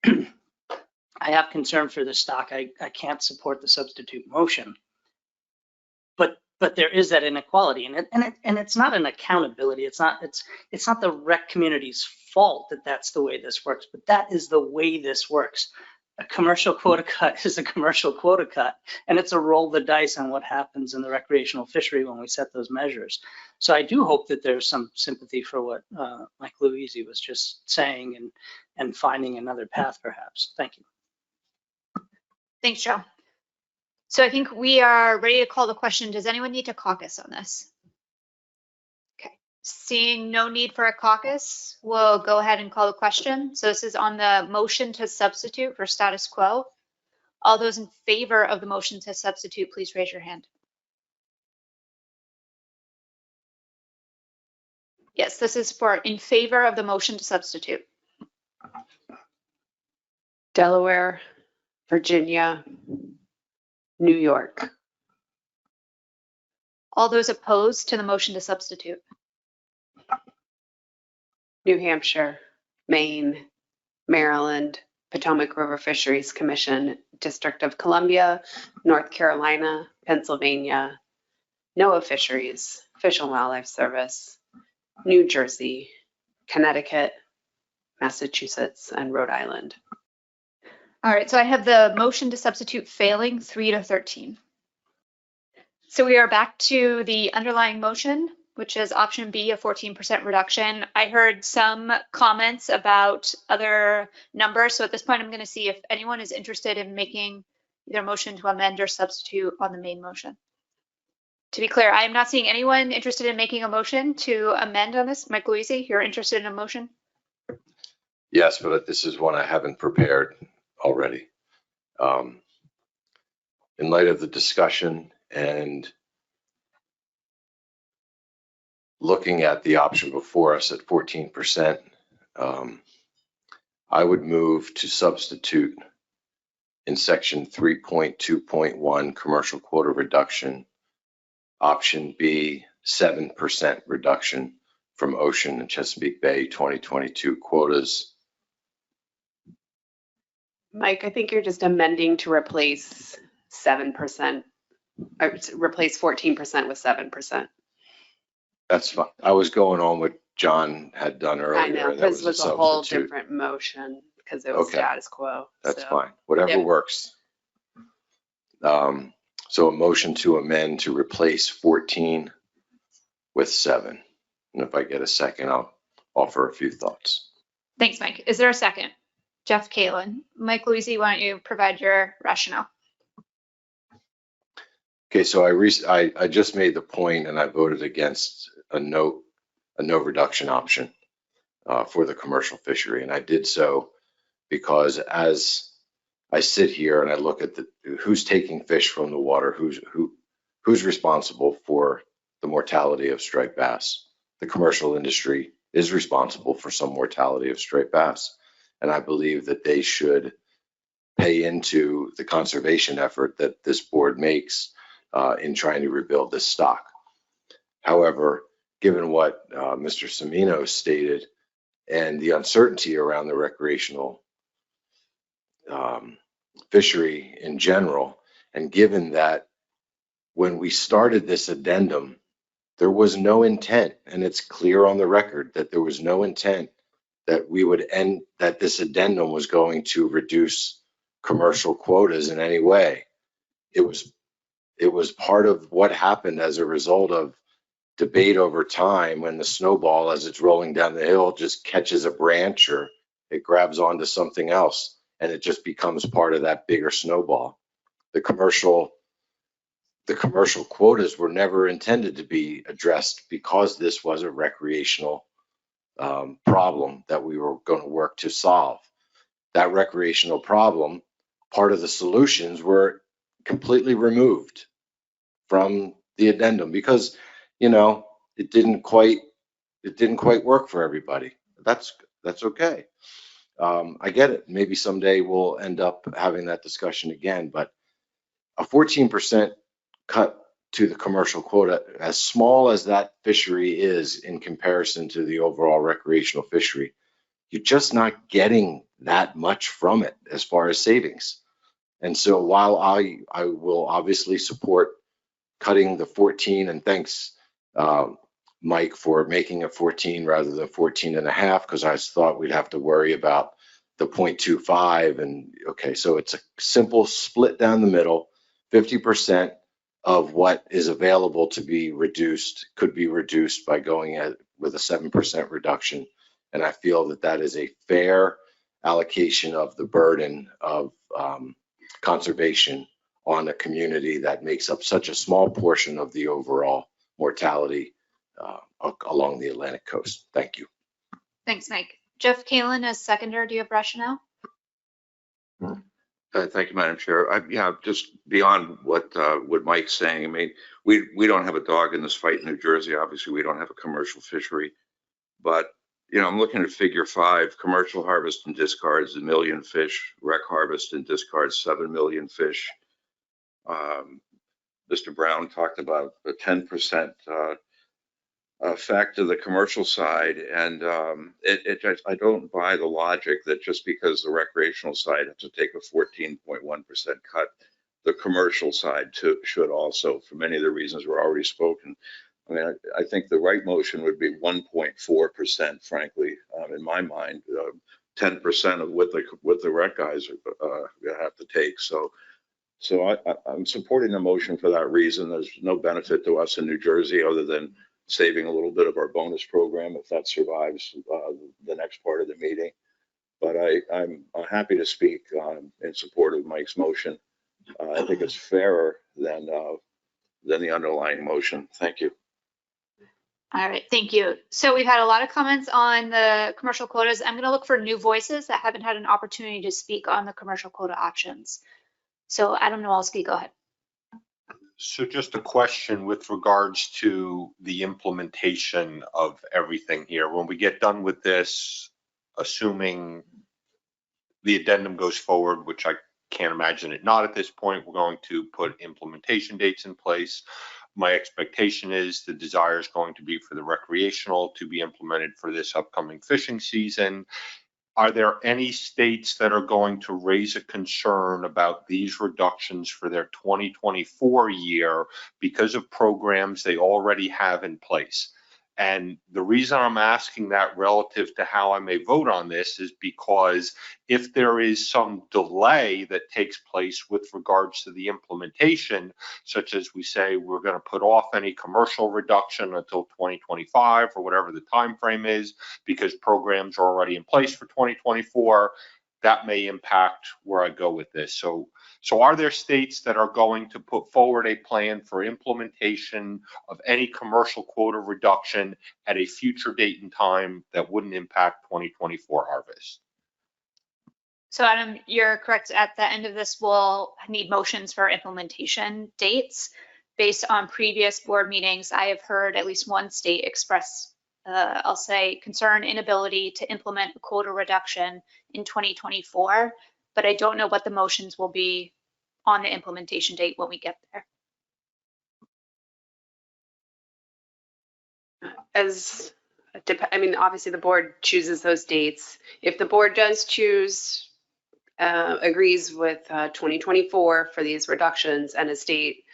I have concern for the stock. I can't support the substitute motion, but there is that inequality, and it's not an accountability. It's not the rec community's fault that that's the way this works, but that is the way this works. A commercial quota cut is a commercial quota cut, and it's a roll the dice on what happens in the recreational fishery when we set those measures. So I do hope that there's some sympathy for what Mike Louisi was just saying and finding another path, perhaps. Thank you.
Thanks, Joe. So I think we are ready to call the question. Does anyone need to caucus on this? Okay, seeing no need for a caucus, we'll go ahead and call the question. So this is on the motion to substitute for status quo. All those in favor of the motion to substitute, please raise your hand. Yes, this is for in favor of the motion to substitute.
Delaware, Virginia, New York.
All those opposed to the motion to substitute.
New Hampshire, Maine, Maryland, Potomac River Fisheries Commission, District of Columbia, North Carolina, Pennsylvania, NOAA Fisheries, Fish and Wildlife Service, New Jersey, Connecticut, Massachusetts, and Rhode Island.
All right, so I have the motion to substitute failing 3 to 13. So we are back to the underlying motion, which is option B, a 14% reduction. I heard some comments about other numbers. So at this point, I'm going to see if anyone is interested in making either motion to amend or substitute on the main motion. To be clear, I am not seeing anyone interested in making a motion to amend on this. Mike Louisi, you're interested in a motion?
Yes, but this is one I haven't prepared already. In light of the discussion and looking at the option before us at 14%, I would move to substitute in section 3.2.1 commercial quota reduction, option B, 7% reduction from Ocean and Chesapeake Bay 2022 quotas.
Mike, I think you're just amending to replace 7%, or to replace 14% with 7%.
That's fine. I was going on what John had done earlier.
I know,
That
this was a whole
substitute.
different motion because it was
Okay.
status quo.
That's
so.
fine. Whatever
Yep.
works. So a motion to amend to replace 14 with 7. And if I get a second, I'll offer a few thoughts.
Thanks, Mike. Is there a second? Jeff Kalin. Mike Louisi, why don't you provide your rationale?
Okay, so I just made the point and I voted against a no reduction option for the commercial fishery. And I did so because as I sit here and I look at who's taking fish from the water, who's responsible for the mortality of striped bass. The commercial industry is responsible for some mortality of striped bass. And I believe that they should pay into the conservation effort that this board makes in trying to rebuild this stock. However, given what Mr. Semino stated and the uncertainty around the recreational fishery in general, and given that when we started this addendum, there was no intent, and it's clear on the record that there was no intent that we would end, that this addendum was going to reduce commercial quotas in any way. It was part of what happened as a result of debate over time when the snowball, as it's rolling down the hill, just catches a branch or it grabs onto something else and it just becomes part of that bigger snowball. The commercial quotas were never intended to be addressed because this was a recreational problem that we were going to work to solve. That recreational problem, part of the solutions were completely removed from the addendum because, you know, it didn't quite work for everybody. That's okay. I get it. Maybe someday we'll end up having that discussion again, but a 14% cut to the commercial quota, as small as that fishery is in comparison to the overall recreational fishery, you're just not getting that much from it as far as savings. And so while I will obviously support cutting the 14, and thanks, Mike, for making it 14 rather than 14 and a half, because I thought we'd have to worry about the 0.25. And okay, so it's a simple split down the middle. 50% of what is available to be reduced could be reduced by going with a 7% reduction. And I feel that that is a fair allocation of the burden of conservation on a community that makes up such a small portion of the overall mortality along the Atlantic coast. Thank you.
Thanks, Mike. Jeff Kalin as seconder, do you have rationale?
Thank you, Madam Chair. Yeah, just beyond what Mike's saying, I mean, we don't have a dog in this fight in New Jersey. Obviously, we don't have a commercial fishery, but you know, I'm looking at figure 5, commercial harvest and discards 1 million fish, rec harvest and discards 7 million fish. Mr. Brown talked about a 10% effect of the commercial side, and I don't buy the logic that just because the recreational side has to take a 14.1% cut, the commercial side should also, for many of the reasons were already spoken. I mean, I think the right motion would be 1.4%, frankly, in my mind, 10% of what the rec guys have to take. So I'm supporting the motion for that reason. There's no benefit to us in New Jersey other than saving a little bit of our bonus program if that survives the next part of the meeting. But I'm happy to speak in support of Mike's motion. I think it's fairer than the underlying motion. Thank you.
All right, thank you. So we've had a lot of comments on the commercial quotas. I'm going to look for new voices that haven't had an opportunity to speak on the commercial quota options. So Adam Nowalski, go ahead.
So just a question with regards to the implementation of everything here. When we get done with this, assuming the addendum goes forward, which I can't imagine it not at this point, we're going to put implementation dates in place. My expectation is the desire is going to be for the recreational to be implemented for this upcoming fishing season. Are there any states that are going to raise a concern about these reductions for their 2024 year because of programs they already have in place? And the reason I'm asking that relative to how I may vote on this is because if there is some delay that takes place with regards to the implementation, such as we say we're going to put off any commercial reduction until 2025 or whatever the time frame is, because programs are already in place for 2024, that may impact where I go with this. So are there states that are going to put forward a plan for implementation of any commercial quota reduction at a future date and time that wouldn't impact 2024 harvest?
So Adam, you're correct. At the end of this, we'll need motions for implementation dates. Based on previous board meetings, I have heard at least one state express, I'll say, concern, inability to implement a quota reduction in 2024, but I don't know what the motions will be on the implementation date when we get there.
I mean, obviously the board chooses those dates. If the board does choose, agrees with 2024 for these reductions and a state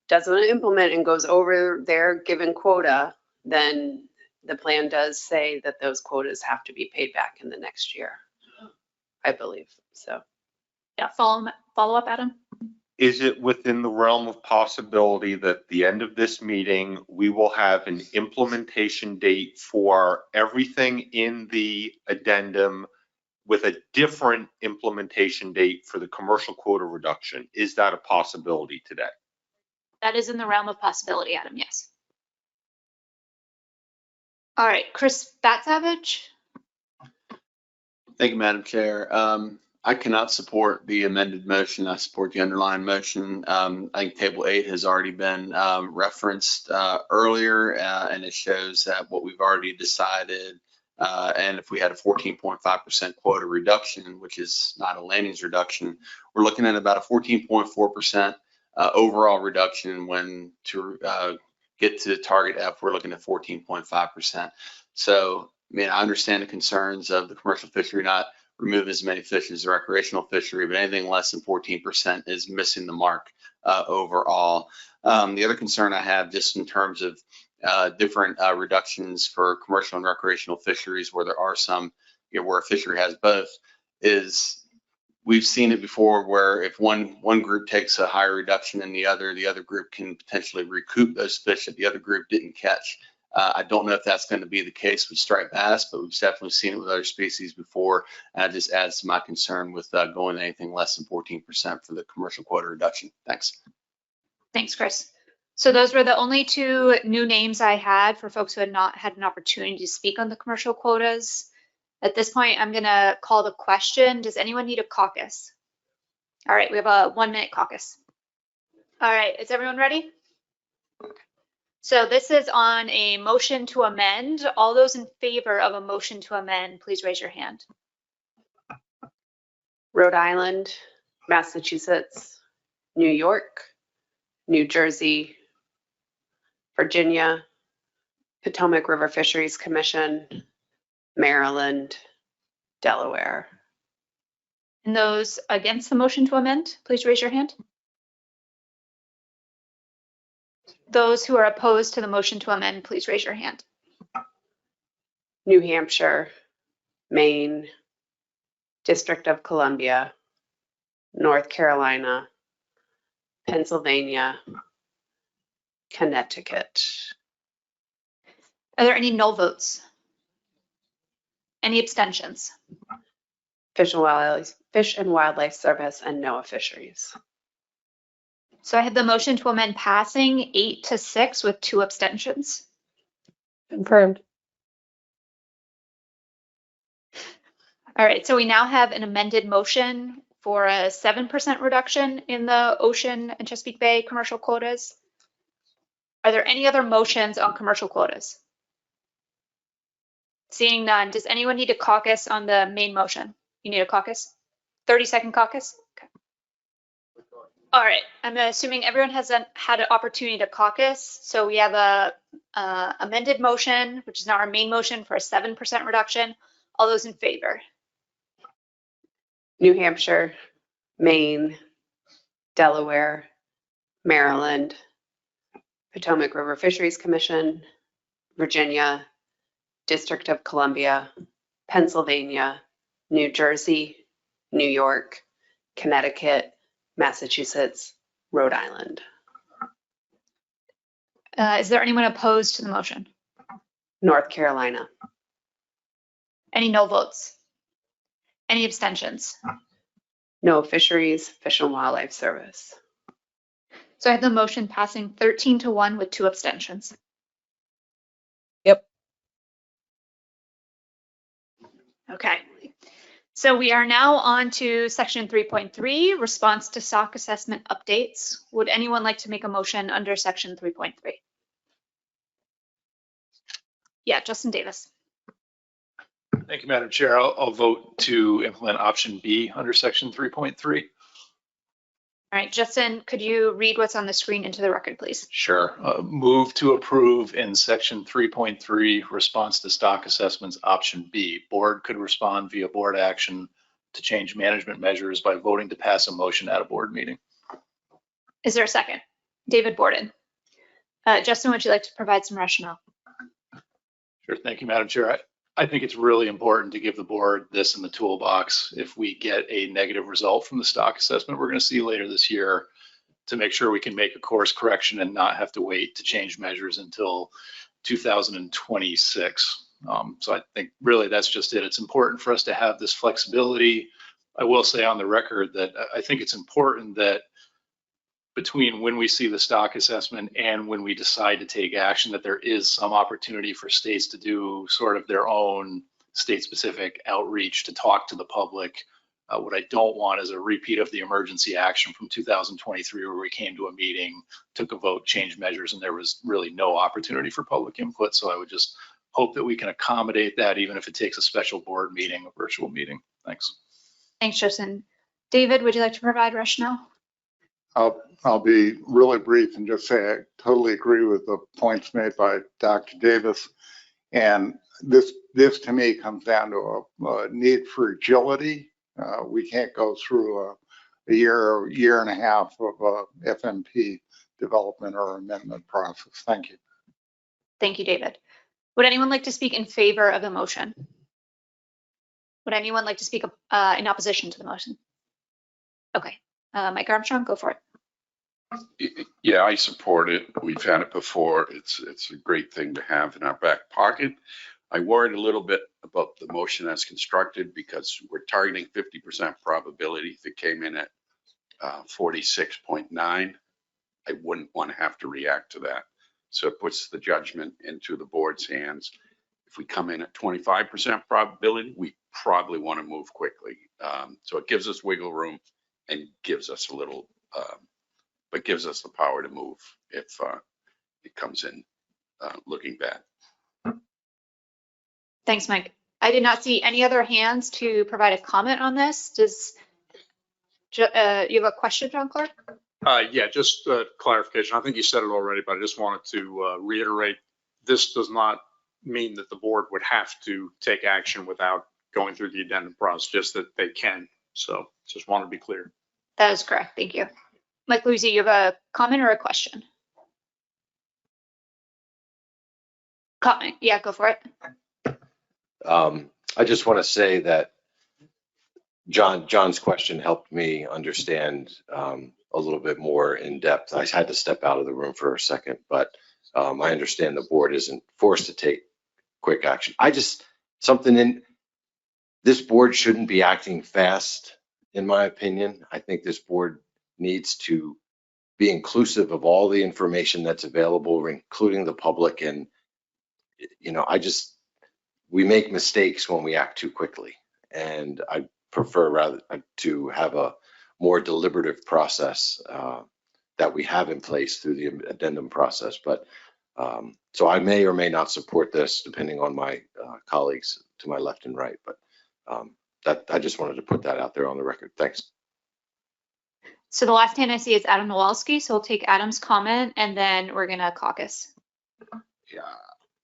doesn't implement and goes over their given quota, then the plan does say that those quotas have to be paid back in the next year, I believe. So,
yeah, follow up, Adam.
Is it within the realm of possibility that at the end of this meeting, we will have an implementation date for everything in the addendum with a different implementation date for the commercial quota reduction? Is that a possibility today?
That is in the realm of possibility, Adam, yes. All right, Chris Batsavage.
Thank you, Madam Chair. I cannot support the amended motion. I support the underlying motion. I think Table 8 has already been referenced earlier, and it shows that what we've already decided, and if we had a 14.5% quota reduction, which is not a landings reduction, we're looking at about a 14.4% overall reduction. When to get to target F, we're looking at 14.5%. So, I mean, I understand the concerns of the commercial fishery not remove as many fish as the recreational fishery, but anything less than 14% is missing the mark overall. The other concern I have, just in terms of different reductions for commercial and recreational fisheries, where there are some, where a fishery has both, is we've seen it before where if one group takes a higher reduction than the other group can potentially recoup those fish that the other group didn't catch. I don't know if that's going to be the case with striped bass, but we've definitely seen it with other species before. And it just adds to my concern with going anything less than 14% for the commercial quota reduction. Thanks.
Thanks, Chris. So those were the only two new names I had for folks who had not had an opportunity to speak on the commercial quotas. At this point, I'm going to call the question. Does anyone need a caucus? All right, we have a 1-minute caucus. All right, is everyone ready? So this is on a motion to amend. All those in favor of a motion to amend, please raise your hand.
Rhode Island, Massachusetts, New York, New Jersey, Virginia, Potomac River Fisheries Commission, Maryland, Delaware.
And those against the motion to amend, please raise your hand. Those who are opposed to the motion to amend, please raise your hand.
New Hampshire, Maine, District of Columbia, North Carolina, Pennsylvania, Connecticut.
Are there any null votes? Any abstentions?
Fish and Wildlife Service and NOAA Fisheries.
So I have the motion to amend passing 8-6 with 2 abstentions.
Confirmed.
All right, so we now have an amended motion for a 7% reduction in the ocean and Chesapeake Bay commercial quotas. Are there any other motions on commercial quotas? Seeing none, does anyone need to caucus on the main motion? You need a caucus? 30-second caucus? Okay. All right, I'm assuming everyone has had an opportunity to caucus. So we have a amended motion, which is now our main motion for a 7% reduction. All those in favor?
New Hampshire, Maine, Delaware, Maryland, Potomac River Fisheries Commission, Virginia, District of Columbia, Pennsylvania, New Jersey, New York, Connecticut, Massachusetts, Rhode Island.
Is there anyone opposed to the motion?
North Carolina.
Any no votes? Any abstentions?
NOAA Fisheries, Fish and Wildlife Service.
So I have the motion passing 13-1 with 2 abstentions.
Yep.
Okay. So we are now on to section 3.3, response to stock assessment updates. Would anyone like to make a motion under section 3.3? Yeah, Justin Davis.
Thank you, Madam Chair. I'll vote to implement option B under section 3.3.
All right, Justin, could you read what's on the screen into the record, please?
Sure. Move to approve in section 3.3 response to stock assessments option B. Board could respond via board action to change management measures by voting to pass a motion at a board meeting.
Is there a second? David Borden. Justin, would you like to provide some rationale?
Sure. Thank you, Madam Chair. I think it's really important to give the board this in the toolbox if we get a negative result from the stock assessment we're going to see later this year, to make sure we can make a course correction and not have to wait to change measures until 2026. So I think really that's just it. It's important for us to have this flexibility. I will say on the record that I think it's important that between when we see the stock assessment and when we decide to take action, that there is some opportunity for states to do sort of their own state-specific outreach to talk to the public. What I don't want is a repeat of the emergency action from 2023, where we came to a meeting, took a vote, changed measures, and there was really no opportunity for public input. So I would just hope that we can accommodate that, even if it takes a special board meeting, a virtual meeting. Thanks.
Thanks, Justin. David, would you like to provide rationale?
I'll be really brief and just say I totally agree with the points made by Dr. Davis. And this to me comes down to a need for agility. We can't go through a year and a half of FMP development or amendment process. Thank you.
Thank you, David. Would anyone like to speak in favor of the motion? Would anyone like to speak in opposition to the motion? Okay, Mike Armstrong, go for it.
Yeah, I support it. We've had it before. It's a great thing to have in our back pocket. I worried a little bit about the motion as constructed because we're targeting 50% probability. If it came in at 46.9, I wouldn't want to have to react to that. So it puts the judgment into the board's hands. If we come in at 25% probability, we probably want to move quickly. So it gives us wiggle room and gives us a little, but gives us the power to move if it comes in looking bad.
Thanks, Mike. I did not see any other hands to provide a comment on this. Does you have a question, John Clark?
Yeah, just clarification. I think you said it already, but I just wanted to reiterate, this does not mean that the board would have to take action without going through the addendum process, just that they can. So just want to be clear.
That is correct. Thank you. Mike Luzzi, you have a comment or a question? Comment. Yeah, go for it.
I just want to say that John's question helped me understand a little bit more in depth. I had to step out of the room for a second, but I understand the board isn't forced to take quick action. Something in, this board shouldn't be acting fast, in my opinion. I think this board needs to be inclusive of all the information that's available, including the public. And, we make mistakes when we act too quickly. And I prefer rather to have a more deliberative process that we have in place through the addendum process. But so I may or may not support this depending on my colleagues to my left and right. But that I just wanted to put that out there on the record. Thanks.
So the last hand I see is Adam Nowalski. So we'll take Adam's comment and then we're going to caucus.
Yeah,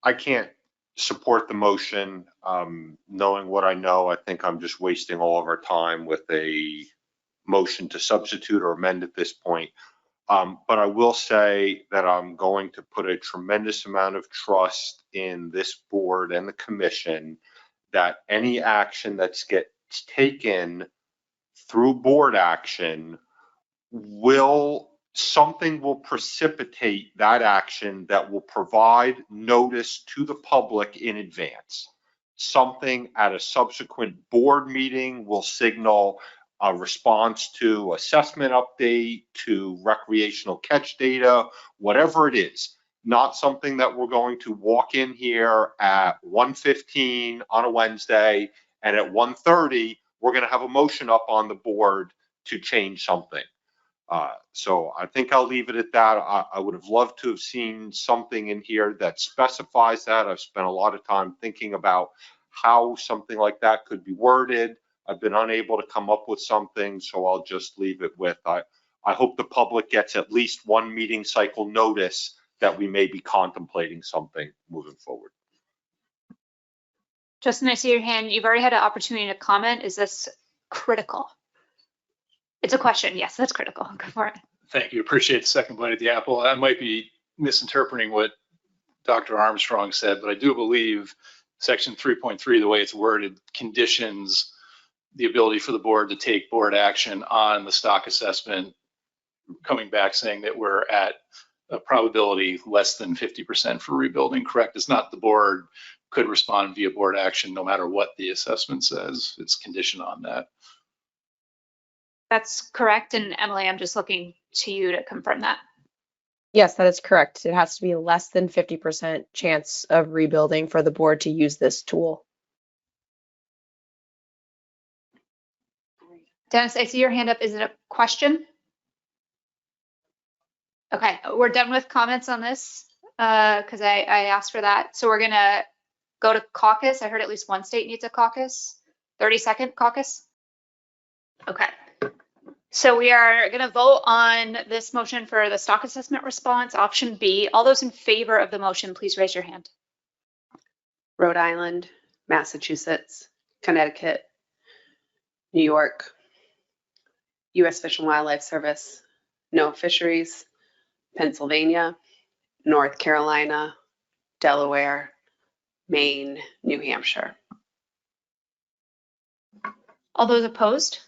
I can't support the motion. Knowing what I know, I think I'm just wasting all of our time with a motion to substitute or amend at this point. But I will say that I'm going to put a tremendous amount of trust in this board and the commission that any action that gets taken through board action something will precipitate that action that will provide notice to the public in advance. Something at a subsequent board meeting will signal a response to assessment update, to recreational catch data, whatever it is. Not something that we're going to walk in here at 1:15 on a Wednesday and at 1:30 we're going to have a motion up on the board to change something. So I think I'll leave it at that. I would have loved to have seen something in here that specifies that. I've spent a lot of time thinking about how something like that could be worded. I've been unable to come up with something, so I'll just leave it with, I hope the public gets at least one meeting cycle notice that we may be contemplating something moving forward.
Justin, I see your hand. You've already had an opportunity to comment. Is this critical? It's a question. Yes, that's critical. Go for it.
Thank you. Appreciate the second bite at the apple. I might be misinterpreting what Dr. Armstrong said, but I do believe section 3.3, the way it's worded, conditions the ability for the board to take board action on the stock assessment, coming back saying that we're at a probability less than 50% for rebuilding, correct? It's not the board could respond via board action no matter what the assessment says. It's conditioned on that.
That's correct. And Emily, I'm just looking to you to confirm that.
Yes, that is correct. It has to be less than 50% chance of rebuilding for the board to use this tool.
Dennis, I see your hand up. Is it a question? Okay, we're done with comments on this because I asked for that. So we're going to go to caucus. I heard at least one state needs a caucus. 30-second caucus. Okay. So we are going to vote on this motion for the stock assessment response, option B. All those in favor of the motion, please raise your hand.
Rhode Island, Massachusetts, Connecticut, New York, U.S. Fish and Wildlife Service, no fisheries, Pennsylvania, North Carolina, Delaware, Maine, New Hampshire.
All those opposed?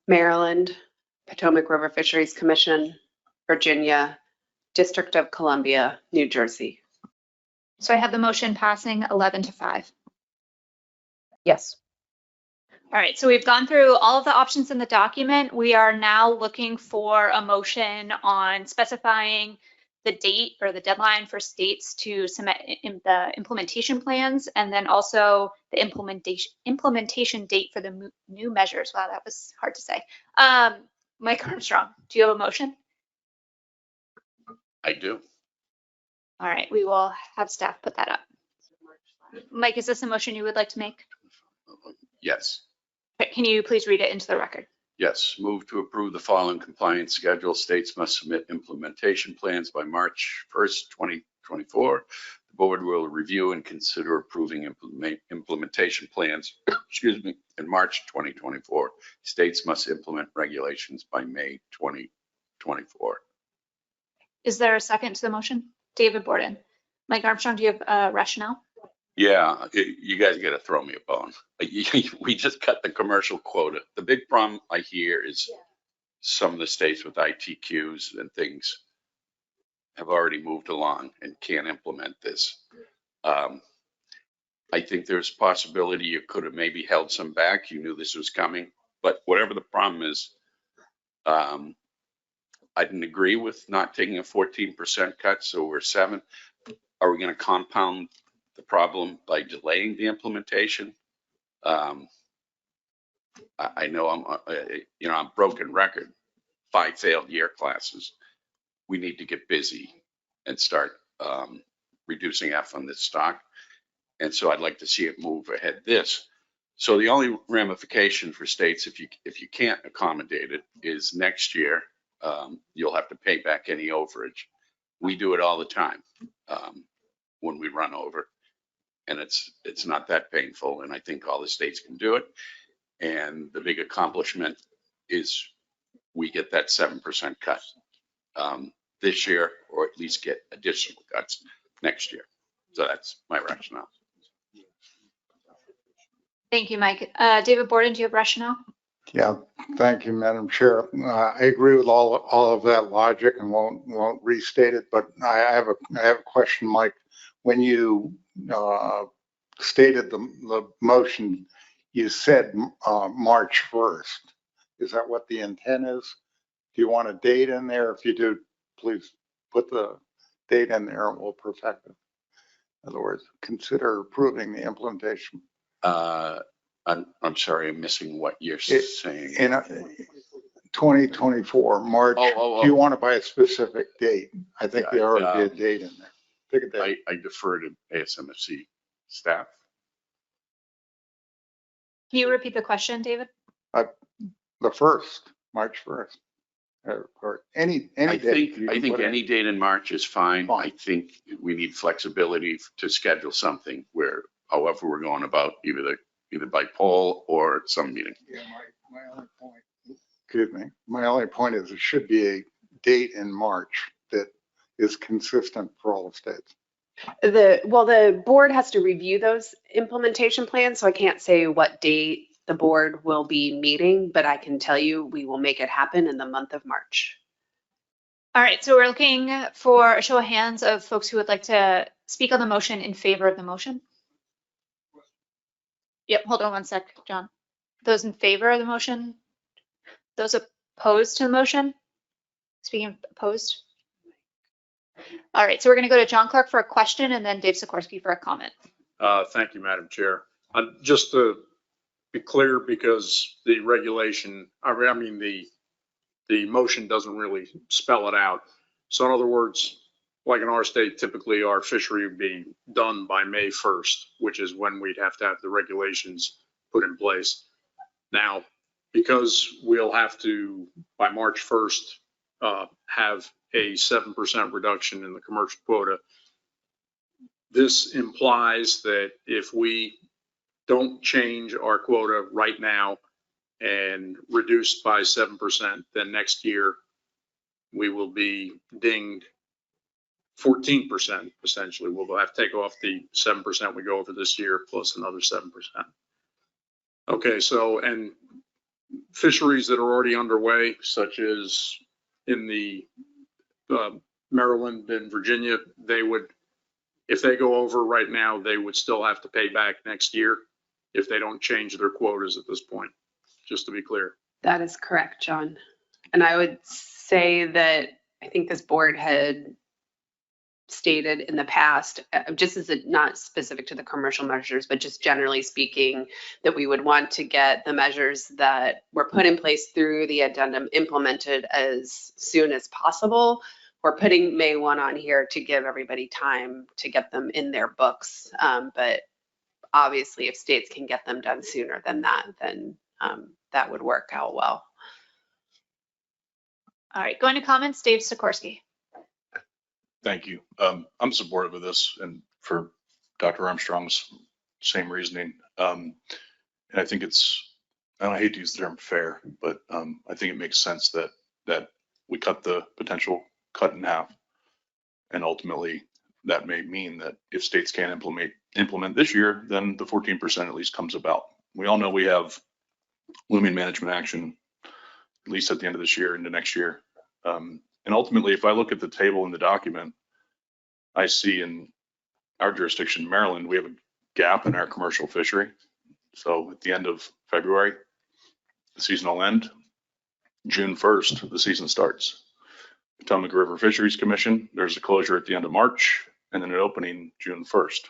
Maryland, Potomac River Fisheries Commission, Virginia, District of Columbia, New Jersey.
So I have the motion passing 11-5.
Yes.
All right, so we've gone through all of the options in the document. We are now looking for a motion on specifying the date or the deadline for states to submit the implementation plans, and then also the implementation date for the new measures. Wow, that was hard to say. Mike Armstrong, do you have a motion?
I do.
All right, we will have staff put that up. Mike, is this a motion you would like to make?
Yes.
Can you please read it into the record?
Yes, move to approve the following compliance schedule. States must submit implementation plans by March 1st, 2024. The board will review and consider approving implementation plans, excuse me, in March 2024. States must implement regulations by May 2024.
Is there a second to the motion? David Borden. Mike Armstrong, do you have rationale?
Yeah, you guys got to throw me a bone. We just cut the commercial quota. The big problem I hear is some of the states with ITQs and things have already moved along and can't implement this. I think there's a possibility you could have maybe held some back. You knew this was coming, but whatever the problem is, I didn't agree with not taking a 14% cut, so we're 7. Are we going to compound the problem by delaying the implementation? I know I'm broken record, 5 failed year classes. We need to get busy and start reducing F on this stock. And so I'd like to see it move ahead this. So the only ramification for states, if you can't accommodate it, is next year you'll have to pay back any overage. We do it all the time when we run over, and it's not that painful. And I think all the states can do it. And the big accomplishment is we get that 7% cut this year, or at least get additional cuts next year. So that's my rationale.
Thank you, Mike. David Borden, do you have rationale?
Yeah, thank you, Madam Chair. I agree with all of that logic and won't restate it, but I have a question, Mike. When you stated the motion, you said March 1st. Is that what the intent is? Do you want a date in there? If you do, please put the date in there and we'll perfect it. In other words, consider approving the implementation.
I'm sorry, I'm missing what you're saying.
In 2024, March. Do you want to buy a specific date? I think there already be a date in there. Pick a date.
I defer to ASMFC staff.
Can you repeat the question, David?
The first, March 1st. Or any
I
date.
think any date in March is fine. I think we need flexibility to schedule something where, however we're going about, either by poll or some meeting.
Yeah, my only point, excuse me, my only point is it should be a date in March that is consistent for all the states.
The board has to review those implementation plans, so I can't say what date the board will be meeting, but I can tell you we will make it happen in the month of March.
All right, so we're looking for a show of hands of folks who would like to speak on the motion in favor of the motion. Yep, hold on one sec, John. Those in favor of the motion? Those opposed to the motion? Speaking of opposed? All right, so we're going to go to John Clark for a question and then Dave Sikorsky for a comment.
Thank you, Madam Chair. Just to be clear, because the regulation, the motion doesn't really spell it out. So in other words, like in our state, typically our fishery would be done by May 1st, which is when we'd have to have the regulations put in place. Now, because we'll have to, by March 1st, have a 7% reduction in the commercial quota, this implies that if we don't change our quota right now and reduce by 7%, then next year we will be dinged 14%, essentially. We'll have to take off the 7% we go over this year plus another 7%. Okay, so, and fisheries that are already underway, such as in the Maryland and Virginia, they would, if they go over right now, they would still have to pay back next year if they don't change their quotas at this point, just to be clear.
That is correct, John. And I would say that I think this board had stated in the past, just as not specific to the commercial measures, but just generally speaking, that we would want to get the measures that were put in place through the addendum implemented as soon as possible. We're putting May 1 on here to give everybody time to get them in their books. But obviously, if states can get them done sooner than that, then that would work out well.
All right, going to comments, Dave Sikorsky.
Thank you. I'm supportive of this, and for Dr. Armstrong's same reasoning. And I think I hate to use the term fair, but I think it makes sense that we cut the potential cut in half. And ultimately, that may mean that if states can't implement this year, then the 14% at least comes about. We all know we have looming management action, at least at the end of this year into next year. And ultimately, if I look at the table in the document, I see in our jurisdiction, Maryland, we have a gap in our commercial fishery. So at the end of February, the season will end. June 1st, the season starts. Potomac River Fisheries Commission, there's a closure at the end of March and then an opening June 1st.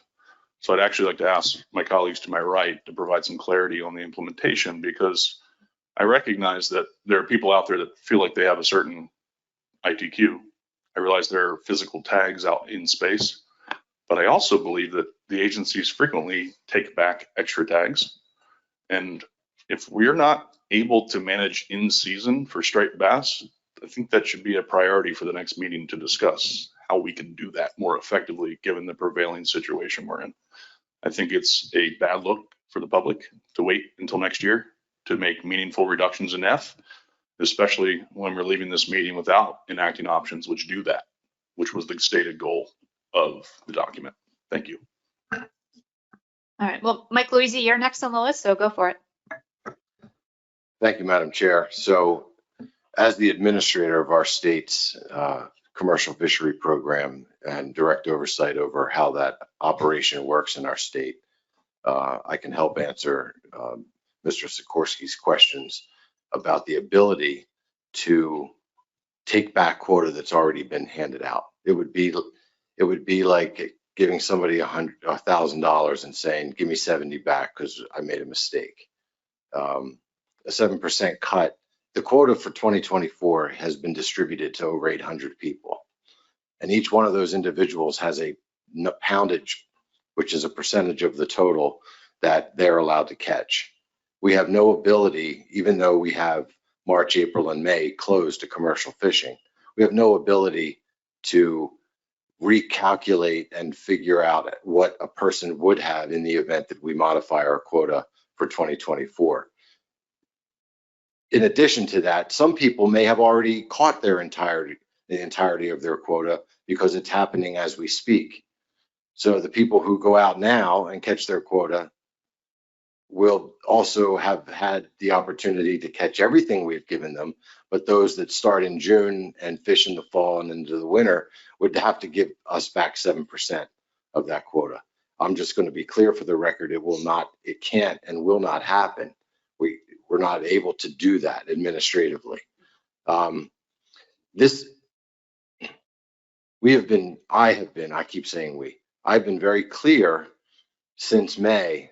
So I'd actually like to ask my colleagues to my right to provide some clarity on the implementation, because I recognize that there are people out there that feel like they have a certain ITQ. I realize there are physical tags out in space, but I also believe that the agencies frequently take back extra tags. And if we're not able to manage in season for striped bass, I think that should be a priority for the next meeting to discuss how we can do that more effectively given the prevailing situation we're in. I think it's a bad look for the public to wait until next year to make meaningful reductions in F, especially when we're leaving this meeting without enacting options which do that, which was the stated goal of the document. Thank you.
All right, well, Mike Louisi, you're next on the list, so go for it.
Thank you, Madam Chair. So as the administrator of our state's commercial fishery program and direct oversight over how that operation works in our state, I can help answer Mr. Sikorsky's questions about the ability to take back quota that's already been handed out. It would be like giving somebody $1,000 and saying, give me 70 back because I made a mistake. A 7% cut. The quota for 2024 has been distributed to over 800 people. And each one of those individuals has a poundage, which is a percentage of the total that they're allowed to catch. We have no ability, even though we have March, April, and May closed to commercial fishing, we have no ability to recalculate and figure out what a person would have in the event that we modify our quota for 2024. In addition to that, some people may have already caught the entirety of their quota because it's happening as we speak. So the people who go out now and catch their quota will also have had the opportunity to catch everything we've given them, but those that start in June and fish in the fall and into the winter would have to give us back 7% of that quota. I'm just going to be clear for the record, it can't and will not happen. We're not able to do that administratively. I keep saying I've been very clear since May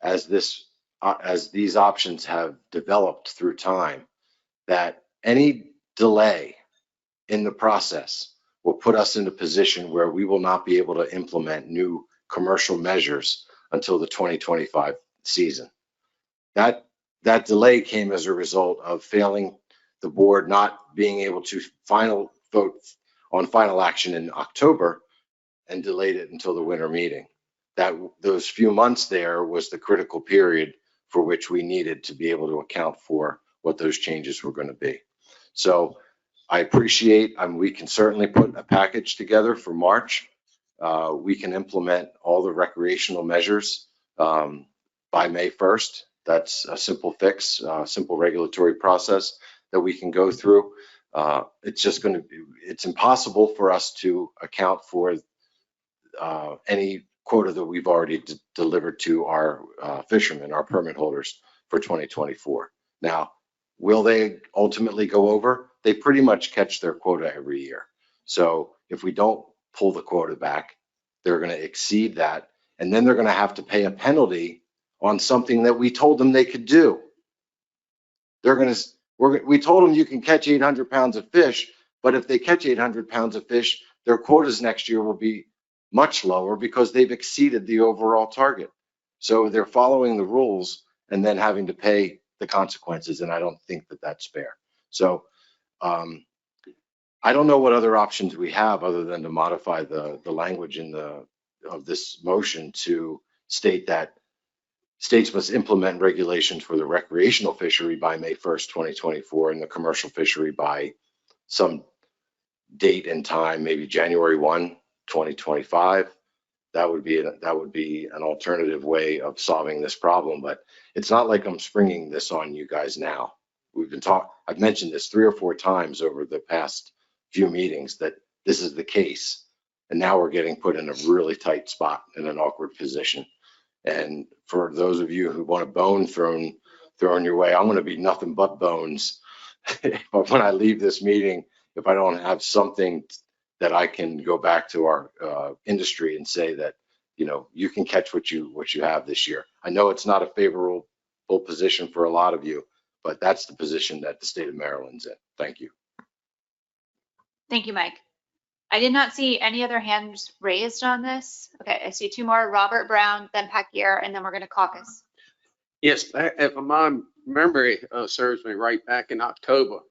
as these options have developed through time that any delay in the process will put us in a position where we will not be able to implement new commercial measures until the 2025 season. That delay came as a result of failing the board not being able to vote on final action in October and delayed it until the winter meeting. Those few months there was the critical period for which we needed to be able to account for what those changes were going to be. So I appreciate, we can certainly put a package together for March. We can implement all the recreational measures by May 1st. That's a simple fix, simple regulatory process that we can go through. It's impossible for us to account for any quota that we've already delivered to our fishermen, our permit holders for 2024. Now, will they ultimately go over? They pretty much catch their quota every year. So if we don't pull the quota back, they're going to exceed that. And then they're going to have to pay a penalty on something that we told them they could do. We told them you can catch 800 pounds of fish, but if they catch 800 pounds of fish, their quotas next year will be much lower because they've exceeded the overall target. So they're following the rules and then having to pay the consequences. And I don't think that that's fair. So I don't know what other options we have other than to modify the language of this motion to state that states must implement regulations for the recreational fishery by May 1st, 2024, and the commercial fishery by some date and time, maybe January 1, 2025. That would be an alternative way of solving this problem. But it's not like I'm springing this on you guys now. I've mentioned this 3 or 4 times over the past few meetings that this is the case. And now we're getting put in a really tight spot in an awkward position. And for those of you who want a bone thrown your way, I'm going to be nothing but bones. But when I leave this meeting, if I don't have something that I can go back to our industry and say that, you know, you can catch what you have this year. I know it's not a favorable position for a lot of you, but that's the position that the state of Maryland's in. Thank you.
Thank you, Mike. I did not see any other hands raised on this. Okay, I see two more, Robert Brown, then Pat Gear, and then we're going to caucus.
Yes, if my memory serves me right, back in October,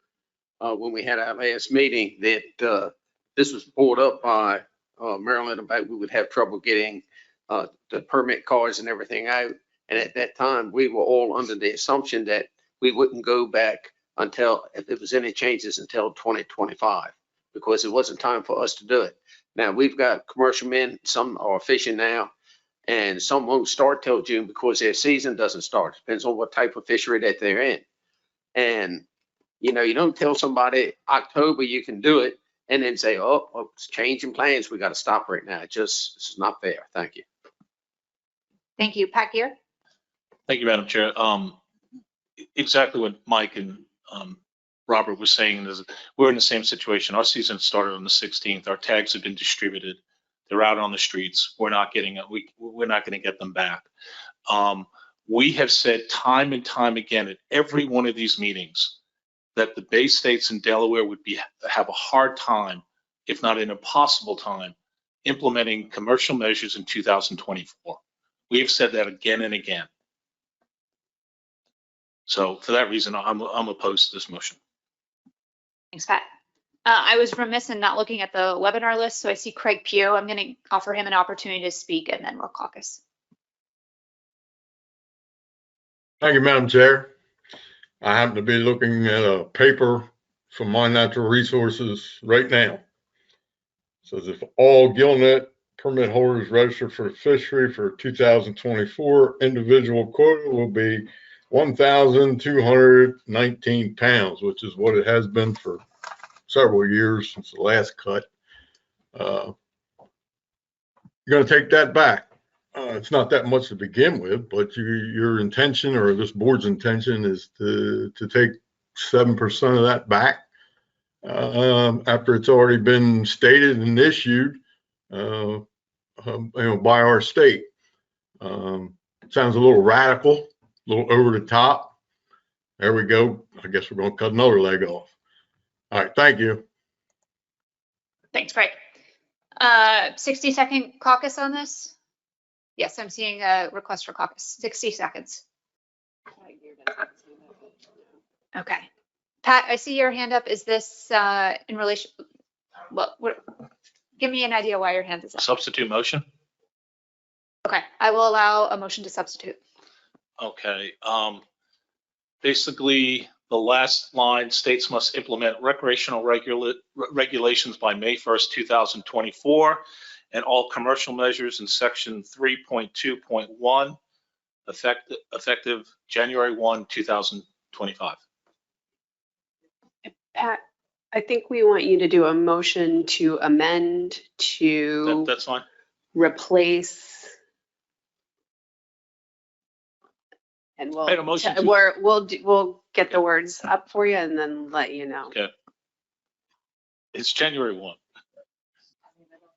when we had our last meeting, that this was brought up by Maryland about we would have trouble getting the permit cards and everything out. And at that time, we were all under the assumption that we wouldn't go back until, if there was any changes, until 2025, because it wasn't time for us to do it. Now, we've got commercial men, some are fishing now, and some won't start till June because their season doesn't start. Depends on what type of fishery that they're in. And, you know, you don't tell somebody October you can do it and then say, oh, it's changing plans, we got to stop right now. It's not fair. Thank you.
Thank you. Pat Gear?
Thank you, Madam Chair. Exactly what Mike and Robert was saying is we're in the same situation. Our season started on the 16th. Our tags have been distributed. They're out on the streets. We're not getting it. We're not going to get them back. We have said time and time again at every one of these meetings that the Bay States and Delaware would have a hard time, if not an impossible time, implementing commercial measures in 2024. We have said that again and again. So for that reason, I'm opposed to this motion.
Thanks, Pat. I was remiss in not looking at the webinar list, so I see Craig Pugh. I'm going to offer him an opportunity to speak, and then we'll caucus.
Thank you, Madam Chair. I happen to be looking at a paper from My Natural Resources right now. It says if all gillnet permit holders register for fishery for 2024, individual quota will be 1,219 pounds, which is what it has been for several years since the last cut. You're going to take that back. It's not that much to begin with, but your intention, or this board's intention, is to take 7% of that back after it's already been stated and issued, you know, by our state. Sounds a little radical, a little over the top. There we go. I guess we're going to cut another leg off. All right, thank you.
Thanks, Craig. 60-second caucus on this? Yes, I'm seeing a request for caucus. 60 seconds. Okay. Pat, I see your hand up. Is this in relation? Well, give me an idea why your hand is up.
Substitute motion?
Okay, I will allow a motion to substitute.
Okay. Basically, the last line, states must implement recreational regulations by May 1st, 2024, and all commercial measures in section 3.2.1 effective January 1, 2025.
Pat, I think we want you to do a motion to amend to
That's fine.
Replace. And
I had a motion
we'll get the words up for you and then let you know.
Okay. It's January 1.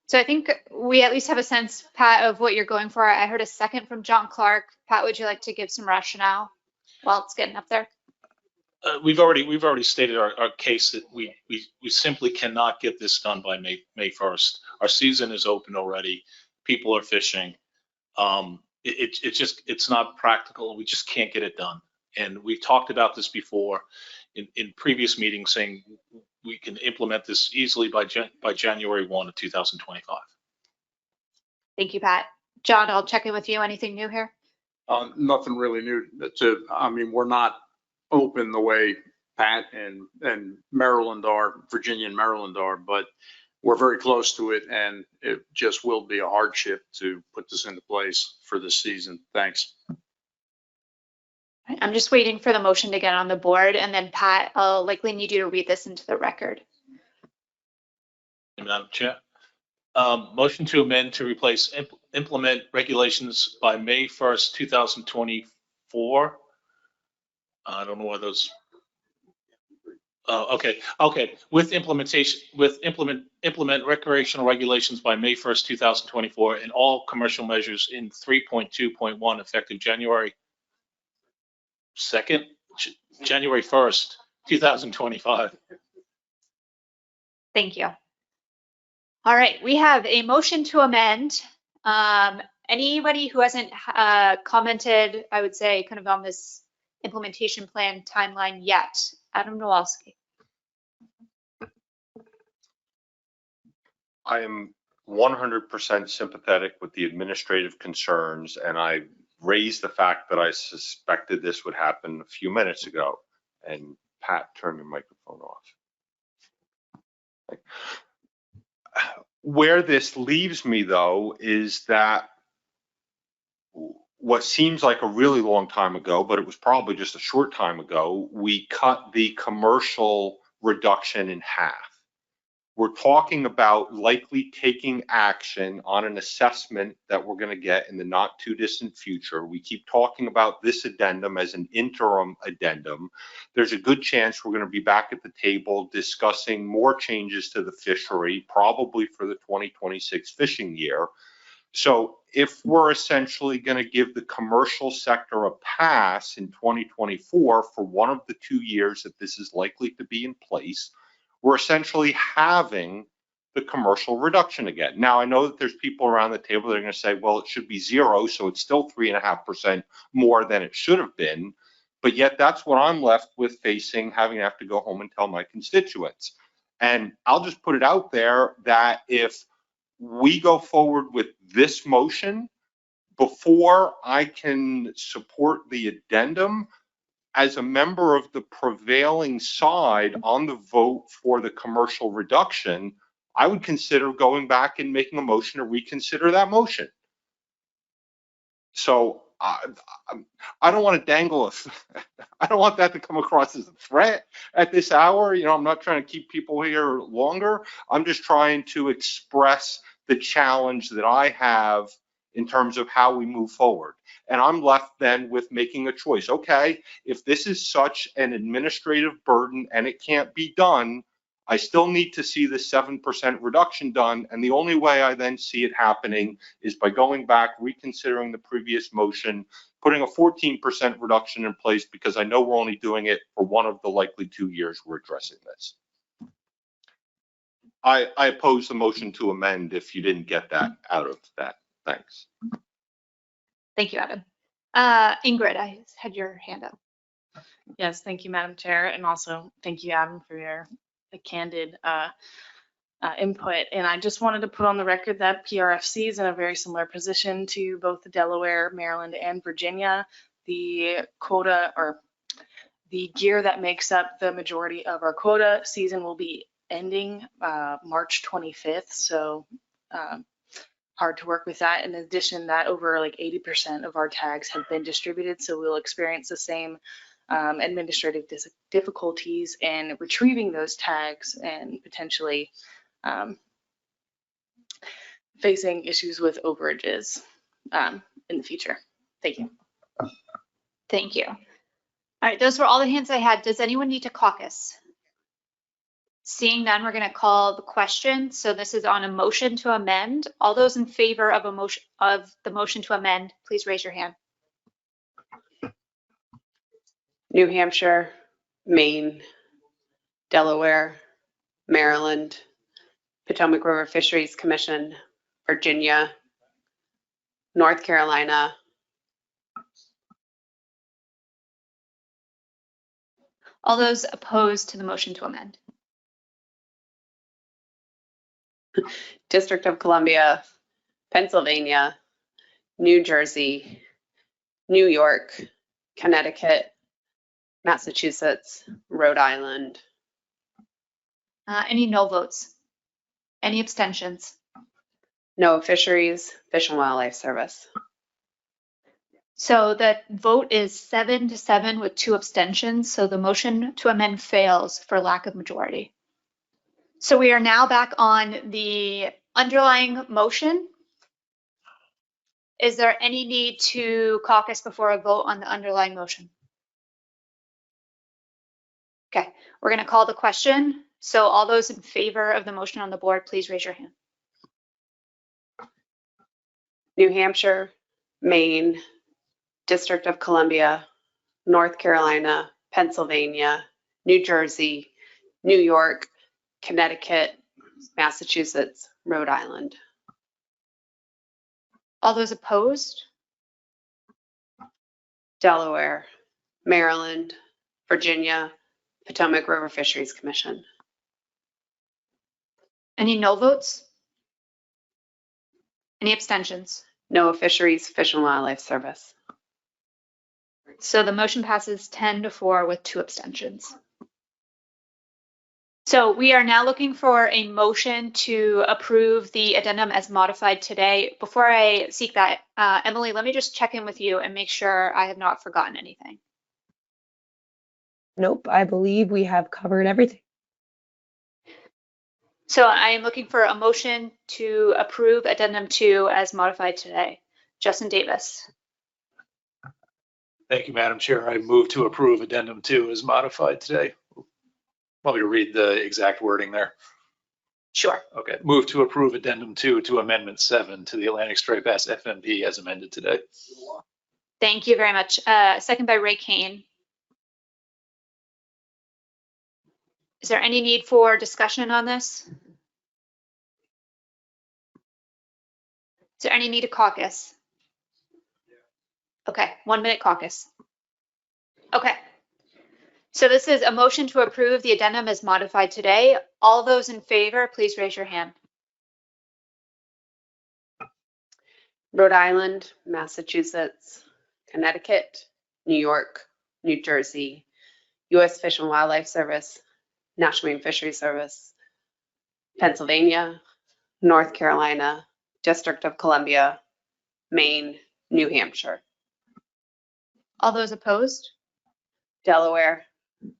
So I think we at least have a sense, Pat, of what you're going for. I heard a second from John Clark. Pat, would you like to give some rationale while it's getting up there?
We've already stated our case that we simply cannot get this done by May 1st. Our season is open already. People are fishing. It's not practical. We just can't get it done. And we've talked about this before in previous meetings, saying we can implement this easily by January 1 of 2025.
Thank you, Pat. John, I'll check in with you. Anything new here?
Nothing really new. I mean, we're not open the way Pat and Maryland are, Virginia and Maryland are, but we're very close to it, and it just will be a hardship to put this into place for this season. Thanks.
I'm just waiting for the motion to get on the board, and then Pat, I'll likely need you to read this into the record.
Madam Chair. Motion to amend to replace implement regulations by May 1st, 2024. I don't know what those. Okay. With implement recreational regulations by May 1st, 2024, and all commercial measures in 3.2.1 effective January 2nd, January 1st, 2025.
Thank you. All right, we have a motion to amend. Anybody who hasn't commented, I would say, kind of on this implementation plan timeline yet? Adam Nowalski.
I am 100% sympathetic with the administrative concerns, and I raised the fact that I suspected this would happen a few minutes ago. And Pat, turn your microphone off. Where this leaves me, though, is that what seems like a really long time ago, but it was probably just a short time ago, we cut the commercial reduction in half. We're talking about likely taking action on an assessment that we're going to get in the not too distant future. We keep talking about this addendum as an interim addendum. There's a good chance we're going to be back at the table discussing more changes to the fishery, probably for the 2026 fishing year. So if we're essentially going to give the commercial sector a pass in 2024 for one of the 2 years that this is likely to be in place, we're essentially having the commercial reduction again. Now, I know that there's people around the table that are going to say, well, it should be 0, so it's still 3.5% more than it should have been. But yet that's what I'm left with facing, having to have to go home and tell my constituents. And I'll just put it out there that if we go forward with this motion, before I can support the addendum, as a member of the prevailing side on the vote for the commercial reduction, I would consider going back and making a motion to reconsider that motion. So I don't want to dangle I don't want that to come across as a threat at this hour. You know, I'm not trying to keep people here longer. I'm just trying to express the challenge that I have in terms of how we move forward. And I'm left then with making a choice. Okay, if this is such an administrative burden and it can't be done, I still need to see the 7% reduction done. And the only way I then see it happening is by going back, reconsidering the previous motion, putting a 14% reduction in place, because I know we're only doing it for one of the likely 2 years we're addressing this. I oppose the motion to amend if you didn't get that out of that. Thanks.
Thank you, Adam. Ingrid, I had your hand up.
Yes, thank you, Madam Chair, and also thank you, Adam, for your candid input. And I just wanted to put on the record that PRFC is in a very similar position to both the Delaware, Maryland, and Virginia. The quota, or the gear that makes up the majority of our quota season, will be ending March 25th. So hard to work with that. In addition, that over like 80% of our tags have been distributed, so we'll experience the same administrative difficulties in retrieving those tags and potentially facing issues with overages in the future. Thank you.
Thank you. All right, those were all the hands I had. Does anyone need to caucus? Seeing none, we're going to call the question. So this is on a motion to amend. All those in favor of the motion to amend, please raise your hand.
New Hampshire, Maine, Delaware, Maryland, Potomac River Fisheries Commission, Virginia, North Carolina.
All those opposed to the motion to amend.
District of Columbia, Pennsylvania, New Jersey, New York, Connecticut, Massachusetts, Rhode Island.
Any no votes? Any abstentions?
No fisheries, Fish and Wildlife Service.
So the vote is 7-7 with 2 abstentions. So the motion to amend fails for lack of majority. So we are now back on the underlying motion. Is there any need to caucus before a vote on the underlying motion? Okay, we're going to call the question. So all those in favor of the motion on the board, please raise your hand.
New Hampshire, Maine, District of Columbia, North Carolina, Pennsylvania, New Jersey, New York, Connecticut, Massachusetts, Rhode Island.
All those opposed?
Delaware, Maryland, Virginia, Potomac River Fisheries Commission.
Any no votes? Any abstentions?
NOAA Fisheries, Fish and Wildlife Service.
So the motion passes 10-4 with 2 abstentions. So we are now looking for a motion to approve the addendum as modified today. Before I seek that, Emily, let me just check in with you and make sure I have not forgotten anything.
Nope, I believe we have covered everything.
So I am looking for a motion to approve addendum 2 as modified today. Justin Davis.
Thank you, Madam Chair. I move to approve addendum 2 as modified today. Want me to read the exact wording there?
Sure.
Okay. Move to approve addendum 2 to amendment 7 to the Atlantic Striped Bass FMP as amended today.
Thank you very much. Second by Ray Kane. Is there any need for discussion on this? Is there any need to caucus? Okay, 1 minute caucus. Okay. So this is a motion to approve the addendum as modified today. All those in favor, please raise your hand.
Rhode Island, Massachusetts, Connecticut, New York, New Jersey, U.S. Fish and Wildlife Service, National Marine Fisheries Service, Pennsylvania, North Carolina, District of Columbia, Maine, New Hampshire.
All those opposed?
Delaware,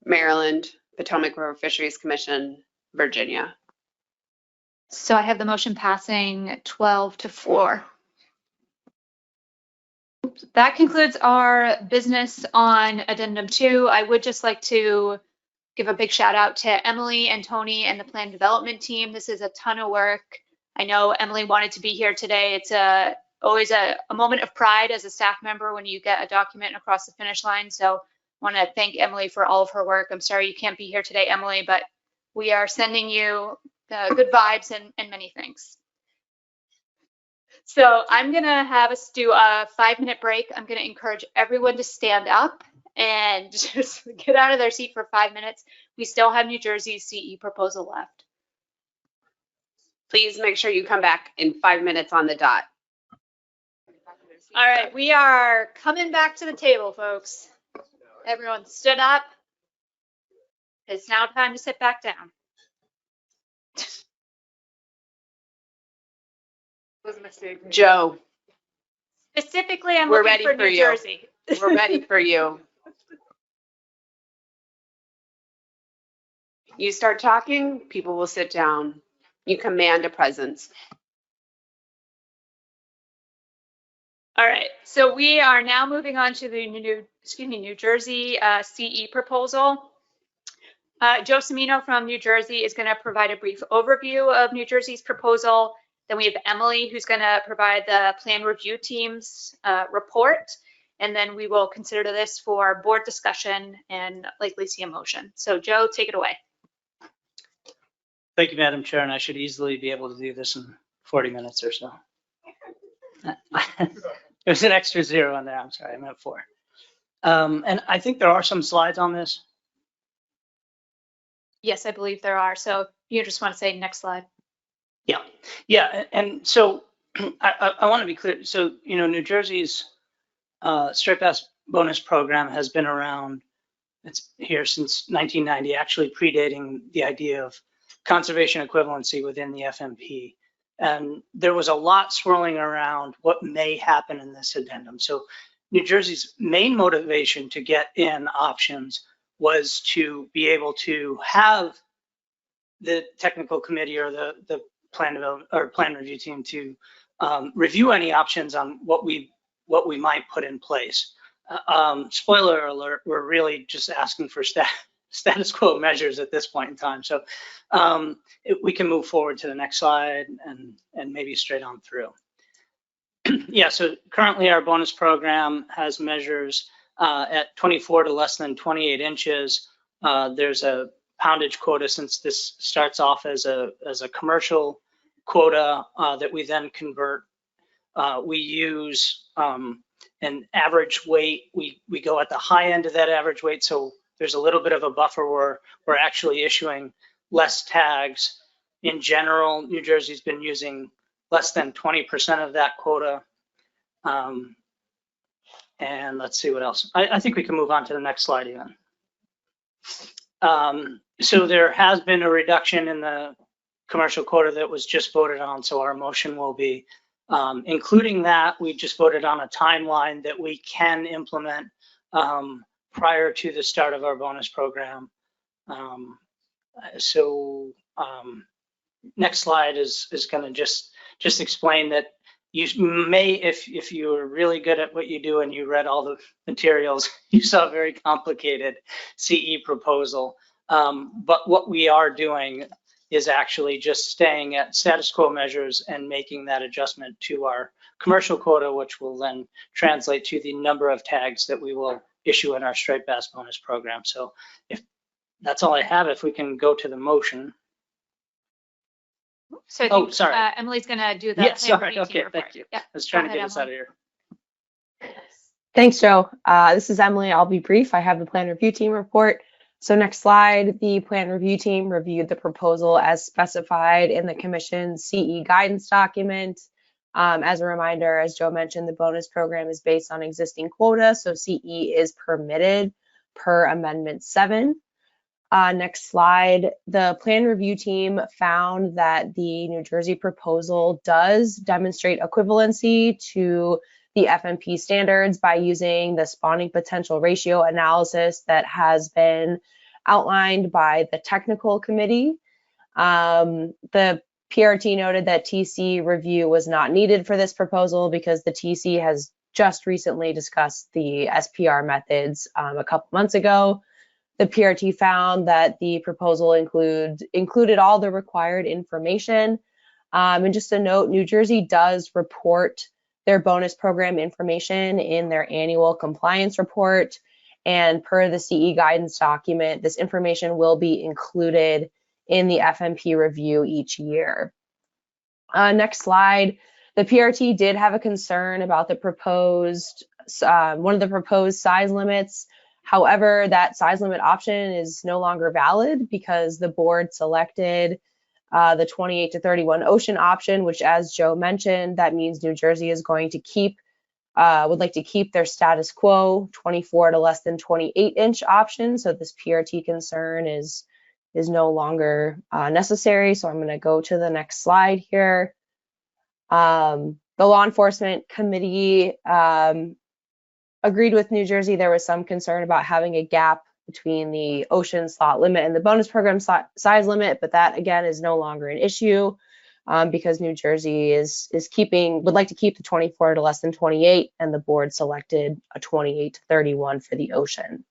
Maryland, Potomac River Fisheries Commission, Virginia.
So I have the motion passing 12-4. That concludes our business on addendum 2. I would just like to give a big shout out to Emily and Tony and the plan development team. This is a ton of work. I know Emily wanted to be here today. It's always a moment of pride as a staff member when you get a document across the finish line. So I want to thank Emily for all of her work. I'm sorry you can't be here today, Emily, but we are sending you good vibes and many thanks. So I'm going to have us do a 5-minute break. I'm going to encourage everyone to stand up and just get out of their seat for 5 minutes. We still have New Jersey's CE proposal left.
Please make sure you come back in 5 minutes on the dot.
All right, we are coming back to the table, folks. Everyone stood up. It's now time to sit back down. Was a mistake.
Joe.
Specifically, I'm
We're
looking
ready
for
for
New
you.
Jersey.
We're ready for you. You start talking, people will sit down. You command a presence.
All right, so we are now moving on to the New Jersey CE proposal. Joe Cimino from New Jersey is going to provide a brief overview of New Jersey's proposal. Then we have Emily, who's going to provide the plan review team's report. And then we will consider this for board discussion and likely see a motion. So Joe, take it away.
Thank you, Madam Chair, and I should easily be able to do this in 40 minutes or so. There's an extra 0 on there. I'm sorry, I meant 4. And I think there are some slides on this.
Yes, I believe there are. So you just want to say next slide.
Yeah. And so I want to be clear. So, New Jersey's striped bass bonus program has been around. It's here since 1990, actually predating the idea of conservation equivalency within the FMP. And there was a lot swirling around what may happen in this addendum. So New Jersey's main motivation to get in options was to be able to have the technical committee or the plan development or plan review team to review any options on what we might put in place. Spoiler alert, we're really just asking for status quo measures at this point in time. So we can move forward to the next slide and maybe straight on through. Yeah, so currently our bonus program has measures at 24 to less than 28 inches. There's a poundage quota, since this starts off as a commercial quota that we then convert. We use an average weight. We go at the high end of that average weight, so there's a little bit of a buffer where we're actually issuing less tags. In general, New Jersey's been using less than 20% of that quota. And let's see what else. I think we can move on to the next slide even. So there has been a reduction in the commercial quota that was just voted on. So our motion will be including that. We just voted on a timeline that we can implement prior to the start of our bonus program. Next slide is going to just explain that you may, if you are really good at what you do and you read all the materials, you saw a very complicated CE proposal. But what we are doing is actually just staying at status quo measures and making that adjustment to our commercial quota, which will then translate to the number of tags that we will issue in our striped bass bonus program. So if that's all I have, if we can go to the motion.
So I think,
sorry.
Emily's going to do the.
Yeah, sorry. Okay, thank you.
Yeah.
I was trying to get
Emily.
us out of here.
Thanks, Joe. This is Emily. I'll be brief. I have the plan review team report. So next slide, the plan review team reviewed the proposal as specified in the commission's CE guidance document. As a reminder, as Joe mentioned, the bonus program is based on existing quota, so CE is permitted per Amendment 7. Next slide, the plan review team found that the New Jersey proposal does demonstrate equivalency to the FMP standards by using the spawning potential ratio analysis that has been outlined by the technical committee. The PRT noted that TC review was not needed for this proposal because the TC has just recently discussed the SPR methods a couple months ago. The PRT found that the proposal included all the required information. And just a note, New Jersey does report their bonus program information in their annual compliance report. And per the CE guidance document, this information will be included in the FMP review each year. Next slide, the PRT did have a concern about the proposed, one of the proposed size limits. However, that size limit option is no longer valid because the board selected the 28 to 31 ocean option, which, as Joe mentioned, that means New Jersey is going to would like to keep their status quo 24 to less than 28 inch option. So this PRT concern is no longer necessary. So I'm going to go to the next slide here. The law enforcement committee agreed with New Jersey. There was some concern about having a gap between the ocean slot limit and the bonus program size limit, but that again is no longer an issue because New Jersey would like to keep the 24 to less than 28, and the board selected a 28 to 31 for the ocean.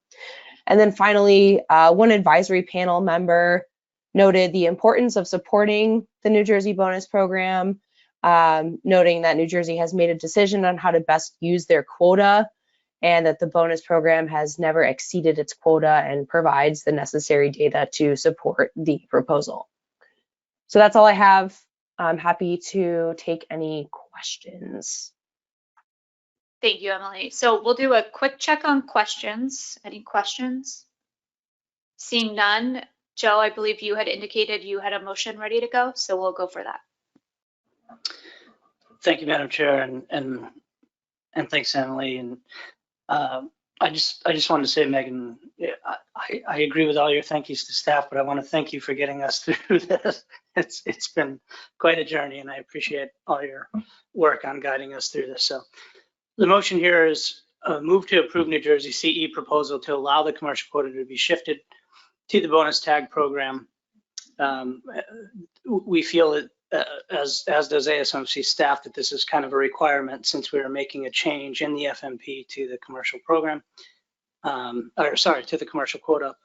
And then finally, one advisory panel member noted the importance of supporting the New Jersey bonus program, noting that New Jersey has made a decision on how to best use their quota, and that the bonus program has never exceeded its quota and provides the necessary data to support the proposal. So that's all I have. I'm happy to take any questions.
Thank you, Emily. So we'll do a quick check on questions. Any questions? Seeing none. Joe, I believe you had indicated you had a motion ready to go, so we'll go for that.
Thank you, Madam Chair, and thanks, Emily. And I just wanted to say, Megan, I agree with all your thank yous to staff, but I want to thank you for getting us through this. It's been quite a journey, and I appreciate all your work on guiding us through this. So the motion here is move to approve New Jersey CE proposal to allow the commercial quota to be shifted to the bonus tag program. we feel that, as does ASMC staff, that this is kind of a requirement since we are making a change in the FMP to the commercial program, to the commercial quota.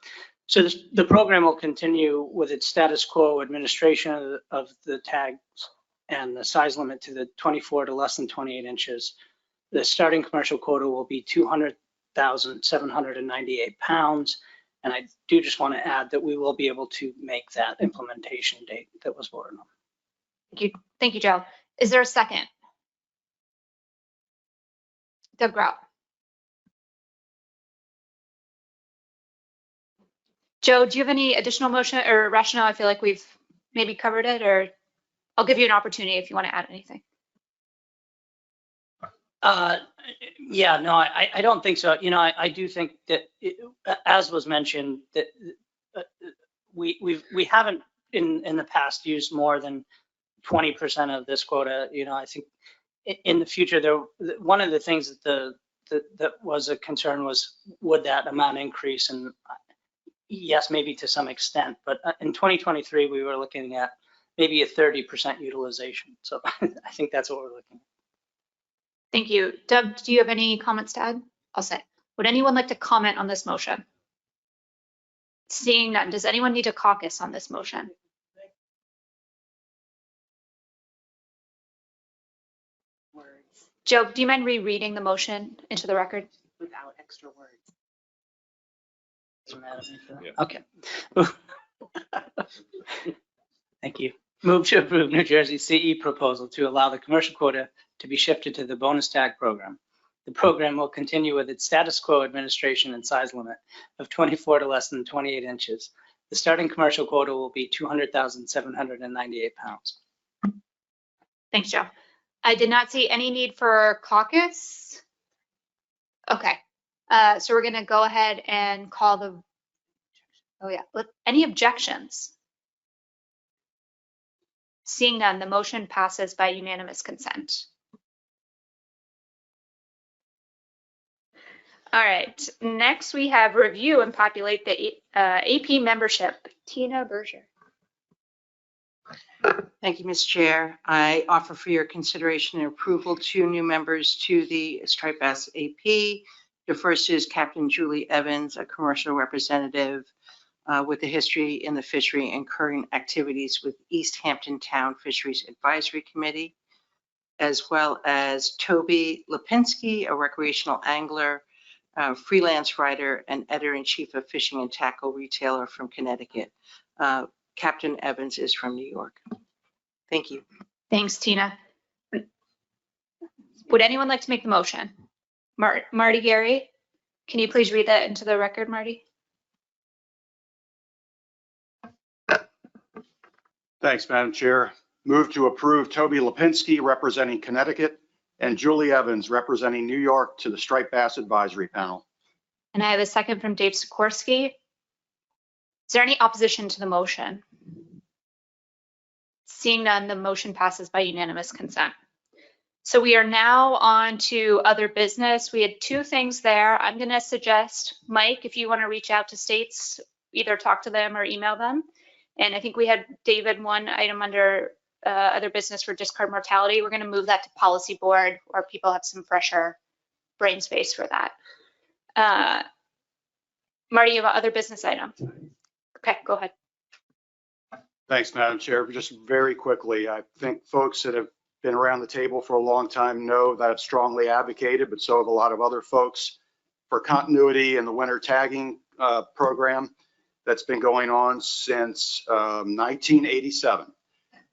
So the program will continue with its status quo administration of the tags and the size limit to the 24 to less than 28 inches. The starting commercial quota will be 200,798 pounds. And I do just want to add that we will be able to make that implementation date that was voted on.
Thank you, Joe. Is there a second? Doug Grout. Joe, do you have any additional motion or rationale? I feel like we've maybe covered it, or I'll give you an opportunity if you want to add anything.
Yeah, no, I don't think so. You know, I do think that, as was mentioned, that we haven't in the past used more than 20% of this quota. You know, I think in the future, one of the things that was a concern was, would that amount increase? And yes, maybe to some extent, but in 2023, we were looking at maybe a 30% utilization. So I think that's what we're looking at.
Thank you. Deb, do you have any comments to add? I'll say, would anyone like to comment on this motion? Seeing none, does anyone need to caucus on this motion?
Words.
Joe, do you mind rereading the motion into the record?
Without extra words.
Yeah. Okay. Thank you. Move to approve New Jersey CE proposal to allow the commercial quota to be shifted to the bonus tag program. The program will continue with its status quo administration and size limit of 24 to less than 28 inches. The starting commercial quota will be 200,798 pounds.
Thanks, Joe. I did not see any need for caucus. Okay. So we're going to go ahead and call the, any objections? Seeing none, the motion passes by unanimous consent. All right, next we have review and populate the AP membership. Tina Berger.
Thank you, Ms. Chair. I offer for your consideration and approval 2 new members to the Striped Bass AP. The first is Captain Julie Evans, a commercial representative with a history in the fishery and current activities with East Hampton Town Fisheries Advisory Committee, as well as Toby Lipinski, a recreational angler, freelance writer, and editor-in-chief of Fishing and Tackle Retailer from Connecticut. Captain Evans is from New York. Thank you.
Thanks, Tina. Would anyone like to make the motion? Marty Gary, can you please read that into the record, Marty?
Thanks, Madam Chair. Move to approve Toby Lipinski representing Connecticut and Julie Evans representing New York to the Striped Bass Advisory Panel.
And I have a second from Dave Sikorsky. Is there any opposition to the motion? Seeing none, the motion passes by unanimous consent. So we are now on to other business. We had 2 things there. I'm going to suggest, Mike, if you want to reach out to states, either talk to them or email them. And I think we had, David, one item under other business for discard mortality. We're going to move that to policy board, where people have some fresher brain space for that. Marty, you have other business item? Okay, go ahead.
Thanks, Madam Chair. Just very quickly, I think folks that have been around the table for a long time know that I've strongly advocated, but so have a lot of other folks, for continuity in the winter tagging program that's been going on since 1987.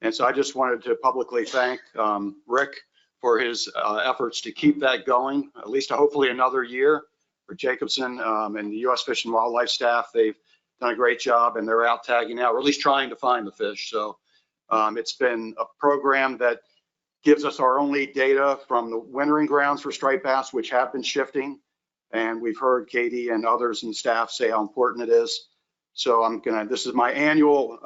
And so I just wanted to publicly thank Rick for his efforts to keep that going, at least hopefully another year. For Jacobson and the U.S. Fish and Wildlife staff, they've done a great job, and they're out tagging out, or at least trying to find the fish. So it's been a program that gives us our only data from the wintering grounds for striped bass, which have been shifting. And we've heard Katie and others and staff say how important it is. So this is my annual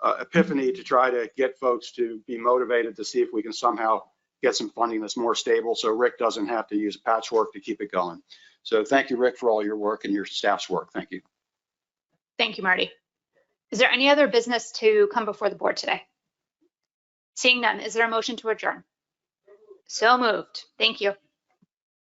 epiphany to try to get folks to be motivated to see if we can somehow get some funding that's more stable, so Rick doesn't have to use patchwork to keep it going. So thank you, Rick, for all your work and your staff's work. Thank you.
Thank you, Marty. Is there any other business to come before the board today? Seeing none, is there a motion to adjourn? So moved. Thank you.